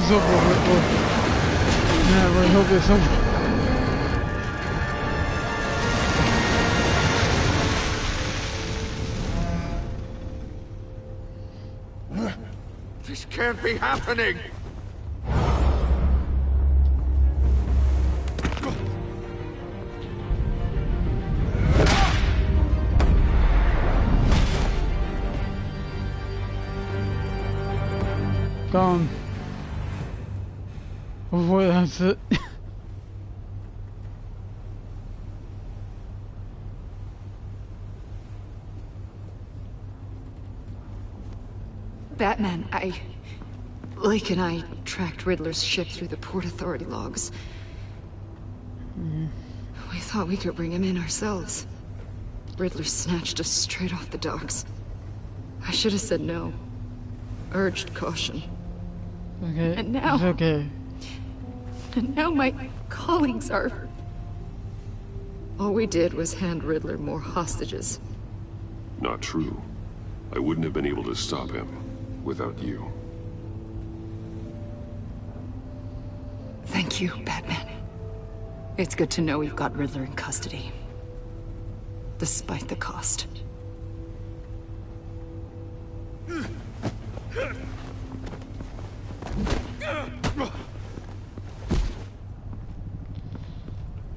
It's over, Riddler. Man, I really hope it's over. This can't be happening! Gone. Boy, that's it. Batman, Lake and I tracked Riddler's ship through the Port Authority logs. We thought we could bring him in ourselves. Riddler snatched us straight off the docks. I should have said no. Urged caution. Okay, And now... it's okay. And now my colleagues are... All we did was hand Riddler more hostages. Not true. I wouldn't have been able to stop him without you. Thank you, Batman. It's good to know we've got Riddler in custody. Despite the cost.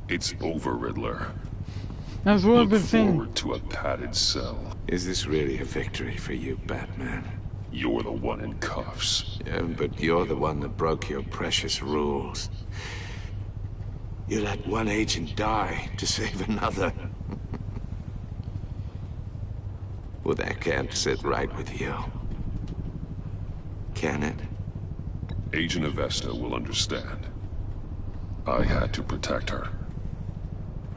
It's over, Riddler. That's what I've been Look saying. forward to a padded cell. Is this really a victory for you, Batman? You're the one in cuffs. Yeah, but you're the one that broke your precious rules. You let one agent die to save another. Well, that can't sit right with you. Can it? Agent Avesta will understand. I had to protect her.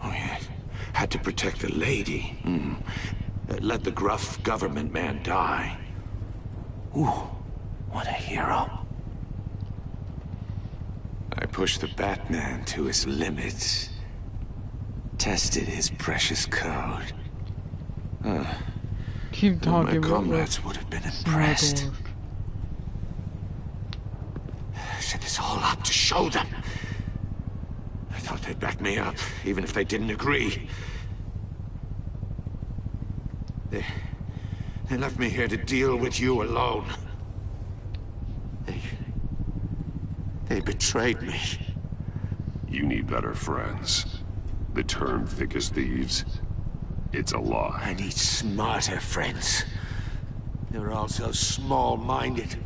Oh, yeah. Had to protect the lady. Let the gruff government man die. Ooh, what a hero. I pushed the Batman to his limits. Tested his precious code. Keep talking. My comrades would have been impressed. Set this all up to show them. I thought they'd back me up, even if they didn't agree. They left me here to deal with you alone. They betrayed me. You need better friends. The term thick as thieves, it's a lie. I need smarter friends. They're all so small-minded.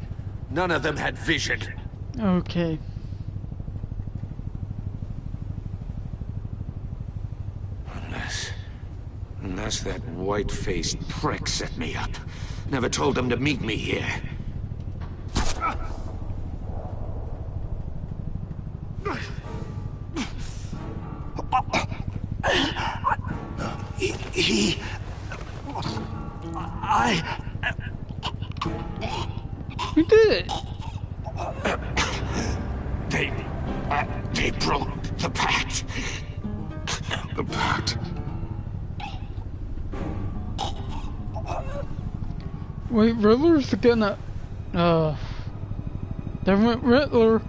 None of them had vision. Okay. Unless that white-faced prick set me up. Never told them to meet me here. You did it. They broke the pact. The pact? Wait, Riddler's gonna... Different Riddler.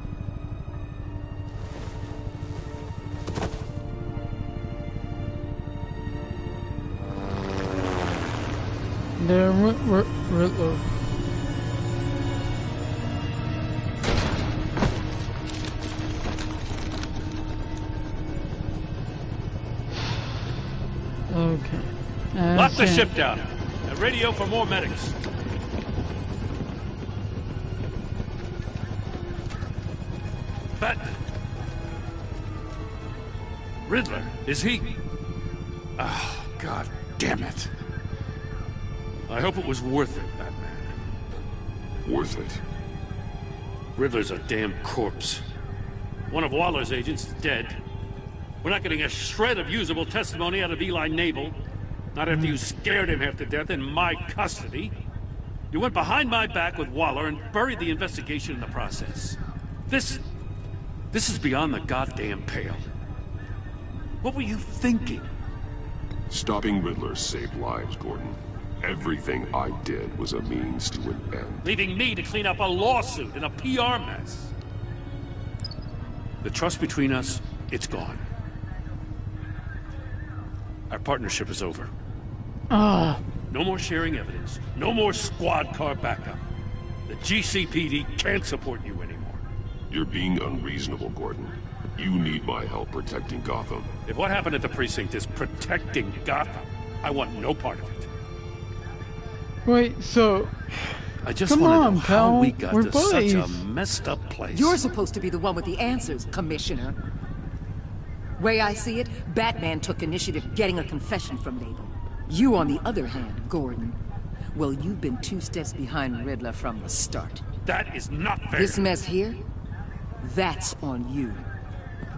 Different Riddler. Okay. Lock the ship down. And radio for more medics. Batman. Riddler, is he? Oh, God damn it. I hope it was worth it, Batman. Worth it? Riddler's a damn corpse. One of Waller's agents is dead. We're not getting a shred of usable testimony out of Eli Nabel. Not after you scared him half to death in my custody. You went behind my back with Waller and buried the investigation in the process. This is beyond the goddamn pale. What were you thinking? Stopping Riddler saved lives, Gordon. Everything I did was a means to an end. Leaving me to clean up a lawsuit and a PR mess. The trust between us, it's gone. Our partnership is over. No more sharing evidence. No more squad car backup. The GCPD can't support you anymore. You're being unreasonable, Gordon. You need my help protecting Gotham. If what happened at the precinct is protecting Gotham, I want no part of it. Wait, so I just Come want to on, know how pal. we got We're to such a buddies. messed up place. You're supposed to be the one with the answers, Commissioner. Way I see it, Batman took initiative getting a confession from Mabel. You, on the other hand, Gordon, well, you've been 2 steps behind Riddler from the start. That is not fair. This mess here, that's on you.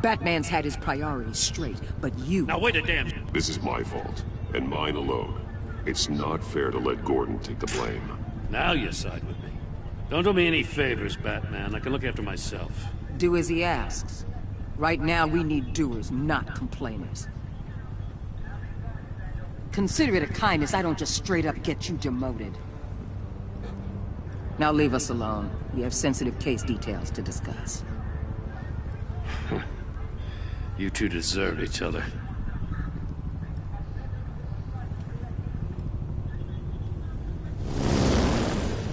Batman's had his priorities straight, but you... Now wait a damn... This is my fault, and mine alone. It's not fair to let Gordon take the blame. Now you side with me. Don't do me any favors, Batman. I can look after myself. Do as he asks. Right now, we need doers, not complainers. Consider it a kindness I don't just straight up get you demoted. Now leave us alone. We have sensitive case details to discuss. You two deserve each other.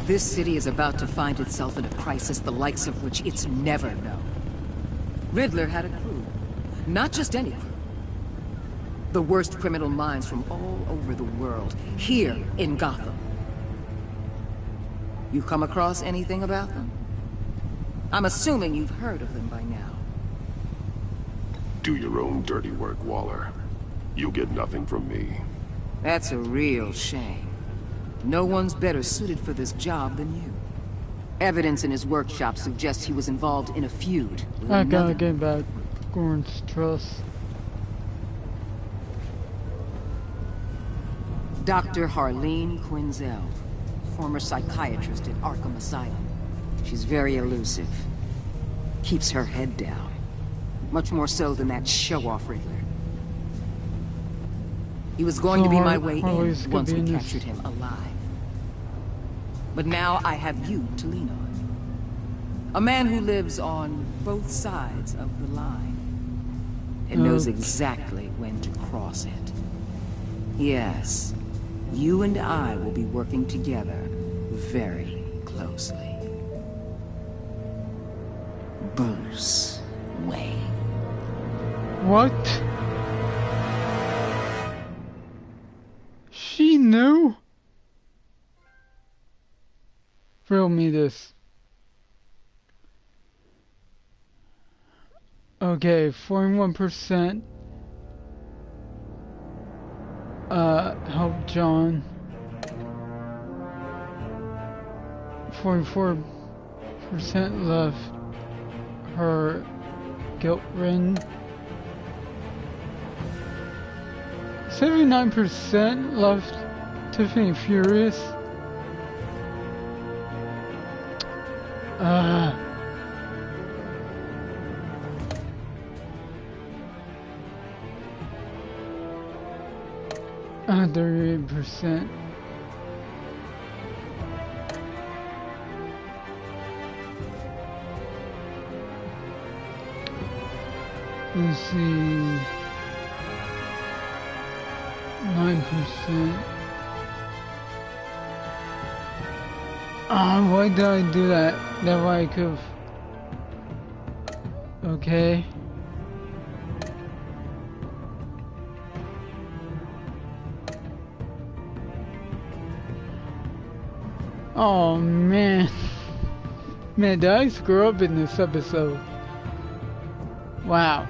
This city is about to find itself in a crisis the likes of which it's never known. Riddler had a crew. Not just any crew. The worst criminal minds from all over the world, here in Gotham. You come across anything about them? I'm assuming you've heard of them by now. Do your own dirty work, Waller. You'll get nothing from me. That's a real shame. No one's better suited for this job than you. Evidence in his workshop suggests he was involved in a feud with I another. gotta get back Gordon's trust. Dr. Harleen Quinzel, former psychiatrist at Arkham Asylum. She's very elusive. Keeps her head down. Much more so than that show-off Riddler. He was going to be my way in once we captured him alive. But now I have you to lean on. A man who lives on both sides of the line. And knows exactly when to cross it. Yes, you and I will be working together very closely. Bruce Wayne. What? She knew? Riddle me this. Okay, 41% help John. 44% left her guilt-ridden. 79% left Tiffany furious. Uh, 38%. Let's see. 9%. Why did I do that? That way I could've... Okay. Oh man. Man, did I screw up in this episode? Wow.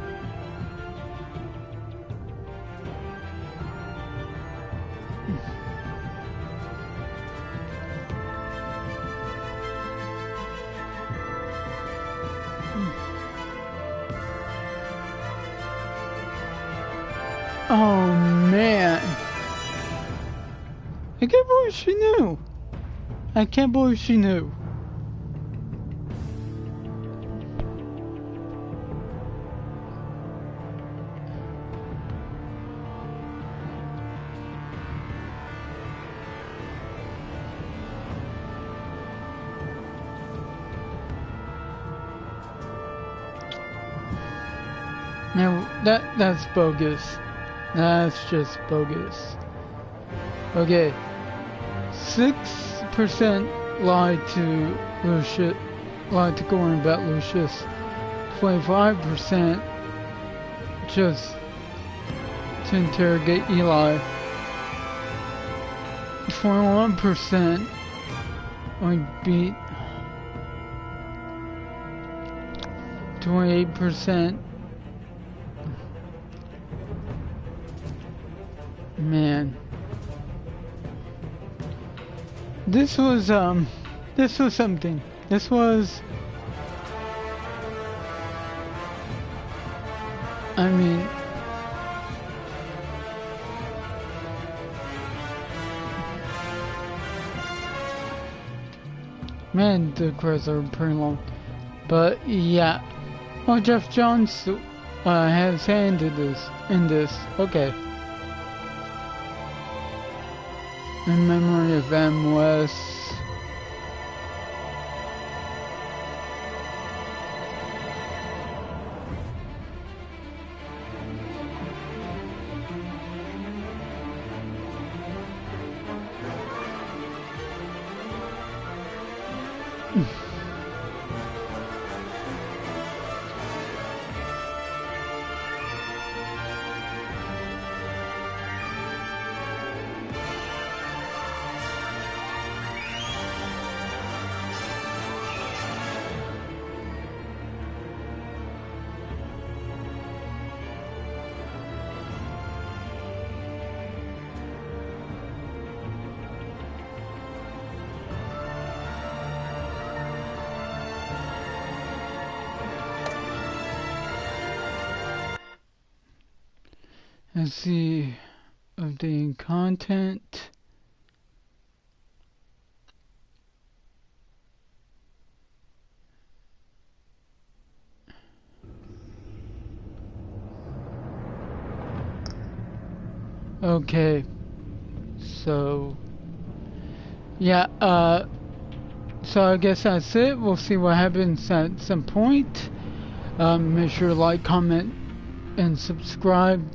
Oh man. I can't believe she knew. I can't believe she knew. Man, that's bogus. That's just bogus. Okay. 6% lied to Lucius, lied to Gordon about Lucius. 25% just to interrogate Eli. 21% only beat 28%. Man. This was something. This was, I mean, man, the credits are pretty long. But yeah. Oh, Jeff Johns has hand in this. Okay. In memory of M. West. Let's see, updating content. Okay, so yeah, so I guess that's it. We'll see what happens at some point. Make sure to like, comment, and subscribe.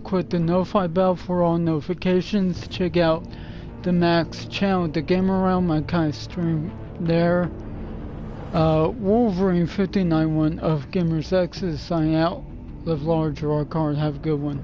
Click the notify bell for all notifications. Check out the Max channel, The Gamer Realm. I kind of stream there. wolverine1591 of Gamers X is signing out. Live large, rock hard, have a good one.